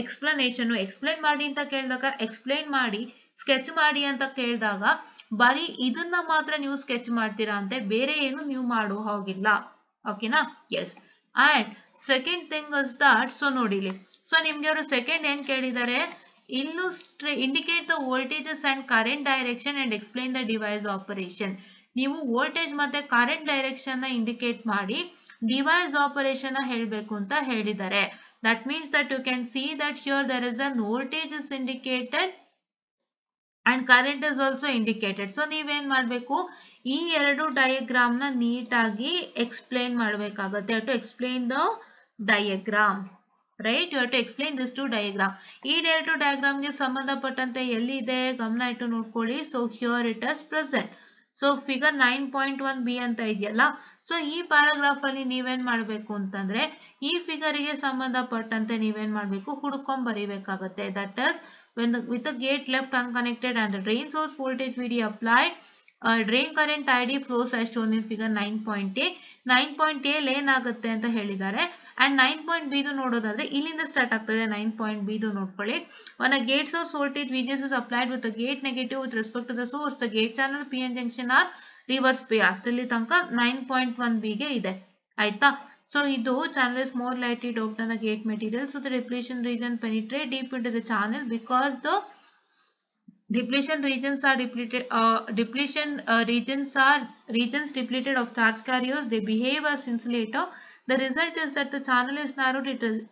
explanation. Explain ಮಾಡಿ ಅಂತ ಕೇಳಿದಾಗ ಎಕ್ಸ್ಪ್ಲೈನ್ ಮಾಡಿ, ಸ್ಕೆಚ್ ಮಾಡಿ ಅಂತ ಕೇಳಿದಾಗ ಬರೀ ಇದನ್ನ ಮಾತ್ರ ನೀವು ಸ್ಕೆಚ್ ಮಾಡ್ತೀರಾ ಅಂತೆ, ಬೇರೆ ಏನು ನೀವು ಮಾಡೋ ಹೋಗಿಲ್ಲ. ಓಕೆನಾ, yes. And second thing is that, so ನೋಡಿಲಿ, ಸೊ ನಿಮ್ಗೆ ಅವರು ಸೆಕೆಂಡ್ ಏನ್ ಕೇಳಿದ್ದಾರೆ, indicate the voltages and current direction and explain the device operation. ನೀವು ವೋಲ್ಟೇಜ್ ಮತ್ತೆ ಕರೆಂಟ್ ಡೈರೆಕ್ಷನ್ ನ ಇಂಡಿಕೇಟ್ ಮಾಡಿ ಡಿವೈಸ್ ಆಪರೇಷನ್ ಹೇಳಬೇಕು ಅಂತ ಹೇಳಿದ್ದಾರೆ. That means that you can see that here there is an voltage is indicated and current is also indicated. So ನೀವೇನ್ ಮಾಡ್ಬೇಕು, ಈ ಎರಡು ಡಯಾಗ್ರಾಮ್ ನ ನೀಟಾಗಿ ಎಕ್ಸ್ಪ್ಲೈನ್ ಮಾಡಬೇಕಾಗುತ್ತೆ. You have to explain the diagram, right. You have to explain this two diagram. ಈ ಎರಡು diagram ಗೆ ಸಂಬಂಧಪಟ್ಟಂತೆ ಎಲ್ಲಿದೆ ಗಮನ ಇಟ್ಟು ನೋಡ್ಕೊಳ್ಳಿ. So here it is present. So figure 9.1b ಅಂತ ಇದೆಯಲ್ಲ, ಸೊ ಈ ಪ್ಯಾರಾಗ್ರಾಫ್ ಅಲ್ಲಿ ನೀವೇನ್ ಮಾಡ್ಬೇಕು ಅಂತಂದ್ರೆ ಈ ಫಿಗರ್ ಗೆ ಸಂಬಂಧಪಟ್ಟಂತೆ ನೀವೇನ್ ಮಾಡ್ಬೇಕು, ಹುಡ್ಕೊಂಡ್ ಬರೀಬೇಕಾಗುತ್ತೆ. That is with the gate left unconnected and the drain source voltage VD applied, drain current ID flows as shown in figure 9.a. 9.a ಏನಾಗುತ್ತೆ ಅಂತ ಹೇಳಿದ್ದಾರೆ. and 9.b ನೋಡೋದಾದ್ರೆ ಇಲ್ಲಿಂದ ಸ್ಟಾರ್ಟ್ ಆಗ್ತದೆ. 9.b ನೋಡ್ಕೊಳ್ಳಿ. when a gate source voltage VGS is applied with the gate negative with respect to the source, the gate channel PN junction are reverse biased. ಇಲ್ಲಿ ತನಕ 9.1b ಗೆ ಇದೆ ಆಯ್ತಾ. So ಇದು channel is more lightly doped than the gate material. So the depletion region penetrate deep into the channel because the depletion regions are depleted. Regions depleted of charge carriers. They behave as insulator. The result is that the channel is narrowed.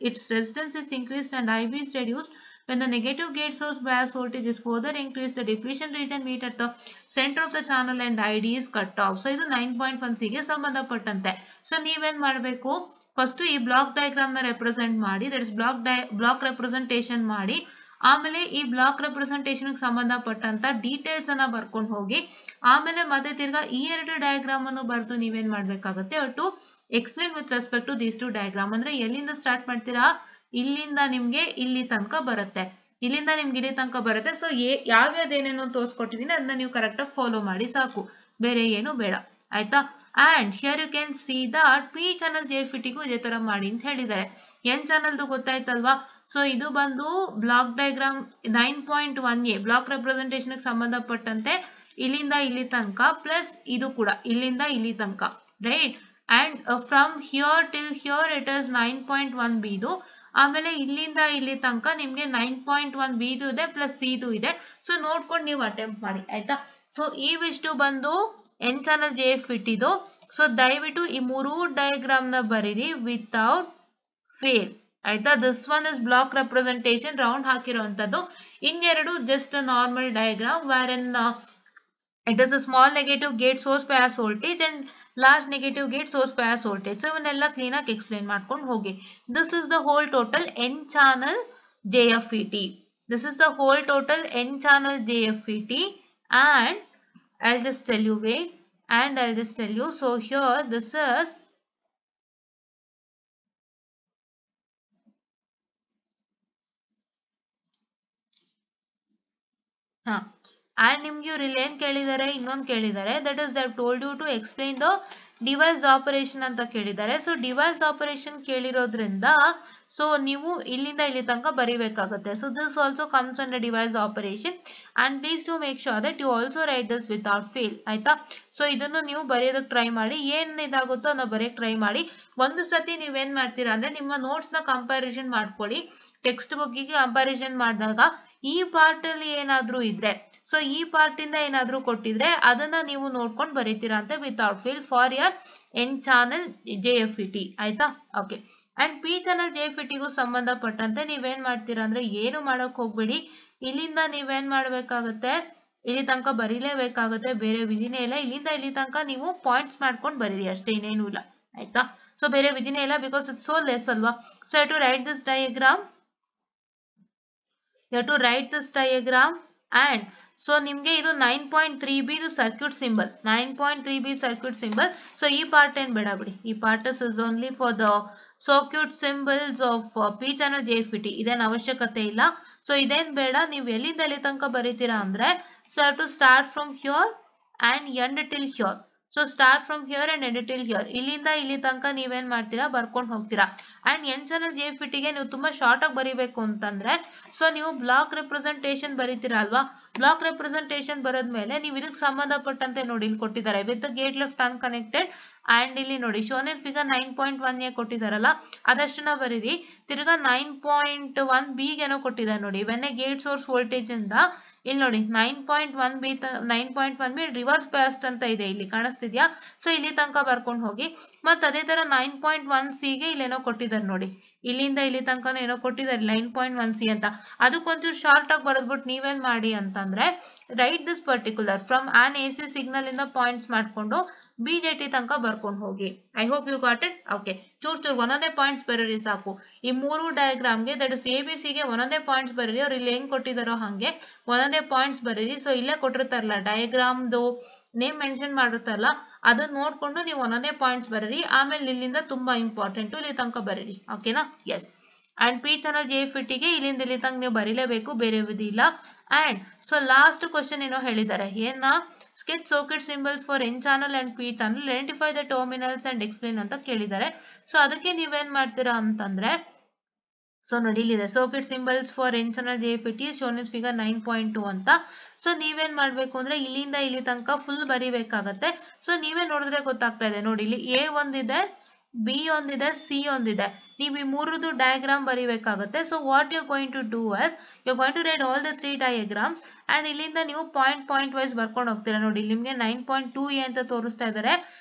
Its resistance is increased and IB is reduced. When the negative gate source bias voltage is further increased, the depletion region meet at the center of the channel and ID is cut off. So ಇದು 9.1c ಗೆ ಸಂಬಂಧಪಟ್ಟಂತೆ. So ನೀವೇನ್ ಮಾಡಬೇಕು, first ಈ block diagram ನ represent ಮಾಡಿ, that is block representation ಮಾಡಿ, ಆಮೇಲೆ ಈ ಬ್ಲಾಕ್ ರೆಪ್ರೆಸೆಂಟೇಷನ್ ಗೆ ಸಂಬಂಧಪಟ್ಟಂತ ಡೀಟೇಲ್ಸ್ ಅನ್ನ ಬರ್ಕೊಂಡು ಹೋಗಿ, ಆಮೇಲೆ ಮತ್ತೆ ತಿರ್ಗಾ ಈ ಎರಡು ಡಯಾಗ್ರಾಮ್ ಅನ್ನು ಬರೆದು ನೀವೇನ್ ಮಾಡ್ಬೇಕಾಗುತ್ತೆ, to explain with respect to these two diagram. ಅಂದ್ರೆ ಎಲ್ಲಿಂದ ಸ್ಟಾರ್ಟ್ ಮಾಡ್ತೀರಾ, ಇಲ್ಲಿಂದ ನಿಮ್ಗೆ ಇಲ್ಲಿ ತನಕ ಬರುತ್ತೆ. ಸೊ ಯಾವ್ಯಾವ್ದೇನೇನು ತೋರಿಸ್ಕೊಟ್ಟಿದೀನಿ ಅದನ್ನ ನೀವು ಕರೆಕ್ಟ್ ಆಗಿ ಫಾಲೋ ಮಾಡಿ ಸಾಕು, ಬೇರೆ ಏನು ಬೇಡ ಆಯ್ತಾ. And here you can see that P channel JFET ಗೂ ಇದೇ ತರ ಮಾಡಿ ಅಂತ ಹೇಳಿದ್ದಾರೆ. ಎನ್ ಚಾನಲ್ದು ಗೊತ್ತಾಯ್ತಲ್ವಾ, ಸೊ ಇದು ಬಂದು block diagram 9.1a block representation ಸಂಬಂಧಪಟ್ಟಂತೆ ಇಲ್ಲಿಂದ ಇಲ್ಲಿ ತನಕ ಪ್ಲಸ್ ಇದು ಕೂಡ ಇಲ್ಲಿಂದ ಇಲ್ಲಿ ತನಕ, right. And from here till here it is 9.1b ಇದು. ಆಮೇಲೆ ಇಲ್ಲಿಂದ ಇಲ್ಲಿ ತನಕ ನಿಮ್ಗೆ 9.1b ಇದು ಇದೆ ಪ್ಲಸ್ ಸಿ ಇದು ಇದೆ. ಸೊ ನೋಡ್ಕೊಂಡು ನೀವು ಅಟೆಂಪ್ಟ್ ಮಾಡಿ, ಆಯ್ತಾ. ಸೊ ಇವಿಷ್ಟು ಬಂದು ಎನ್ ಚಾನಲ್ JFET ಇದು. ಸೊ ದಯವಿಟ್ಟು ಈ ಮೂರು ಡಯಾಗ್ರಾಮ್ ನ ಬರೀರಿ ವಿತೌಟ್ ಫೇಲ್, ಆಯ್ತಾ. This one is block representation round ಹಾಕಿರುವಂತದ್ದು. ಇನ್ನೆರಡು just normal diagram where in it is a small negative gate source bias voltage and large negative gate source bias voltage. So ಇವನ್ನೆಲ್ಲ clean ಆಗಿ explain ಮಾಡ್ಕೊಂಡು ಹೋಗಿ. This is the whole total n channel JFET. This is the whole total n channel JFET and I'll just tell you, wait, and I'll just tell you. So here this is and ನಿಮ್ಗೆ ಇವ್ರು ಇಲ್ಲಿ ಏನ್ ಕೇಳಿದ್ದಾರೆ, ಇನ್ನೊಂದು ಕೇಳಿದ್ದಾರೆ, that is I told you to explain the device operation ಅಂತ ಕೇಳಿದ್ದಾರೆ. So device operation ಕೇಳಿರೋದ್ರಿಂದ ಸೊ ನೀವು ಇಲ್ಲಿಂದ ಇಲ್ಲಿ ತನಕ ಬರಿಬೇಕಾಗುತ್ತೆ. So this also comes under device operation and please to make sure that you also write this without fail, ಆಯ್ತಾ. So ಇದನ್ನು ನೀವು ಬರೆಯೋದಕ್ಕೆ ಟ್ರೈ ಮಾಡಿ, ಏನ್ ಇದಾಗುತ್ತೋ ಅದನ್ನ ಬರೆಯಕ್ ಟ್ರೈ ಮಾಡಿ. ಒಂದು ಸತಿ ನೀವೇನ್ ಮಾಡ್ತೀರಾ ಅಂದ್ರೆ ನಿಮ್ಮ ನೋಟ್ಸ್ ನ ಕಂಪ್ಯಾರಿಸನ್ ಮಾಡ್ಕೊಳ್ಳಿ. ಟೆಕ್ಸ್ಟ್ ಬುಕ್ ಗೆ ಕಂಪ್ಯಾರಿಸನ್ ಮಾಡಿದಾಗ ಈ ಪಾರ್ಟ್ ಅಲ್ಲಿ ಏನಾದ್ರೂ ಇದ್ರೆ, ಸೊ ಈ ಪಾರ್ಟ್ ಇಂದ ಏನಾದ್ರೂ ಕೊಟ್ಟಿದ್ರೆ ಅದನ್ನ ನೀವು ನೋಡ್ಕೊಂಡು ಬರೀತೀರಾ ಅಂತ without fail for your N channel JFET, ಆಯ್ತಾ. Okay. And P channel JFET ಗೂ ಸಂಬಂಧಪಟ್ಟಂತೆ ನೀವೇನ್ ಮಾಡ್ತೀರಾ ಅಂದ್ರೆ ಏನು ಮಾಡಕ್ ಹೋಗ್ಬೇಡಿ. ಇಲ್ಲಿಂದ ನೀವೇನ್ ಮಾಡ್ಬೇಕಾಗತ್ತೆ, ಇಲ್ಲಿ ತನಕ ಬರೀಲೇಬೇಕಾಗುತ್ತೆ, ಬೇರೆ ವಿಧಿನೇ ಇಲ್ಲ. ಇಲ್ಲಿಂದ ಇಲ್ಲಿ ತನಕ ನೀವು ಪಾಯಿಂಟ್ಸ್ ಮಾಡ್ಕೊಂಡು ಬರೀರಿ ಅಷ್ಟೇ, ಇನ್ನೇನು ಇಲ್ಲ, ಆಯ್ತಾ. ಸೊ ಬೇರೆ ವಿಧಿನೇ ಇಲ್ಲ ಬಿಕಾಸ್ ಇಟ್ಸ್ ಸೋ ಲೆಸ್ ಅಲ್ವಾ. So you to write this diagram, you to write this diagram and so ನಿಮ್ಗೆ ಇದು 9.3b ಇದು circuit symbol, 9.3b circuit symbol. So ಈ ಪಾರ್ಟ್ ಏನ್ ಬೇಡ ಬಿಡಿ, ಈ part is only for the circuit symbols of P channel JFET, ಇದೇನ್ ಅವಶ್ಯಕತೆ ಇಲ್ಲ. ಸೊ ಇದೇನ್ ಬೇಡ, ನೀವು ಎಲ್ಲಿಂದ ಎಲ್ಲಿ ತನಕ ಬರೀತೀರಾ ಅಂದ್ರೆ so to start from here and end till here. So start from here and end till here, ಇಲ್ಲಿಂದ ಇಲ್ಲಿ ತನಕ ನೀವೇನ್ ಮಾಡ್ತೀರಾ ಬರ್ಕೊಂಡು ಹೋಗ್ತೀರಾ. ಅಂಡ್ ಎನ್ ಚಾನಲ್ JFET ಗೆ ನೀವು ತುಂಬಾ ಶಾರ್ಟ್ ಆಗಿ ಬರೀಬೇಕು ಅಂತಂದ್ರೆ ಸೊ ನೀವು ಬ್ಲಾಕ್ ರೆಪ್ರೆಸೆಂಟೇಷನ್ ಬರೀತೀರಾ ಅಲ್ವಾ. ಬ್ಲಾಕ್ ರೆಪ್ರೆಸೆಂಟೇಷನ್ ಬರೋದ್ಮೇಲೆ ನೀವು ಇದಕ್ಕೆ ಸಂಬಂಧಪಟ್ಟಂತೆ ನೋಡಿ ಇಲ್ಲಿ ಕೊಟ್ಟಿದ್ದಾರೆ with gate left unconnected and ಇಲ್ಲಿ ನೋಡಿ ಶೋನ್ ಇನ್ ಫಿಗರ್ 9.1a ಕೊಟ್ಟಿದಾರಲ್ಲ ಅದಷ್ಟನ್ನ ಬರೀರಿ. ತಿರ್ಗಾ 9.1b ಏನೋ ಕೊಟ್ಟಿದ್ದಾರೆ ನೋಡಿ, when A gate source voltage ಇಂದ ಇಲ್ಲಿ ನೋಡಿ 9.1b ರಿವರ್ಸ್ ಬಯಾಸ್ಡ್ ಅಂತ ಇದೆ, ಇಲ್ಲಿ ಕಾಣಿಸ್ತಿದ್ಯಾ. ಸೊ ಇಲ್ಲಿ ತನಕ ಬರ್ಕೊಂಡು ಹೋಗಿ. ಮತ್ತೆ ಅದೇ ತರ 9.1c ಗೆ ಇಲ್ಲೇನೋ ಕೊಟ್ಟಿದ್ದಾರೆ ನೋಡಿ, ಇಲ್ಲಿಂದ ಇಲ್ಲಿ ತನಕ ಏನೋ ಕೊಟ್ಟಿದ್ದಾರೆ 9.1c ಅಂತ. ಅದಕ್ಕೊಂಚೂರು ಶಾರ್ಟ್ ಆಗಿ ಬರೆದ್ಬಿಟ್ಟು ನೀವೇನ್ ಮಾಡಿ ಅಂತಂದ್ರೆ write this particular from on AC signal ಇಂದ ಪಾಯಿಂಟ್ಸ್ ಮಾಡ್ಕೊಂಡು BJT ತನಕ ಬರ್ಕೊಂಡು ಹೋಗಿ. I hope you got it. Okay, ಚೂರ್ ಒಂದೊಂದೇ ಪಾಯಿಂಟ್ಸ್ ಬರೀರಿ ಸಾಕು. ಈ ಮೂರು ಡಯಾಗ್ರಾಮ್ಗೆ ದಟ್ ಇಸ್ ABC ಗೆ ಒಂದೊಂದೇ ಪಾಯಿಂಟ್ಸ್ ಬರೀರಿ. ಅವ್ರು ಇಲ್ಲಿ ಹೆಂಗ್ ಕೊಟ್ಟಿದಾರೋ ಹಂಗೆ ಒಂದೊಂದೇ ಪಾಯಿಂಟ್ಸ್ ಬರೀರಿ. ಸೊ ಇಲ್ಲೇ ಕೊಟ್ಟಿರ್ತಾರಲ್ಲ ಡಯಾಗ್ರಾಮ್ದು ನೇಮ್ ಮೆನ್ಷನ್ ಮಾಡಿರ್ತಾರಲ್ಲ ಅದನ್ನ ನೋಡ್ಕೊಂಡು ನೀವು ಒಂದೊಂದೇ ಪಾಯಿಂಟ್ಸ್ ಬರೀರಿ. ಆಮೇಲೆ ಇಲ್ಲಿಂದ ತುಂಬಾ ಇಂಪಾರ್ಟೆಂಟ್ ಇಲ್ಲಿ ತನಕ ಬರೀರಿ, ಓಕೆನಾ. Yes. And P channel JFET ಗೆ ಇಲ್ಲಿಂದ ಇಲ್ಲಿ ತನಕ ನೀವು ಬರೀಲೇಬೇಕು, ಬೇರೆ ವಿಧಿ ಇಲ್ಲ. ಅಂಡ್ ಸೊ ಲಾಸ್ಟ್ ಕ್ವಶನ್ ಏನೋ ಹೇಳಿದ್ದಾರೆ, ಏನ sketch circuit symbols for N channel and P channel, identify the terminals and explain ಅಂತ ಕೇಳಿದ್ದಾರೆ. ಸೊ ಅದಕ್ಕೆ ನೀವೇನ್ ಮಾಡ್ತೀರಾ ಅಂತಂದ್ರೆ ಸೊ ನೋಡಿ ಇಲ್ಲಿದೆ circuit symbols for N channel JFET shown in figure 9.2 ಅಂತ. ಸೊ ನೀವೇನ್ ಮಾಡ್ಬೇಕು ಅಂದ್ರೆ ಇಲ್ಲಿಂದ ಇಲ್ಲಿ ತನಕ ಫುಲ್ ಬರಿಬೇಕಾಗತ್ತೆ. ಸೊ ನೀವೇ ನೋಡಿದ್ರೆ ಗೊತ್ತಾಗ್ತಾ ಇದೆ ನೋಡಿ, ಇಲ್ಲಿ A ಒಂದಿದೆ, B ಒಂದಿದೆ, C ಒಂದಿದೆ. ನೀವು ಈ ಮೂರದು ಡಯಾಗ್ರಾಮ್ ಬರಿಬೇಕಾಗುತ್ತೆ. So what you going to do is you going to write all the 3 diagrams and ಇಲ್ಲಿಂದ ನೀವು ಪಾಯಿಂಟ್ ವೈಸ್ ಬರ್ಕೊಂಡು ಹೋಗ್ತೀರಾ. ನೋಡಿ ನಿಮ್ಗೆ 9.2a ಅಂತ ತೋರಿಸ್ತಾ ಇದ್ದಾರೆ,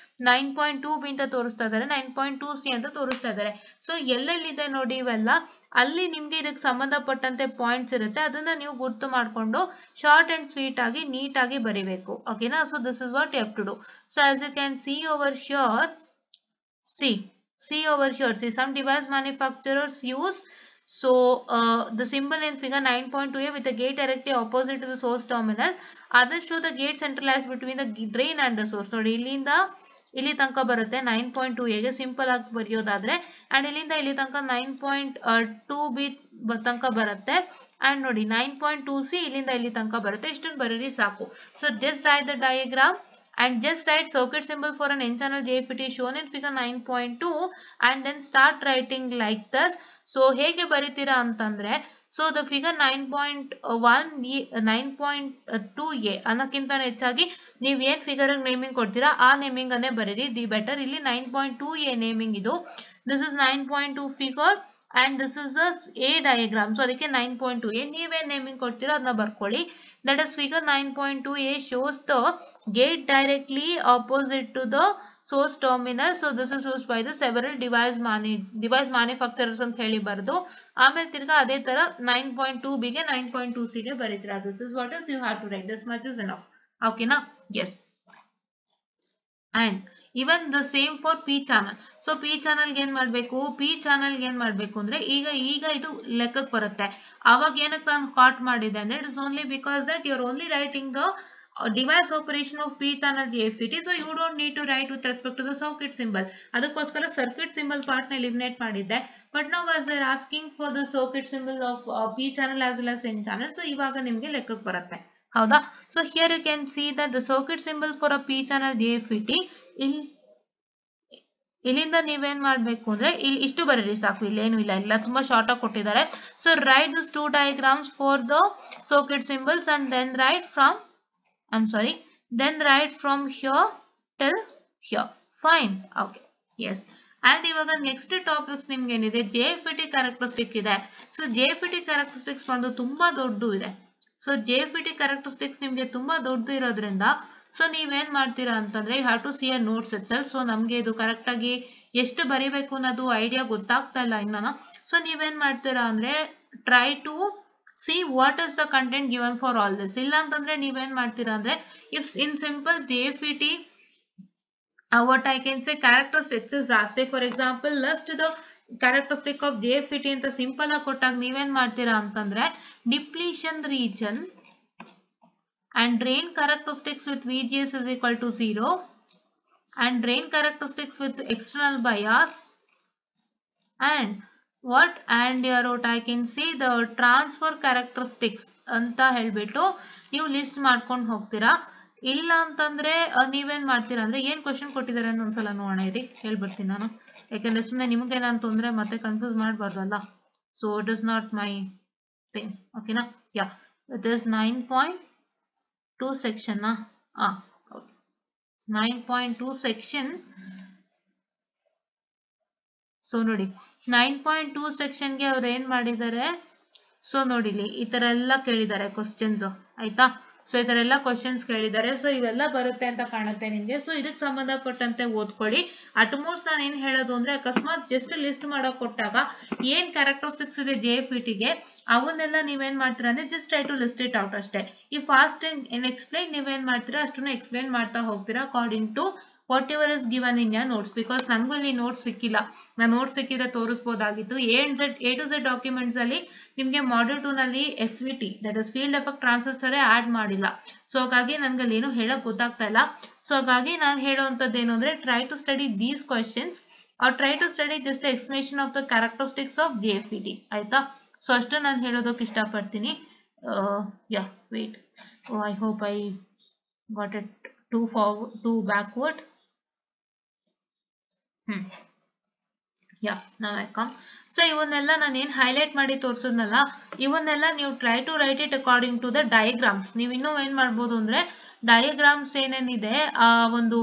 9.2b ಅಂತ ತೋರಿಸ್ತಾ ಇದ್ದಾರೆ, 9.2c ಅಂತ ತೋರಿಸ್ತಾ ಇದ್ದಾರೆ. ಸೊ ಎಲ್ಲೆಲ್ಲಿದೆ ನೋಡಿ ಇವೆಲ್ಲ, ಅಲ್ಲಿ ನಿಮ್ಗೆ ಇದಕ್ಕೆ ಸಂಬಂಧಪಟ್ಟಂತೆ ಪಾಯಿಂಟ್ಸ್ ಇರುತ್ತೆ, ಅದನ್ನ ನೀವು ಗುರ್ತು ಮಾಡ್ಕೊಂಡು ಶಾರ್ಟ್ ಅಂಡ್ ಸ್ವೀಟ್ ಆಗಿ ನೀಟ್ ಆಗಿ ಬರಿಬೇಕು, ಓಕೆನಾ. So this is what you have to do. So as you can see over here, see over here, see some device manufacturers use so the symbol in figure 9.2a with the gate directly opposite to the source terminal, others show the gate centralized between the drain and the source. ನೋಡಿ ಇಲ್ಲಿಂದ ಇಲ್ಲಿ ತನಕ ಬರುತ್ತೆ 9.2a ಗೆ simple ಆಗಿ ಬರೆಯೋದಾದ್ರೆ, and ಇಲ್ಲಿಂದ ಇಲ್ಲಿ ತನಕ 9.2b ತನಕ ಬರುತ್ತೆ. ಅಂಡ್ ನೋಡಿ 9.2c ಇಲ್ಲಿಂದ ಇಲ್ಲಿ ತನಕ ಬರುತ್ತೆ. ಇಷ್ಟನ್ನು ಬರೀರಿ ಸಾಕು. So this I the diagram and just write circuit symbol for an N channel JFET shown in figure 9.2 and then start writing like this. So ಹೇಗೆ ಬರಿತೀರಾ ಅಂತಂದ್ರೆ ಸೊ ದ ಫಿಗರ್ 9.2a ಅನ್ನಕ್ಕಿಂತ ಹೆಚ್ಚಾಗಿ ನೀವು ಏನ್ ಫಿಗರ್ ನೇಮಿಂಗ್ ಕೊಡ್ತೀರಾ ಆ naming ಅನ್ನೇ ಬರೀರಿ the better. ಇಲ್ಲಿ 9.2a ನೇಮಿಂಗ್ ಇದು. This is 9.2 figure and this is a A diagram. So ಅದಕ್ಕೆ 9.2a ನೀವೇನ್ ನೇಮಿಂಗ್ ಕೊಡ್ತೀರಾ ಅದನ್ನ ಬರ್ಕೊಳ್ಳಿ. That is figure 9.2a shows the gate directly opposite to the source terminal. So this is used by the several device manufacturers ಅಂತ ಹೇಳಿ ಬರೆದು ಆಮೇಲೆ ತಿರ್ಗಾ ಅದೇ ತರ 9.2b ಗೆ 9.2c ಗೆ ಬರೀತೀರಾ. This is what is you have to write. This much is enough. Okay na? Yes. And even the same for P channel. So P channel ಗೆ ಏನ್ ಮಾಡ್ಬೇಕು, P channel ಗೆ ಏನ್ ಮಾಡ್ಬೇಕು ಅಂದ್ರೆ ಈಗ ಇದು ಲೆಕ್ಕಕ್ಕೆ ಬರುತ್ತೆ. ಅವಾಗ ಏನಕ್ಕೆ ನಾನು ಕಾಟ್ ಮಾಡಿದೆ ಅಂದ್ರೆ it is only because that you are only writing the device operation of P channel JFET. So you don't need to write with respect to the circuit symbol. ಅದಕ್ಕೋಸ್ಕರ circuit symbol part ನ eliminate ಮಾಡಿದ್ದೆ. But now as they are asking for the circuit symbol of P channel as well as N channel, so ಇವಾಗ ನಿಮ್ಗೆ ಲೆಕ್ಕಕ್ಕೆ ಬರುತ್ತೆ. ಹೌದಾ? So here you can see that the circuit symbol for a P channel JFET ಇಲ್ಲಿಂದ ನೀವೇನ್ ಮಾಡ್ಬೇಕು ಅಂದ್ರೆ ಇಲ್ಲಿ ಇಷ್ಟು ಬರೀರಿ ಸಾಕು, ಇಲ್ಲೇನು ಇಲ್ಲ, ಎಲ್ಲ ತುಂಬಾ ಶಾರ್ಟ್ ಆಗಿ ಕೊಟ್ಟಿದ್ದಾರೆ. So write this 2 diagrams for the circuit symbols and then write from here till here. Fine. Okay. Yes. And ಇವಾಗ ನೆಕ್ಸ್ಟ್ ಟಾಪಿಕ್ಸ್ ನಿಮ್ಗೆ ಏನಿದೆ, JFET ಕ್ಯಾರೆಕ್ಟರಿಸ್ಟಿಕ್ ಇದೆ. ಸೊ JFET ಕ್ಯಾರೆಕ್ಟರಿಸ್ಟಿಕ್ಸ್ ಬಂದು ತುಂಬಾ ದೊಡ್ಡದು ಇದೆ. ಸೊ JFET ಕ್ಯಾರೆಕ್ಟರಿಸ್ಟಿಕ್ಸ್ ನಿಮ್ಗೆ ತುಂಬಾ ದೊಡ್ಡದು ಇರೋದ್ರಿಂದ ಸೊ ನೀವೇನ್ ಮಾಡ್ತೀರಾ ಅಂತಂದ್ರೆ you have to see a notes itself. So ನಮ್ಗೆ ಇದು ಕರೆಕ್ಟ್ ಆಗಿ ಎಷ್ಟು ಬರೀಬೇಕು ಅನ್ನೋದು ಐಡಿಯಾ ಗೊತ್ತಾಗ್ತಾ ಇಲ್ಲ ಇನ್ನ. ಸೊ ನೀವೇನ್ ಮಾಡ್ತೀರಾ ಅಂದ್ರೆ try to see what is the content given for all this. ಇಲ್ಲ ಅಂತಂದ್ರೆ ನೀವೇನ್ ಮಾಡ್ತೀರಾ ಅಂದ್ರೆ if in simple JFET what I can say characteristics is say for example list the characteristic of JFET ಅಂತ ಸಿಂಪಲ್ ಆಗಿ ಕೊಟ್ಟಾಗ ನೀವೇನ್ ಮಾಡ್ತೀರಾ ಅಂತಂದ್ರೆ depletion region and drain characteristics with VGS is equal to 0 and drain characteristics with external bias and what I can see the transfer characteristics ಅಂತ ಹೇಳ್ಬಿಟ್ಟು ನೀವು list ಮಾಡ್ಕೊಂಡು ಹೋಗ್ತೀರಾ. ಇಲ್ಲ ಅಂತಂದ್ರೆ ನೀವೇನ್ ಮಾಡ್ತೀರಾ ಅಂದ್ರೆ ಏನ್ ಕ್ವಶನ್ ಕೊಟ್ಟಿದ್ದಾರೆ ಅಂತ ಒಂದ್ಸಲ ನೋಡೋಣ ಇರಿ, ಹೇಳ್ಬಿಡ್ತೀನಿ ನಾನು, ಯಾಕಂದ್ರೆ ಸುಮ್ಮನೆ ನಿಮಗೆ ನಾನು ತೊಂದ್ರೆ ಮತ್ತೆ ಕನ್ಫ್ಯೂಸ್ ಮಾಡಬಾರ್ದಲ್ಲ. So it is not my thing. ಓಕೆನಾ? Yeah, it is 9.2 section 9.2 section. So ನೋಡಿ 9.2 section ಗೆ ಅವ್ರು ಏನ್ ಮಾಡಿದ್ದಾರೆ, ಸೊ ನೋಡಿಲಿ ಈ ತರ ಎಲ್ಲ ಕೇಳಿದ್ದಾರೆ ಕ್ವಶನ್ಸ್ ಆಯ್ತಾ. ಸೊ ಈ ತರ ಎಲ್ಲ ಕ್ವಶನ್ಸ್ ಕೇಳಿದ್ದಾರೆ. ಸೊ ಇವೆಲ್ಲ ಬರುತ್ತೆ ಅಂತ ಕಾಣುತ್ತೆ ನಿಮ್ಗೆ. ಸೊ ಇದಕ್ಕೆ ಸಂಬಂಧಪಟ್ಟಂತೆ ಓದ್ಕೊಳ್ಳಿ. ಅಟ್ಮೋಸ್ಟ್ ನಾನು ಏನ್ ಹೇಳೋದು ಅಂದ್ರೆ ಅಕಸ್ಮಾತ್ ಜಸ್ಟ್ ಲಿಸ್ಟ್ ಮಾಡಕ್ ಕೊಟ್ಟಾಗ ಏನ್ ಕ್ಯಾರೆಕ್ಟರಿಸ್ಟಿಕ್ಸ್ ಇದೆ JFET ಗೆ ಅವನ್ನೆಲ್ಲ ನೀವೇನ್ ಮಾಡ್ತೀರಾ ಅಂದ್ರೆ just try to list it out ಅಷ್ಟೇ. ಈ ಫಾಸ್ಟ್ ಇನ್ ಎಕ್ಸ್ಪ್ಲೈನ್ ನೀವೇನ್ ಮಾಡ್ತೀರಾ ಅಷ್ಟನ್ನು ಎಕ್ಸ್ಪ್ಲೈನ್ ಮಾಡ್ತಾ ಹೋಗ್ತೀರಾ according to whatever is given in your notes. Because ನನಗೂ ಇಲ್ಲಿ ನೋಟ್ಸ್ ಸಿಕ್ಕಿಲ್ಲ, ನಾನು ನೋಟ್ಸ್ ಸಿಕ್ಕಿದ್ರೆ ತೋರಿಸಬಹುದಾಗಿತ್ತು. A to Z ಡಾಕ್ಯುಮೆಂಟ್ಸ್ ಅಲ್ಲಿ ನಿಮ್ಗೆ ಮಾಡ್ಯೂಲ್ 2 ನಲ್ಲಿ FET that is field effect transistor add ಮಾಡಿಲ್ಲ. ಸೊ ಹಾಗಾಗಿ ನನ್ಗೆ ಅಲ್ಲಿ ಏನು ಹೇಳಕ್ ಗೊತ್ತಾಗ್ತಾ ಇಲ್ಲ. ಸೊ ಹಾಗಾಗಿ ನಾನು ಹೇಳುವಂತದ್ದು ಏನು ಅಂದ್ರೆ try to study these questions or try to study just explanation of the characteristics of JFET ಆಯ್ತಾ. ಸೊ ಅಷ್ಟು ನಾನು ಹೇಳೋದಕ್ಕೆ ಇಷ್ಟಪಡ್ತೀನಿ. Yeah wait, I hope I got it too backward. Now I come. So ಇವನ್ನೆಲ್ಲ ನಾನು ಏನ್ ಹೈಲೈಟ್ ಮಾಡಿ ತೋರಿಸಿದ್ನಲ್ಲ ಇವನ್ನೆಲ್ಲ ನೀವು try to write it according to the diagrams. ನೀವು ಇನ್ನೂ ಏನ್ ಮಾಡ್ಬೋದು ಅಂದ್ರೆ ಡಯಾಗ್ರಾಮ್ಸ್ ಏನೇನಿದೆ ಆ ಒಂದು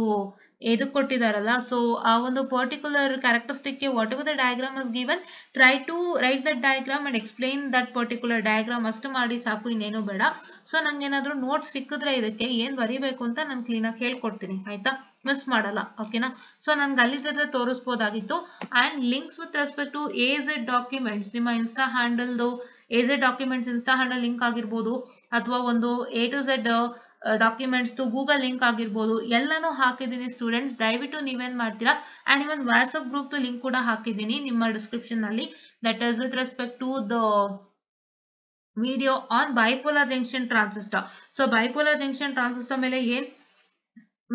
ಎದು ಕೊಟ್ಟಿದಾರಲ್ಲ, ಸೊ ಆ ಒಂದು ಪರ್ಟಿಕ್ಯುಲರ್ ಕ್ಯಾರೆಕ್ಟರಿಸ್ಟಿಕ್ ಗೆ whatever the diagram is given try to write that diagram and explain that particular diagram. ಅಷ್ಟು ಮಾಡಿ ಸಾಕು, ಇನ್ನೇನು ಬೇಡ. ಸೊ ನಂಗೆ ಏನಾದ್ರು ನೋಟ್ಸ್ ಸಿಕ್ಕಿದ್ರೆ ಇದಕ್ಕೆ ಏನ್ ಬರೀಬೇಕು ಅಂತ ನಾನು ಕ್ಲೀನ್ ಆಗಿ ಹೇಳ್ಕೊಡ್ತೀನಿ ಆಯ್ತಾ, ಮಿಸ್ ಮಾಡಲ್ಲ. ಓಕೆನಾ? ಸೊ ನನ್ಗೆ ಅಲ್ಲಿದ್ದ ತೋರಿಸಬಹುದಾಗಿತ್ತು. And links with respect to AZ documents, ನಿಮ್ಮ ಇನ್ಸ್ಟಾ ಹ್ಯಾಂಡಲ್ದು AZ documents Insta handle link ಆಗಿರ್ಬೋದು ಅಥವಾ ಒಂದು A to Z documents Google link ಆಗಿರ್ಬೋದು, ಎಲ್ಲಾನು ಹಾಕಿದ್ದೀನಿ ಸ್ಟೂಡೆಂಟ್ಸ್. ದಯವಿಟ್ಟು ನೀವೇನ್ ಮಾಡ್ತೀರಾ and even WhatsApp group link ಕೂಡ ಹಾಕಿದ್ದೀನಿ ನಿಮ್ಮ ಡಿಸ್ಕ್ರಿಪ್ಷನ್ ನಲ್ಲಿ. That is with respect to the video on bipolar junction transistor. So bipolar junction transistor ಮೇಲೆ ಏನ್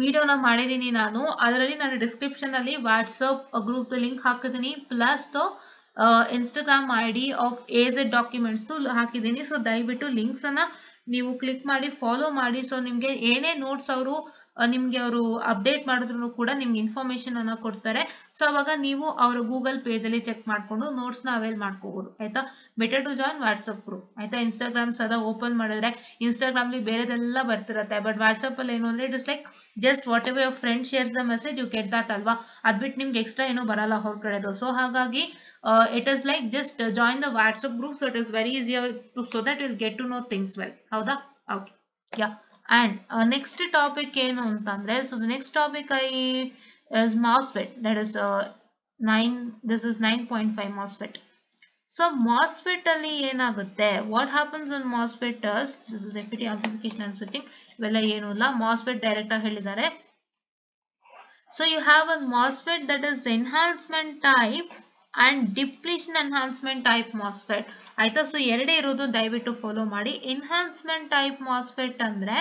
ವಿಡಿಯೋನ ಮಾಡಿದೀನಿ ನಾನು, ಅದರಲ್ಲಿ ನಾನು ಡಿಸ್ಕ್ರಿಪ್ಷನ್ ಅಲ್ಲಿ ವಾಟ್ಸ್ಆಪ್ ಗ್ರೂಪ್ ಲಿಂಕ್ ಹಾಕಿದ್ದೀನಿ plus Instagram ID of AZ documents ಹಾಕಿದ್ದೀನಿ. ಸೊ ದಯವಿಟ್ಟು ಲಿಂಕ್ಸ್ ಅನ್ನ ನೀವು ಕ್ಲಿಕ್ ಮಾಡಿ ಫಾಲೋ ಮಾಡಿ. ಸೊ ನಿಮ್ಗೆ ಏನೇ ನೋಟ್ಸ್ ಅವರು ನಿಮ್ಗೆ ಅವರು ಅಪ್ಡೇಟ್ ಮಾಡಿದ್ರು ಕೂಡ ನಿಮ್ಗೆ ಇನ್ಫಾರ್ಮೇಶನ್ ಅನ್ನ ಕೊಡ್ತಾರೆ. ಸೊ ಅವಾಗ ನೀವು ಅವರ ಗೂಗಲ್ ಪೇಜ್ ಅಲ್ಲಿ ಚೆಕ್ ಮಾಡ್ಕೊಂಡು ನೋಟ್ಸ್ ನ ಅವೈಲ್ ಮಾಡ್ಕೋಬಹುದು ಆಯ್ತಾ. Better to join WhatsApp group ಆಯ್ತಾ. ಇನ್ಸ್ಟಾಗ್ರಾಮ್ ಸದಾ ಓಪನ್ ಮಾಡಿದ್ರೆ ಇನ್ಸ್ಟಾಗ್ರಾಮ್ ಅಲ್ಲಿ ಬೇರೆದೆಲ್ಲ ಬರ್ತಿರತ್ತೆ, ಬಟ್ ವಾಟ್ಸ್ಆಪ್ ಅಲ್ಲಿ ಏನು ಅಂದ್ರೆ it is like just whatever your friend shares the message you get that ಅಲ್ವಾ, ಅದ್ಬಿಟ್ಟು ನಿಮ್ಗೆ ಎಕ್ಸ್ಟ್ರಾ ಏನು ಬರಲ್ಲ ಹೊರಗಡೆದು. ಸೊ ಹಾಗಾಗಿ it is like just join the WhatsApp group, so it is very easier to, so that you'll get to know things well. Howda? Okay. Yeah. And next topic ಏನು ಅಂತಂದ್ರೆ, so the next topic is MOSFET, that is 9, this is 9.5 MOSFET. So MOSFET ಅಲ್ಲಿ ಏನಾಗುತ್ತೆ, what happens in MOSFET is, this is FET amplification and switching, ಇವೆಲ್ಲ ಏನು ಇಲ್ಲ, MOSFET direct ಆಗಿ ಹೇಳಿದ್ದಾರೆ. So you have a MOSFET that is enhancement type and depletion enhancement type MOSFET ಆಯ್ತಾ. So ಎರಡೇ ಇರೋದು, ದಯವಿಟ್ಟು ಫಾಲೋ ಮಾಡಿ. ಎನ್ಹಾನ್ಸ್ಮೆಂಟ್ ಟೈಪ್ MOSFET ಅಂದ್ರೆ,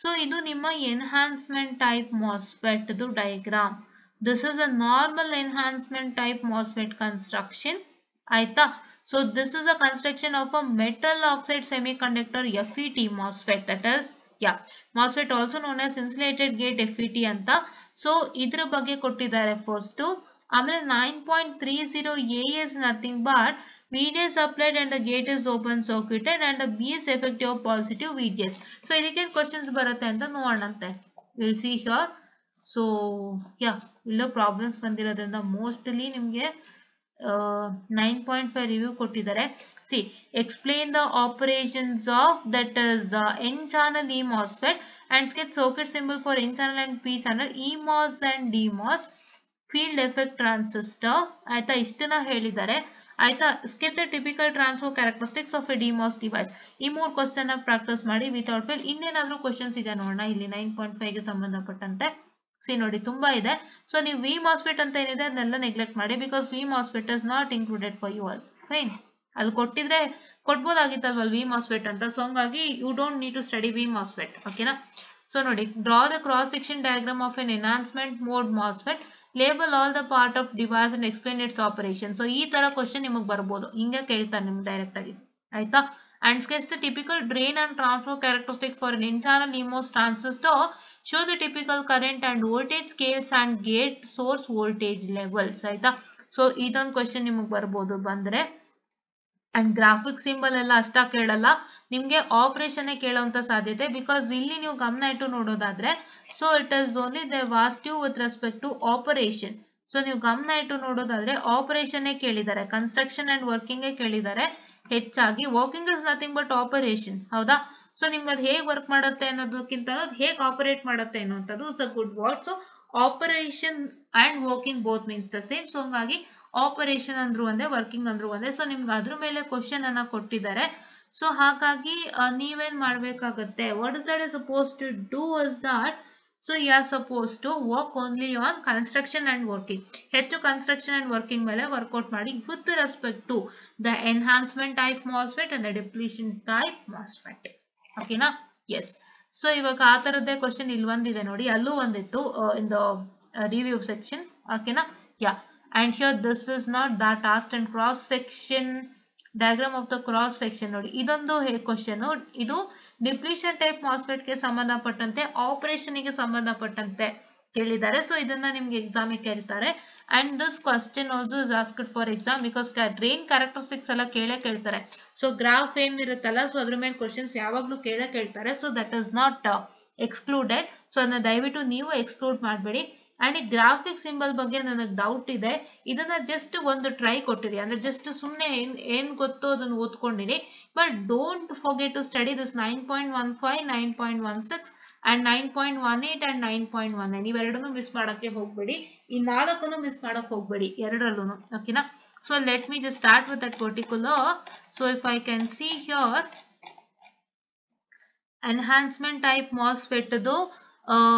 ಸೊ ಇದು ನಿಮ್ಮ enhancement type MOSFET diagram. This is a normal enhancement type MOSFET construction ಆಯ್ತಾ. So this is a construction of a metal oxide semiconductor FET MOSFET, that is MOSFET also known as insulated gate FET ಅಂತ. So ಇದ್ರ ಬಗ್ಗೆ ಕೊಟ್ಟಿದ್ದಾರೆ first. ಆಮೇಲೆ 9.30A is nothing but VDS applied and the gate is open circuited and the B is effective positive VGS. So ಇದಕ್ಕೆ questions ಬರುತ್ತೆ ಅಂತ ನೋಡೋಣಂತೆ. Will see here. So ಇಲ್ಲ ಪ್ರಾಬ್ಲಮ್ಸ್ ಬಂದಿರೋದ್ರಿಂದ ಮೋಸ್ಟ್ಲಿ ನಿಮಗೆ 9.5 ರಿವ್ಯೂ ಕೊಟ್ಟಿದ್ದಾರೆ. See explain the operations of that is N channel E MOSFET and sketch circuit symbol for N channel and P channel, EMOS and DMOS, field effect transistor ಆಯ್ತಾ. ಇಷ್ಟನ್ನ ಹೇಳಿದ್ದಾರೆ ಆಯ್ತಾ. sketch the typical transfer characteristics of a DMOS device. ಈ 3 question practice ಮಾಡಿ without fail. ಇನ್ನೇನಾದ್ರೂ questions ಇದೆ ನೋಡೋಣ ಇಲ್ಲಿ 9.5 ಗೆ ಸಂಬಂಧಪಟ್ಟಂತೆ. ಸಿ ನೋಡಿ ತುಂಬಾ ಇದೆ. ಸೊ ನೀವು V MOSFET ಅಂತ ಏನಿದೆ ಅದನ್ನೆಲ್ಲ ನೆಗ್ಲೆಕ್ಟ್ ಮಾಡಿ, because V MOSFET is not included for you all. Fine, ಅದು ಕೊಟ್ಟಿದ್ರೆ ಕೊಡ್ಬೋದಾಗಿತ್ತಲ್ವಲ್ V MOSFET ಅಂತ. ಸೊ ಹಂಗಾಗಿ you don't need to study V MOSFET, ಓಕೆನಾ. ಸೊ ನೋಡಿ, draw the cross section diagram of an enhancement mode MOSFET, label all the part of device and explain its operation. So ಈ ತರ question ನಿಮಗೆ ಬರ್ಬೋದು, ಹಿಂಗೆ ಕೇಳ್ತಾರೆ ನಿಮ್ಗೆ ಡೈರೆಕ್ಟ್ ಆಗಿ ಆಯ್ತಾ. And sketch the typical drain and transfer characteristic for an N channel EMOS transistor, show the typical current and voltage scales and gate source voltage levels ಆಯ್ತಾ. ಸೊ ಇದೊಂದು ಕ್ವಶನ್ ನಿಮಗೆ ಬರ್ಬೋದು ಬಂದ್ರೆ. ಅಂಡ್ ಗ್ರಾಫಿಕ್ ಸಿಂಬಲ್ ಎಲ್ಲ ಅಷ್ಟ ಕೇಳಲ್ಲ ನಿಮ್ಗೆ, operation ಕೇಳುವಂತ ಸಾಧ್ಯತೆ. ಬಿಕಾಸ್ ಇಲ್ಲಿ ನೀವು ಗಮನ ಇಟ್ಟು ನೋಡೋದಾದ್ರೆ, so it is only they asked you with respect to operation. So ನೀವು ಗಮನ ಇಟ್ಟು ನೋಡೋದಾದ್ರೆ ಆಪರೇಷನ್ ಕೇಳಿದ್ದಾರೆ, ಕನ್ಸ್ಟ್ರಕ್ಷನ್ ಅಂಡ್ ವರ್ಕಿಂಗ್ ಕೇಳಿದ್ದಾರೆ ಹೆಚ್ಚಾಗಿ. Working is nothing but operation, ಹೌದಾ. ಸೊ ನಿಮ್ಗೆ ಅದು ಹೇಗೆ ವರ್ಕ್ ಮಾಡುತ್ತೆ ಅನ್ನೋದಕ್ಕಿಂತ ಹೇಗೆ ಆಪರೇಟ್ ಮಾಡುತ್ತೆ ಅನ್ನೋಂಥದ್ದು is a good word. So operation and working both means the same. So ಹಂಗಾಗಿ ಆಪರೇಷನ್ ಅಂದ್ರು ಒಂದೇ, ವರ್ಕಿಂಗ್ ಅಂದ್ರು ಒಂದೇ. ಸೊ ನಿಮ್ಗೆ ಅದ್ರ ಮೇಲೆ ಕ್ವಶನ್ ಅನ್ನ ಕೊಟ್ಟಿದ್ದಾರೆ. ಸೊ ಹಾಗಾಗಿ ನೀವೇನ್ ಮಾಡ್ಬೇಕಾಗತ್ತೆ, what is that is suppose to do is that, so you are suppose to work only on construction and working. ಹೆಚ್ಚು ಕನ್ಸ್ಟ್ರಕ್ಷನ್ ಅಂಡ್ ವರ್ಕಿಂಗ್ ಮೇಲೆ ವರ್ಕೌಟ್ ಮಾಡಿ with respect to the enhancement type MOSFET and the depletion type MOSFET, ಓಕೆನಾ. Yes. So ಇವಾಗ ಆ ತರದ್ದೇ question ಇಲ್ಲಿ ಒಂದಿದೆ ನೋಡಿ, ಅಲ್ಲೂ ಒಂದಿತ್ತು ಇನ್ ದ ರಿವ್ಯೂ ಸೆಕ್ಷನ್, ಓಕೆನಾ. and here this is not that asked. and cross section diagram of the cross section ನೋಡಿ, ಇದೊಂದು ಕ್ವಶನ್. ಇದು ಡಿಪ್ಲೀಷನ್ ಟೈಪ್ MOSFET ಗೆ ಸಂಬಂಧಪಟ್ಟಂತೆ ಆಪರೇಷನ್ ಗೆ ಸಂಬಂಧಪಟ್ಟಂತೆ ಕೇಳಿದ್ದಾರೆ. ಸೊ ಇದನ್ನ ನಿಮ್ಗೆ ಎಕ್ಸಾಮ್ ಕೇಳ್ತಾರೆ. And this question also is asked for exam, because drain characteristics ಎಲ್ಲ ಕೇಳ್ತಾರೆ. ಸೊ ಗ್ರಾಫ್ ಏನಿರುತ್ತಲ್ಲ, ಸೊ ಅದ್ರ ಮೇಲೆ ಕ್ವಶನ್ಸ್ ಯಾವಾಗ್ಲೂ ಕೇಳ್ತಾರೆ. So that is not excluded. So ಅದನ್ನ ದಯವಿಟ್ಟು ನೀವು ಎಕ್ಸ್ಕ್ಲೂಡ್ ಮಾಡಬೇಡಿ. ಅಂಡ್ ಈ ಗ್ರಾಫಿಕ್ ಸಿಂಬಲ್ ಬಗ್ಗೆ ನನಗೆ ಡೌಟ್ ಇದೆ, ಇದನ್ನ ಜಸ್ಟ್ ಒಂದು ಟ್ರೈ ಕೊಟ್ಟಿರಿ, ಅಂದ್ರೆ ಜಸ್ಟ್ ಸುಮ್ಮನೆ ಏನ್ ಗೊತ್ತೋ ಅದನ್ನ ಓದ್ಕೊಂಡಿರಿ. But don't forget to study this 9.15, 9.16 and 9.18 and 9.19. ಇವೆರಡನ್ನು ಮಿಸ್ ಮಾಡಕ್ಕೆ ಹೋಗ್ಬೇಡಿ, ಈ 4 ಮಿಸ್ ಮಾಡಕ್ ಹೋಗ್ಬೇಡಿ ಎರಡರಲ್ಲೂ, ಓಕೆನಾ. So let me just start with that particular. So if I can see here, enhancement type MOSFET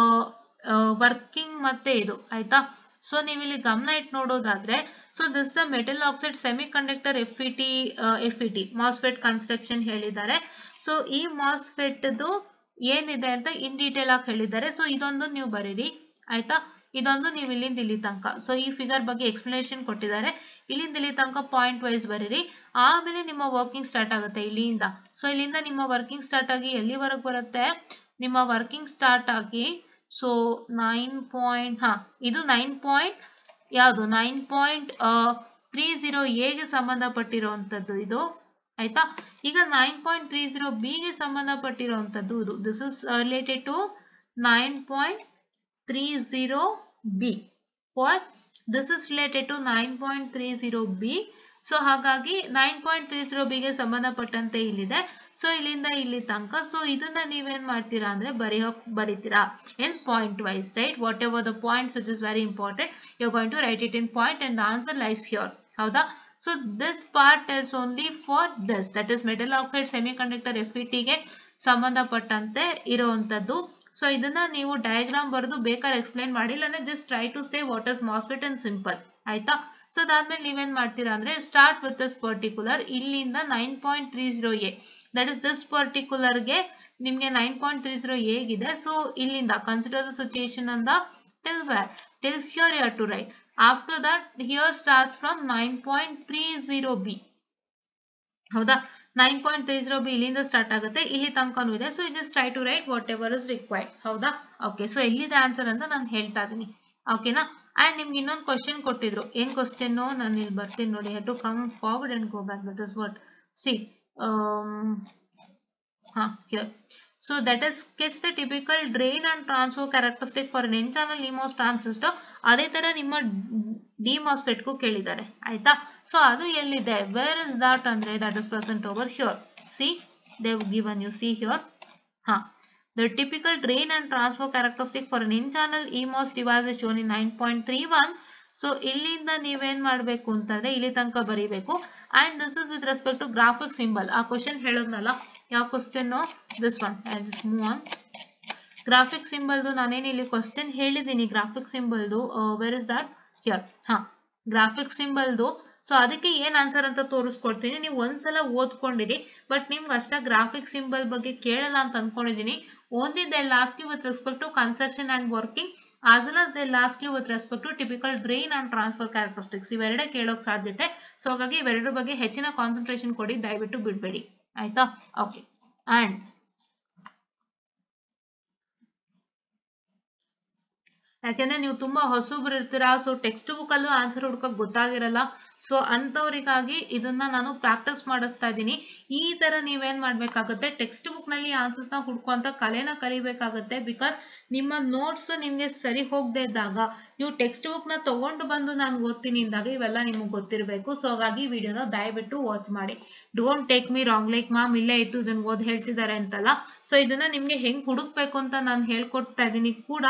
working ಮತ್ತೆ ಇದು ಆಯ್ತಾ. ಸೊ ನೀವು ಇಲ್ಲಿ ಗಮನ ಇಟ್ಟು ನೋಡೋದಾದ್ರೆ, so this a metal oxide semiconductor FET MOSFET construction ಹೇಳಿದ್ದಾರೆ. ಸೊ ಈ MOSFET ಏನಿದೆ ಅಂತ ಇನ್ ಡೀಟೇಲ್ ಆಗಿ ಹೇಳಿದ್ದಾರೆ. ಸೊ ಇದೊಂದು ನೀವು ಬರೀರಿ ಆಯ್ತಾ, ಇದೊಂದು ನೀವು ಇಲ್ಲಿಂದ ಇಲ್ಲಿ ತನಕ. ಸೊ ಈ ಫಿಗರ್ ಬಗ್ಗೆ ಎಕ್ಸ್ಪ್ಲನೇಷನ್ ಕೊಟ್ಟಿದ್ದಾರೆ, ಇಲ್ಲಿಂದ ಇಲ್ಲಿ ತನಕ ಪಾಯಿಂಟ್ ವೈಸ್ ಬರೀರಿ. ಆಮೇಲೆ ನಿಮ್ಮ ವರ್ಕಿಂಗ್ ಸ್ಟಾರ್ಟ್ ಆಗುತ್ತೆ ಇಲ್ಲಿಂದ. ಸೊ ಇಲ್ಲಿಂದ ನಿಮ್ಮ ವರ್ಕಿಂಗ್ ಸ್ಟಾರ್ಟ್ ಆಗಿ ಎಲ್ಲಿವರೆಗೆ ಬರುತ್ತೆ, ನಿಮ್ಮ ವರ್ಕಿಂಗ್ ಸ್ಟಾರ್ಟ್ ಆಗಿ ಸೊ 9 ಇದು 9 ಯಾವುದು 9.30 ಎಗೆ ಸಂಬಂಧಪಟ್ಟಿರುವಂತದ್ದು ಇದು ಆಯ್ತಾ. ಈಗ 9.30 ಬಿ ಗೆ ಸಂಬಂಧಪಟ್ಟಿರುವಂತದ್ದು ಇದು. This is related to 9.30 B for this is related to 9.30 B. So ಹಾಗಾಗಿ 9.30 ಬಿ ಗೆ ಸಂಬಂಧಪಟ್ಟಂತೆ ಇಲ್ಲಿದೆ. ಸೊ ಇಲ್ಲಿಂದ ಇಲ್ಲಿ ತನಕ. ಸೊ ಇದನ್ನ ನೀವೇನ್ ಮಾಡ್ತೀರಾ ಅಂದ್ರೆ ಬರೀತೀರಾ in point wise, right? Whatever the points which is very important, you are going to write it in point and answer lies here. ಹೌದಾ? So this part is only for this, that is metal oxide semiconductor FET ಗೆ ಸಂಬಂಧಪಟ್ಟಂತೆ ಇರುವಂತದ್ದು. So ಇದನ್ನ ನೀವು diagram ಬರೆದು ಬೇಕಾದ್ರೆ explain ಮಾಡಿ, ಇಲ್ಲಾಂದ್ರೆ just try to say what is MOSFET in simple. ಆಯ್ತಾ? ಸೊ ಅದಾದ್ಮೇಲೆ ನೀವೇನ್ ಮಾಡ್ತೀರಾ ಅಂದ್ರೆ ಸ್ಟಾರ್ಟ್ ವಿತ್ ದಿಸ್ ಪರ್ಟಿಕ್ಯುಲರ್ ಇಲ್ಲಿಂದ 9.30 ದಟ್ ಇಸ್ ದಿಸ್ ಪರ್ಟಿಕ್ಯುಲರ್ ಗೆ ನಿಮ್ಗೆ 9.30 ಹೇಗಿದೆ. ಸೊ ಇಲ್ಲಿಂದ ಕನ್ಸಿಡರ್ ದ ಸಿಚುಯೇಷನ್ ಅಂದ till where, till here you have to write. After that here starts from 9.30 b. ಹೌದಾ? 9.30 ಬಿ ಇಲ್ಲಿಂದ ಸ್ಟಾರ್ಟ್ ಆಗುತ್ತೆ, ಇಲ್ಲಿ ತನಕನೂ ಇದೆ. So just try to write whatever is required. ಹೌದಾ? ಓಕೆ. ಸೊ ಎಲ್ಲಿದೆ ಆನ್ಸರ್ ಅಂತ ನಾನು ಹೇಳ್ತಾ ಇದೀನಿ. ಓಕೆನಾ? ಅಂಡ್ ನಿಮ್ಗೆ ಇನ್ನೊಂದು ಕ್ವಶನ್ ಕೊಟ್ಟಿದ್ರು. ಏನ್ ಕ್ವಶನ್? ನಾನು ಇಲ್ಲಿ ಬರ್ತೀನಿ ನೋಡಿ. Have to come forward and go back. That is what see here. So that is sketch the typical drain and transfer characteristic for an n-channel EMOS transistor. ಅದೇ ತರ ನಿಮ್ಮ DMOSFET ಗೂ ಕೇಳಿದ್ದಾರೆ. ಆಯ್ತಾ? ಸೊ ಅದು ಎಲ್ಲಿದೆ? Where is that ಅಂದ್ರೆ that is present over here. See, they have given you, see here. The typical drain and transfer characteristic for an n-channel EMOS device is shown in 9.31. So ಇಲ್ಲಿಂದ ನೀವೇನ್ ಮಾಡ್ಬೇಕು ಅಂತಂದ್ರೆ ಇಲ್ಲಿ ತನಕ ಬರೀಬೇಕು. And this is with respect to graphic symbol. ಆ question ಹೇಳೋದ್ನಲ್ಲ, ಯಾವ question? This one. Move on. Graphic ಸಿಂಬಲ್ದು ನಾನೇನು ಇಲ್ಲಿ ಕ್ವಶನ್ ಹೇಳಿದೀನಿ. ಗ್ರಾಫಿಕ್ ಸಿಂಬಲ್ದು where is that? Here. Graphic ಸಿಂಬಲ್ದು. ಸೊ ಅದಕ್ಕೆ ಏನ್ ಆನ್ಸರ್ ಅಂತ ತೋರಿಸ್ಕೊಡ್ತೀನಿ. ನೀವು ಒಂದ್ಸಲ ಓದ್ಕೊಂಡಿರಿ, ಬಟ್ ನಿಮ್ಗೆ ಅಷ್ಟ ಗ್ರಾಫಿಕ್ ಸಿಂಬಲ್ ಬಗ್ಗೆ ಕೇಳಲ್ಲ ಅಂತ ಅನ್ಕೊಂಡಿದೀನಿ. Only they'll ask you with respect to construction and working, as well as they'll ask you with respect to typical drain and transfer characteristics. ಇವೆರಡೇ ಕೇಳೋಕ್ ಸಾಧ್ಯತೆ. ಸೊ ಹಾಗಾಗಿ ಇವೆರಡರ ಬಗ್ಗೆ ಹೆಚ್ಚಿನ ಕಾನ್ಸಂಟ್ರೇಷನ್ ಕೊಡಿ, ದಯವಿಟ್ಟು ಬಿಡ್ಬೇಡಿ. ಆಯ್ತಾ? ಓಕೆ. ಅಂಡ್ ಯಾಕೆಂದ್ರೆ ನೀವು ತುಂಬಾ ಹೊಸಬ್ರು ಇರ್ತೀರಾ, ಸೊ ಟೆಕ್ಸ್ಟ್ ಬುಕ್ ಅಲ್ಲೂ ಆನ್ಸರ್ ಹುಡ್ಕಕ್ ಗೊತ್ತಾಗಿರಲ್ಲ. ಸೊ ಅಂತವ್ರಿಗಾಗಿ ಇದನ್ನ ನಾನು ಪ್ರಾಕ್ಟೀಸ್ ಮಾಡಿಸ್ತಾ ಇದ್ದೀನಿ. ಈ ತರ ನೀವೇನ್ ಮಾಡ್ಬೇಕಾಗುತ್ತೆ, ಟೆಕ್ಸ್ಟ್ ಬುಕ್ ನಲ್ಲಿ ಆನ್ಸರ್ಸ್ ನ ಹುಡ್ಕುವಂತ ಕಲೆನ ಕಲಿಬೇಕಾಗುತ್ತೆ. ಬಿಕಾಸ್ ನಿಮ್ಮ ನೋಟ್ಸ್ ನಿಮ್ಗೆ ಸರಿ ಹೋಗದೆ ಇದ್ದಾಗ, ನೀವು ಟೆಕ್ಸ್ಟ್ ಬುಕ್ ನ ತಗೊಂಡು ಬಂದು ನಾನು ಓದ್ತೀನಿ ಅಂದಾಗ ಇವೆಲ್ಲ ನಿಮ್ಗೆ ಗೊತ್ತಿರಬೇಕು. ಸೊ ಹಾಗಾಗಿ ವಿಡಿಯೋನ ದಯವಿಟ್ಟು ವಾಚ್ ಮಾಡಿ. Don't take me wrong, like ma'am ಇಲ್ಲೇ ಇತ್ತು ಇದನ್ನ ಓದ್ ಹೇಳ್ತಿದ್ದಾರೆ ಅಂತಲ್ಲ. ಸೊ ಇದನ್ನ ನಿಮ್ಗೆ ಹೆಂಗ್ ಹುಡುಕ್ಬೇಕು ಅಂತ ನಾನು ಹೇಳ್ಕೊಡ್ತಾ ಇದ್ದೀನಿ ಕೂಡ.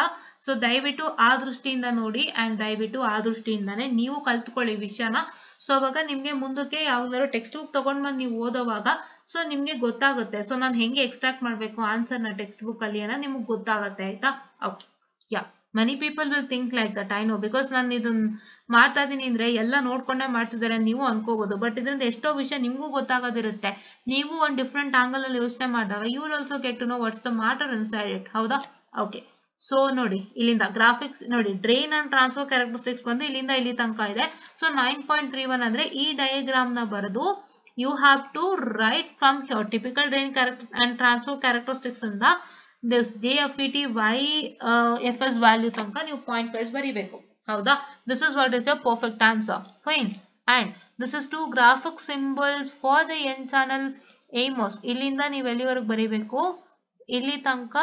ಸೊ ದಯವಿಟ್ಟು ಆ ದೃಷ್ಟಿಯಿಂದ ನೋಡಿ, ಅಂಡ್ ದಯವಿಟ್ಟು ಆ ದೃಷ್ಟಿಯಿಂದಾನೇ ನೀವು ಕಲ್ತ್ಕೊಳ್ಳಿ ವಿಷಯನ. ಸೊ ಅವಾಗ ನಿಮ್ಗೆ ಮುಂದಕ್ಕೆ ಯಾವ್ದಾದ್ರು ಟೆಕ್ಸ್ಟ್ ಬುಕ್ ತಗೊಂಡ್ ಬಂದು ನೀವು ಓದೋವಾಗ ಸೊ ನಿಮ್ಗೆ ಗೊತ್ತಾಗುತ್ತೆ. ಸೊ ನಾನು ಹೆಂಗೆ ಎಕ್ಸ್ಟ್ರಾಕ್ಟ್ ಮಾಡ್ಬೇಕು ಆನ್ಸರ್ ನ ಟೆಕ್ಸ್ಟ್ ಬುಕ್ ಅಲ್ಲಿ ಅನ್ನೋ ನಿಮ್ಗೆ ಗೊತ್ತಾಗುತ್ತೆ. ಆಯ್ತಾ? Okay. Yeah, many people will think like that, I know. Because ನಾನು ಇದನ್ನ ಮಾಡ್ತಾ ಇದೀನಿ ಅಂದ್ರೆ ಎಲ್ಲ ನೋಡ್ಕೊಂಡೇ ಮಾಡ್ತಿದ್ದಾರೆ ನೀವು ಅನ್ಕೋಬಹುದು. ಬಟ್ ಇದರಿಂದ ಎಷ್ಟೋ ವಿಷಯ ನಿಮ್ಗೂ ಗೊತ್ತಾಗೋದಿರುತ್ತೆ. ನೀವು ಒಂದು ಡಿಫ್ರೆಂಟ್ ಆಂಗಲ್ ಅಲ್ಲಿ ಯೋಚನೆ ಮಾಡಿದಾಗ you will also get to know what's the matter inside it. ಹೌದಾ? ಓಕೆ. ಸೊ ನೋಡಿ ಇಲ್ಲಿಂದ ಗ್ರಾಫಿಕ್ಸ್ ನೋಡಿ, ಡ್ರೈನ್ ಅಂಡ್ ಟ್ರಾನ್ಸ್ಫರ್ ಕ್ಯಾರೆಕ್ಟರಿಸ್ಟಿಕ್ಸ್ ಬಂದು ಇಲ್ಲಿಂದ ಇಲ್ಲಿ ತನಕ ಇದೆ. ಸೊ 9.31 ಅಂದ್ರೆ ಈ ಡಯಾಗ್ರಾಮ್ ನ ಬರೆದು you have to write from here typical drain and transfer characteristics ಇಂದ ದಿಸ್ JFET YFS ವ್ಯಾಲ್ಯೂ ತನಕ ನೀವು ಪಾಯಿಂಟ್ ವೈಸ್ ಬರೀಬೇಕು. ಹೌದಾ? This is what is your perfect answer. Fine. And this is two graphic symbols for the N channel EMOS. ಇಲ್ಲಿಂದ ನೀವು ಎಲ್ಲಿವರೆಗೂ ಬರೀಬೇಕು? ಇಲ್ಲಿ ತನಕ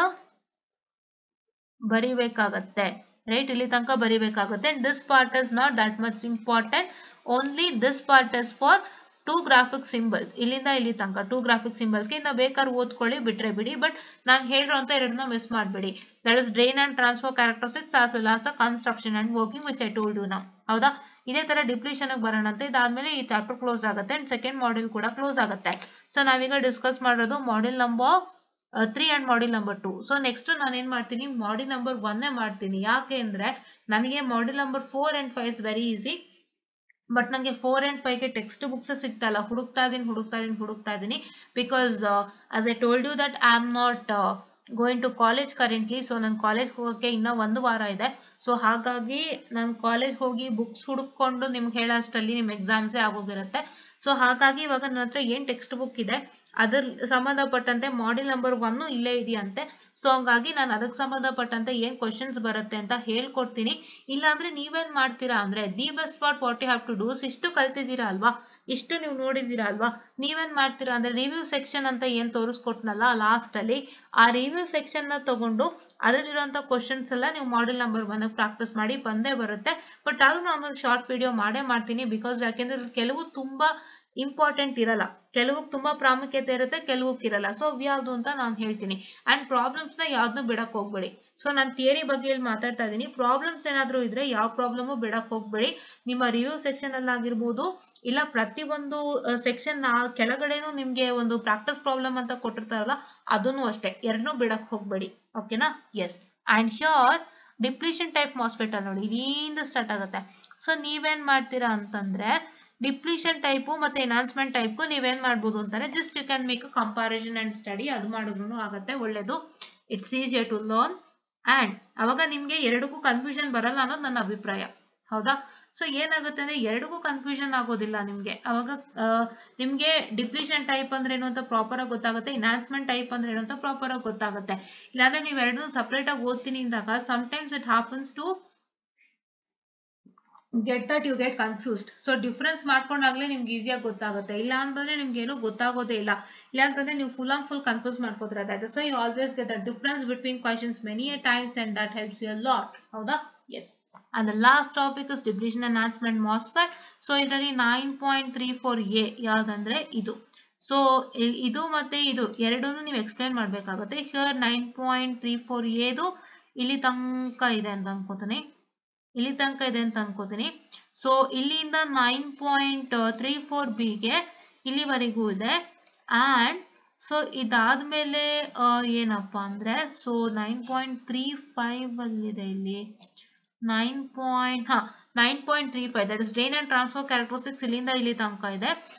ಬರಿಬೇಕಾಗತ್ತೆ, ರೈಟ್? ಇಲ್ಲಿ ತನಕ ಬರಿಬೇಕಾಗುತ್ತೆ. And this part is not that much important. Only this part is for 2 graphic symbols. ಇಲ್ಲಿಂದ ಇಲ್ಲಿ ತನಕ 2 ಗ್ರಾಫಿಕ್ ಸಿಂಬಲ್ಸ್ಗೆ ಇನ್ನ ಬೇಕಾದ್ರೆ ಓದ್ಕೊಳ್ಳಿ, ಬಿಟ್ರೆ ಬಿಡಿ. ಬಟ್ ನಾನು ಹೇಳಿರೋಂತ ಎರಡನ್ನ ಮಿಸ್ ಮಾಡಬೇಡಿ. That is drain and transfer characteristics as well as construction and working which I told you now. ಹೌದಾ? ಇದೇ ತರ ಡಿಪ್ಲೀಷನ್ ಬರೋಣ ಅಂತ. ಇದಾದ್ಮೇಲೆ ಈ ಚಾಪ್ಟರ್ ಕ್ಲೋಸ್ ಆಗುತ್ತೆ ಅಂಡ್ ಸೆಕೆಂಡ್ ಮಾಡ್ಯೂಲ್ ಕೂಡ ಕ್ಲೋಸ್ ಆಗುತ್ತೆ. ಸೊ ನಾವೀಗ ಡಿಸ್ಕಸ್ ಮಾಡೋದು module number 3 and module number 2. So next ನಾನು ಏನ್ ಮಾಡ್ತೀನಿ, ಮಾಡ್ಯೂಲ್ ನಂಬರ್ 1 ಮಾಡ್ತೀನಿ. ಯಾಕೆ ಅಂದ್ರೆ ನನಗೆ module number 4 and 5 is very easy. But ನಂಗೆ 4 and 5 ಗೆ ಟೆಕ್ಸ್ಟ್ ಬುಕ್ಸ್ ಸಿಗ್ತಾ ಇಲ್ಲ. ಹುಡುಕ್ತಾ ಇದೀನಿ. Because as I told you that I am not going to college currently. So ನಾನು ಕಾಲೇಜ್ ಹೋಗೋಕೆ ಇನ್ನ 1 ವಾರ ಇದೆ. ಸೊ ಹಾಗಾಗಿ ನಾನು ಕಾಲೇಜ್ ಹೋಗಿ ಬುಕ್ಸ್ ಹುಡುಕೊಂಡು ನಿಮ್ಗೆ ಹೇಳೋಷ್ಟರಲ್ಲಿ ನಿಮ್ ಎಕ್ಸಾಮ್ಸೇ ಆಗೋಗಿರುತ್ತೆ. ಸೊ ಹಾಗಾಗಿ ಇವಾಗ ನನ್ನ ಹತ್ರ ಏನ್ ಟೆಕ್ಸ್ಟ್ ಬುಕ್ ಇದೆ ಅದ್ರ ಸಂಬಂಧಪಟ್ಟಂತೆ ಮಾಡೆಲ್ ನಂಬರ್ 1 ಇಲ್ಲೇ ಇದೆಯಂತೆ. ಸೊ ಹಂಗಾಗಿ ನಾನು ಅದಕ್ಕೆ ಸಂಬಂಧಪಟ್ಟಂತೆ ಏನ್ ಕ್ವಶನ್ಸ್ ಬರುತ್ತೆ ಅಂತ ಹೇಳ್ಕೊಡ್ತೀನಿ. ಇಲ್ಲಾಂದ್ರೆ ನೀವೇನ್ ಮಾಡ್ತೀರಾ ಅಂದ್ರೆ the best part what you have to do, ಇಷ್ಟು ಕಲ್ತಿದ್ದೀರಾ ಅಲ್ವಾ, ಇಷ್ಟು ನೀವು ನೋಡಿದ್ದೀರಾ ಅಲ್ವಾ, ನೀವೇನ್ ಮಾಡ್ತೀರಾ ಅಂದ್ರೆ ರಿವ್ಯೂ ಸೆಕ್ಷನ್ ಅಂತ ಏನ್ ತೋರಿಸ್ಕೊಟ್ನಲ್ಲ ಲಾಸ್ಟ್ ಅಲ್ಲಿ, ಆ ರಿವ್ಯೂ ಸೆಕ್ಷನ್ ನ ತಗೊಂಡು ಅದರಲ್ಲಿರುವಂತ ಕ್ವಶನ್ಸ್ ಎಲ್ಲ ನೀವು ಮಾಡೆಲ್ ನಂಬರ್ 1 ಪ್ರಾಕ್ಟೀಸ್ ಮಾಡಿ ಬಂದೇ ಬರುತ್ತೆ. ಬಟ್ ಆದ್ರೂ ನಾನು ಶಾರ್ಟ್ ವಿಡಿಯೋ ಮಾಡೇ ಮಾಡ್ತೀನಿ, ಬಿಕಾಸ್ ಯಾಕೆಂದ್ರೆ ಕೆಲವು ತುಂಬಾ ಇಂಪಾರ್ಟೆಂಟ್ ಇರಲ್ಲ, ಕೆಲವು ತುಂಬಾ ಪ್ರಾಮುಖ್ಯತೆ ಇರುತ್ತೆ, ಕೆಲವಕ್ಕೆ ಇರಲ್ಲ. ಸೊ ಯಾವ್ದು ಅಂತ ನಾನು ಹೇಳ್ತೀನಿ. ಅಂಡ್ ಪ್ರಾಬ್ಲಮ್ಸ್ ನ ಯಾವ್ದನ್ನು ಬಿಡಕ್ ಹೋಗ್ಬೇಡಿ. ಸೊ ನಾನು ಥಿಯರಿ ಬಗ್ಗೆ ಇಲ್ಲಿ ಮಾತಾಡ್ತಾ ಇದ್ದೀನಿ. ಪ್ರಾಬ್ಲಮ್ಸ್ ಏನಾದ್ರು ಇದ್ರೆ ಯಾವ ಪ್ರಾಬ್ಲಮ್ ಬಿಡಕ್ ಹೋಗ್ಬೇಡಿ. ನಿಮ್ಮ ರಿವ್ಯೂ ಸೆಕ್ಷನ್ ಅಲ್ಲಿ ಆಗಿರ್ಬೋದು, ಇಲ್ಲ ಪ್ರತಿ ಒಂದು ಸೆಕ್ಷನ್ ಕೆಳಗಡೆನೂ ನಿಮ್ಗೆ ಒಂದು ಪ್ರಾಕ್ಟೀಸ್ ಪ್ರಾಬ್ಲಮ್ ಅಂತ ಕೊಟ್ಟಿರ್ತಾರಲ್ಲ ಅದನ್ನು ಅಷ್ಟೇ, ಎರಡನ್ನೂ ಬಿಡಕ್ ಹೋಗ್ಬೇಡಿ. ಓಕೆನಾ? Yes. And here depletion type MOSFET ಅಲ್ಲಿ ನೋಡಿ ಇಲ್ಲಿಂದ ಸ್ಟಾರ್ಟ್ ಆಗುತ್ತೆ. ಸೊ ನೀವೇನ್ ಮಾಡ್ತೀರಾ ಅಂತಂದ್ರೆ ಡಿಪ್ಲೀಷನ್ ಟೈಪು ಮತ್ತೆ ಎನ್ಹಾನ್ಸ್ಮೆಂಟ್ ಟೈಪ್ ನೀವೇನ್ ಮಾಡ್ಬೋದು ಅಂತಾರೆ, just you can make a comparison and study, ಅದು ಮಾಡಿದ್ರು ಆಗುತ್ತೆ, ಒಳ್ಳೇದು. It's easier to learn. And ಅವಾಗ ನಿಮ್ಗೆ ಎರಡಕ್ಕೂ ಕನ್ಫ್ಯೂಷನ್ ಬರಲ್ಲ ಅನ್ನೋದು ನನ್ನ ಅಭಿಪ್ರಾಯ. ಹೌದಾ? ಸೊ ಏನಾಗುತ್ತೆ ಅಂದ್ರೆ ಎರಡಕ್ಕೂ ಕನ್ಫ್ಯೂಷನ್ ಆಗೋದಿಲ್ಲ ನಿಮ್ಗೆ. ಅವಾಗ ನಿಮ್ಗೆ ಡಿಪ್ಲೀಷನ್ ಟೈಪ್ ಅಂದ್ರೆ ಏನು ಅಂತ ಪ್ರಾಪರ್ ಆಗಿ ಗೊತ್ತಾಗುತ್ತೆ, ಎನ್ಹಾನ್ಸ್ಮೆಂಟ್ ಟೈಪ್ ಅಂದ್ರೆ ಏನು ಅಂತ ಪ್ರಾಪರ್ ಆಗಿ ಗೊತ್ತಾಗುತ್ತೆ. ಇಲ್ಲಾಂದ್ರೆ ನೀವು ಎರಡನ್ನೂ ಸಪರೇಟ್ ಆಗಿ ಓದ್ತೀನಿ ಅಂದಾಗ sometimes it happens to get that you get confused. So difference ಮಾಡ್ಕೊಂಡಾಗ್ಲೇ ನಿಮ್ಗೆ ಈಸಿಯಾಗಿ ಗೊತ್ತಾಗುತ್ತೆ, ಇಲ್ಲ ಅಂತಂದ್ರೆ ನಿಮ್ಗೆ ಏನು ಗೊತ್ತಾಗೋದೇ ಇಲ್ಲ. ಇಲ್ಲ ಅಂತಂದ್ರೆ ನೀವು ಫುಲ್ ಆನ್ ಫುಲ್ ಕನ್ಫ್ಯೂಸ್ ಮಾಡ್ಕೋತೀರ. That is why you always get the difference between questions many a times and that helps you a lot. ಹೌದಾ? Yes. And the last topic is depletion enhancement MOSFET. So ಇದರಲ್ಲಿ 9.34a ಯಾವ್ದಂದ್ರೆ ಇದು. So ಇದು ಮತ್ತೆ ಇದು ಎರಡನ್ನೂ ನೀವು explain ಮಾಡ್ಬೇಕಾಗುತ್ತೆ. Here 9.34a ಇಲ್ಲಿ ತನಕ ಇದೆ ಅಂತ ಅನ್ಕೋತೀನಿ. ಸೊ ಇಲ್ಲಿಂದ 9.34bಗೆ ಇಲ್ಲಿವರೆಗೂ ಇದೆ. ಅಂಡ್ ಸೊ ಇದಾದ್ಮೇಲೆ ಏನಪ್ಪಾ ಅಂದ್ರೆ ಸೊ 9.35 ಅಲ್ಲಿದೆ, ಇಲ್ಲಿ 9.35 that is drain and transfer characteristics ಇಲ್ಲಿಂದ ಇಲ್ಲಿ ತನಕ ಇದೆ.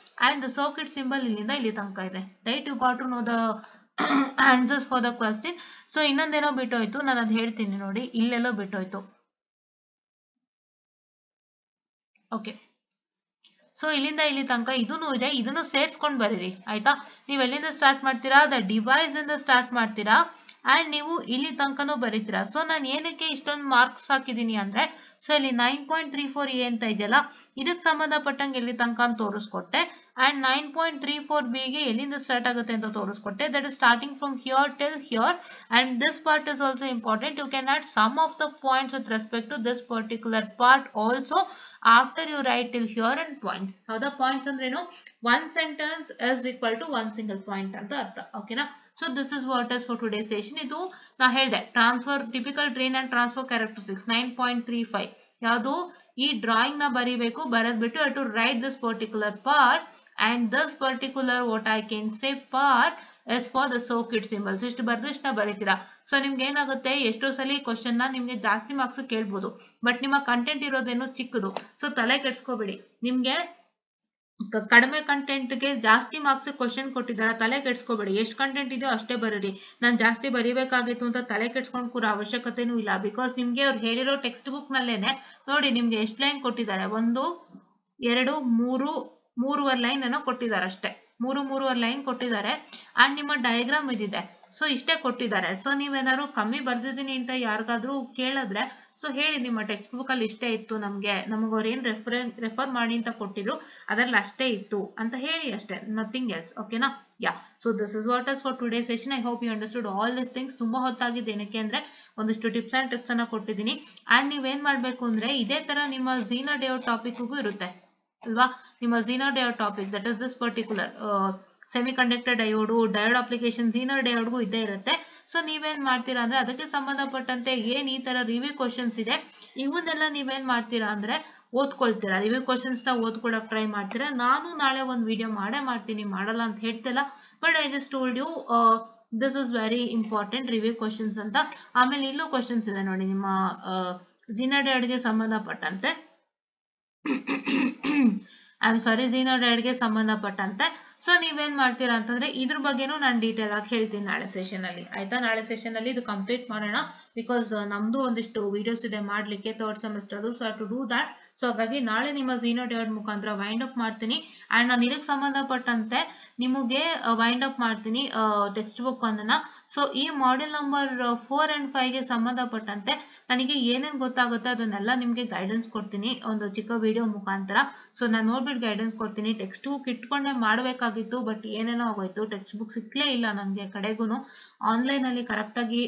ಅಂಡ್ ದ ಸರ್ಕ್ಯೂಟ್ ಸಿಂಬಲ್ ಇಲ್ಲಿಂದ ಇಲ್ಲಿ ತನಕ ಇದೆ. Right? You got to know the answers for the question. So ಇನ್ನೊಂದೇನೋ ಬಿಟ್ಟೋಯ್ತು, ನಾನು ಅದು ಹೇಳ್ತೀನಿ ನೋಡಿ, ಇಲ್ಲೆಲ್ಲೋ ಬಿಟ್ಟೋಯ್ತು. ಓಕೆ. ಸೊ ಇಲ್ಲಿಂದ ಇಲ್ಲಿ ತನಕ ಇದೂ ಇದೆ, ಇದನ್ನು ಸೇರ್ಸ್ಕೊಂಡ್ ಬರೀರಿ. ಆಯ್ತಾ? ನೀವು ಎಲ್ಲಿಂದ ಸ್ಟಾರ್ಟ್ ಮಾಡ್ತೀರಾ, ದ ಡಿವೈಸ್ ಇಂದ ಸ್ಟಾರ್ಟ್ ಮಾಡ್ತೀರಾ ಅಂಡ್ ನೀವು ಇಲ್ಲಿ ತನಕನೂ ಬರೀತೀರಾ. ಸೊ ನಾನು ಏನಕ್ಕೆ ಇಷ್ಟೊಂದು ಮಾರ್ಕ್ಸ್ ಹಾಕಿದೀನಿ ಅಂದ್ರೆ, ಸೊ ಇಲ್ಲಿ 9.34a ಅಂತ ಇದೆಯಲ್ಲ ಇದಕ್ಕೆ ಸಂಬಂಧಪಟ್ಟಂಗೆ ಎಲ್ಲಿ ತನಕ ಅಂತ ತೋರಿಸ್ಕೊಟ್ಟೆ. ಅಂಡ್ 9.34bಗೆ ಎಲ್ಲಿಂದ ಸ್ಟಾರ್ಟ್ ಆಗುತ್ತೆ ಅಂತ ತೋರಿಸ್ಕೊಟ್ಟೆ. That is starting from here till here. And this part is also important. You can add some of the points with respect to this particular part also after you write till here and points. ಹೌದಾ? Points ಅಂದ್ರೆ ಏನು? One sentence is equal to one single point ಅಂತ ಅರ್ಥ. ಓಕೆನಾ? So this is what is for today session. ಇದು ನಾ ಹೇಳಿದೆ transfer typical drain and transfer characteristics 9.35 ಯಾವುದು ಈ ಡ್ರಾಯಿಂಗ್ ನ ಬರೀಬೇಕು. ಬರೆದ್ಬಿಟ್ಟು to write this particular part and this particular what I can say part is for the circuit symbols. ಇಷ್ಟು ಬರ್ದು ಇಷ್ಟನ್ನ ಬರೀತೀರಾ. ಸೊ ನಿಮ್ಗೆ ಏನಾಗುತ್ತೆ, ಎಷ್ಟೋ ಸಲ ಕ್ವಶನ್ ನ ನಿಮ್ಗೆ ಜಾಸ್ತಿ ಮಾರ್ಕ್ಸ್ ಕೇಳ್ಬೋದು, ಬಟ್ ನಿಮ್ಮ ಕಂಟೆಂಟ್ ಇರೋದೇನು ಚಿಕ್ಕದು. ಸೊ ತಲೆ ಕೆಡ್ಸ್ಕೋಬೇಡಿ. ನಿಮ್ಗೆ ಕಡಿಮೆ ಕಂಟೆಂಟ್ಗೆ ಜಾಸ್ತಿ ಮಾರ್ಕ್ಸ್ ಕ್ವಶನ್ ಕೊಟ್ಟಿದ್ದಾರೆ, ತಲೆ ಕೆಡ್ಸ್ಕೋಬೇಡಿ. ಎಷ್ಟು ಕಂಟೆಂಟ್ ಇದೆಯೋ ಅಷ್ಟೇ ಬರೀರಿ. ನಾನು ಜಾಸ್ತಿ ಬರೀಬೇಕಾಗಿತ್ತು ಅಂತ ತಲೆ ಕೆಡ್ಸ್ಕೊಂಡು ಕೂರೋ ಅವಶ್ಯಕತೆನೂ ಇಲ್ಲ. ಬಿಕಾಸ್ ನಿಮ್ಗೆ ಅವ್ರು ಹೇಳಿರೋ ಟೆಕ್ಸ್ಟ್ ಬುಕ್ ನಲ್ಲೇನೆ ನೋಡಿ ನಿಮ್ಗೆ ಎಷ್ಟು ಲೈನ್ ಕೊಟ್ಟಿದ್ದಾರೆ, 1 2 3 3.5 ಲೈನ್ ಏನೋ ಕೊಟ್ಟಿದ್ದಾರೆ ಅಷ್ಟೇ. 3.5 ಲೈನ್ ಕೊಟ್ಟಿದ್ದಾರೆ. ಅಂಡ್ ನಿಮ್ಮ ಡಯಾಗ್ರಾಮ್ ಇದಿದೆ. ಸೊ ಇಷ್ಟೇ ಕೊಟ್ಟಿದ್ದಾರೆ. ಸೊ ನೀವೇನಾದ್ರು ಕಮ್ಮಿ ಬರ್ದಿದ್ದೀನಿ ಅಂತ ಯಾರಿಗಾದ್ರೂ ಕೇಳಿದ್ರೆ ಸೊ ಹೇಳಿ, ನಿಮ್ಮ ಟೆಕ್ಸ್ಟ್ ಬುಕ್ ಅಲ್ಲಿ ಇಷ್ಟೇ ಇತ್ತು, ನಮ್ಗೆ ಅವ್ರು ಏನ್ ರೆಫರ್ ಮಾಡಿ ಅಂತ ಕೊಟ್ಟಿದ್ರು ಅದ್ರಲ್ಲಿ ಅಷ್ಟೇ ಇತ್ತು ಅಂತ ಹೇಳಿ ಅಷ್ಟೇ, ನಥಿಂಗ್ ಎಲ್ಸ್. ಓಕೆನಾ? Yeah. So this is what is for today session. I hope you understood all this things. ತುಂಬಾ ಹೊತ್ತಾಗಿದೆ. ಏನಕ್ಕೆ ಅಂದ್ರೆ ಒಂದಿಷ್ಟು ಟಿಪ್ಸ್ ಅಂಡ್ ಟ್ರಿಕ್ಸ್ ಅನ್ನ ಕೊಟ್ಟಿದ್ದೀನಿ. ಅಂಡ್ ನೀವೇನ್ ಮಾಡ್ಬೇಕು ಅಂದ್ರೆ ಇದೇ ತರ ನಿಮ್ಮ ಝೀನಾ ಡಯೋಡ್ ಟಾಪಿಕ್ಗೂ ಇರುತ್ತೆ ಅಲ್ವಾ? ನಿಮ್ಮ zener diode topic that is this particular semiconductor diode, diode application, zener ಡಯೋಡ್ಗೂ ಇದ್ದೇ ಇರುತ್ತೆ. ಸೊ ನೀವೇನ್ ಮಾಡ್ತೀರಾ ಅಂದ್ರೆ ಅದಕ್ಕೆ ಸಂಬಂಧಪಟ್ಟಂತೆ ಏನ್ ಈ ತರ ರಿವ್ಯೂ ಕ್ವಶನ್ಸ್ ಇದೆ ಇವನ್ನೆಲ್ಲ ನೀವೇನ್ ಮಾಡ್ತೀರಾ ಅಂದ್ರೆ ಓದ್ಕೊಳ್ತೀರಾ. ರಿವ್ಯೂ ಕ್ವಶನ್ಸ್ ನ ಓದ್ಕೊಳಕ್ ಟ್ರೈ ಮಾಡ್ತೀರಾ. ನಾನು ನಾಳೆ ಒಂದು ವಿಡಿಯೋ ಮಾಡ್ತೀನಿ, ಮಾಡಲ್ಲ ಅಂತ ಹೇಳ್ತಿಲ್ಲ, but I just told you this is very important review questions ಅಂತ. ಆಮೇಲೆ ಇಲ್ಲೂ ಕ್ವಶನ್ಸ್ ಇದೆ ನೋಡಿ ನಿಮ್ಮ ಝೀನರ್ ಡಯೋಡ್ಗೆ ಸಂಬಂಧಪಟ್ಟಂತೆ ಝೀನಾ ಡಯೋಡ್ಗೆ ಸಂಬಂಧಪಟ್ಟಂತೆ. ಸೊ ನೀವೇನ್ ಮಾಡ್ತೀರಾ ಅಂತಂದ್ರೆ ಇದ್ರ ಬಗ್ಗೆನೂ ನಾನು ಡೀಟೇಲ್ ಆಗಿ ಹೇಳ್ತೀನಿ ನಾಳೆ ಸೆಷನ್ ಅಲ್ಲಿ. ಆಯ್ತಾ? ನಾಳೆ ಸೆಷನ್ ಅಲ್ಲಿ ಇದು ಕಂಪ್ಲೀಟ್ ಮಾಡೋಣ. ಬಿಕಾಸ್ ನಮ್ದು ಒಂದಿಷ್ಟು ವಿಡಿಯೋಸ್ ಇದೆ ಮಾಡ್ಲಿಕ್ಕೆ third semester. So to do that. So ಹಾಗಾಗಿ ನಾಳೆ ನಿಮ್ಮ ಝೀನೋ ಡಯೋಡ್ ಮುಖಾಂತರ ವೈಂಡ್ ಅಪ್ ಮಾಡ್ತೀನಿ. ಅಂಡ್ ನಾನು ಇದಕ್ಕೆ ಸಂಬಂಧಪಟ್ಟಂತೆ ನಿಮಗೆ ವೈಂಡ್ ಅಪ್ ಮಾಡ್ತೀನಿ ಟೆಕ್ಸ್ಟ್ ಬುಕ್ ಒಂದನ್ನ. ಸೊ ಈ ಮಾಡ್ಯೂಲ್ ನಂಬರ್ 4 and 5 ಗೆ ಸಂಬಂಧಪಟ್ಟಂತೆ ನನಗೆ ಏನೇನು ಗೊತ್ತಾಗುತ್ತೆ ಅದನ್ನೆಲ್ಲ ನಿಮಗೆ ಗೈಡೆನ್ಸ್ ಕೊಡ್ತೀನಿ ಒಂದು ಚಿಕ್ಕ ವಿಡಿಯೋ ಮುಖಾಂತರ. ಸೊ ನಾನು ನೋಡ್ಬಿಟ್ಟು ಗೈಡೆನ್ಸ್ ಕೊಡ್ತೀನಿ. ಟೆಕ್ಸ್ಟ್ ಬುಕ್ ಇಟ್ಕೊಂಡೆ ಮಾಡಬೇಕಾಗಿತ್ತು, ಬಟ್ ಏನೇನೋ ಆಗೋಯ್ತು, ಟೆಕ್ಸ್ಟ್ ಬುಕ್ ಸಿಕ್ಲೇ ಇಲ್ಲ ನನಗೆ ಕಡೆಗೂ, ಆನ್ಲೈನ್ ಅಲ್ಲಿ ಕರೆಕ್ಟ್ ಆಗಿ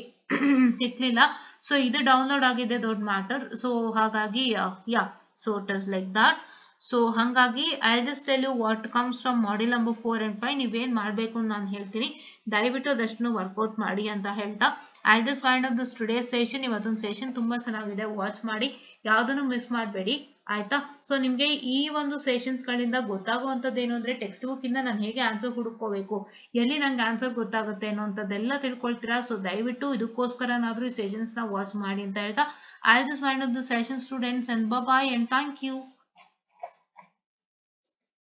ಸಿಕ್ಲಿಲ್ಲ. ಸೊ ಇದು ಡೌನ್ಲೋಡ್ ಆಗಿದೆ ದೊಡ್ಡ ಮ್ಯಾಟರ್. ಸೊ ಹಾಗಾಗಿ yeah so it is like that. So ಹಾಗಾಗಿ I just tell you what comes from module number 4 and 5. ನೀವೇನ್ ಮಾಡ್ಬೇಕು ಅಂತ ನಾನು ಹೇಳ್ತೀನಿ, ದಯವಿಟ್ಟು ಅದಷ್ಟು ವರ್ಕೌಟ್ ಮಾಡಿ ಅಂತ ಹೇಳ್ತಾ I just wind up this today session. ಇವತ್ತೊಂದು ಸೆಷನ್ ತುಂಬಾ ಚೆನ್ನಾಗಿದೆ, ವಾಚ್ ಮಾಡಿ, ಯಾವ್ದನ್ನು ಮಿಸ್ ಮಾಡಬೇಡಿ ಆಯ್ತಾ. ಸೊ ನಿಮ್ಗೆ ಈ ಒಂದು ಸೆಷನ್ಸ್ ಗಳಿಂದ ಗೊತ್ತಾಗುವಂತದ್ದು ಏನು ಅಂದ್ರೆ ಟೆಕ್ಸ್ಟ್ ಬುಕ್ ಇಂದ ನಾನು ಹೇಗೆ ಆನ್ಸರ್ ಹುಡುಕೋಬೇಕು, ಎಲ್ಲಿ ನಂಗೆ ಆನ್ಸರ್ ಗೊತ್ತಾಗುತ್ತೆ ಅನ್ನೋಂಥದ್ದೆಲ್ಲ ತಿಳ್ಕೊಳ್ತೀರಾ. ಸೊ ದಯವಿಟ್ಟು ಇದಕ್ಕೋಸ್ಕರನಾದ್ರೂ ಈ ಸೆಷನ್ಸ್ ನ ವಾಚ್ ಮಾಡಿ ಅಂತ ಹೇಳ್ತಾ I just wind up the session students, and bye and thank you.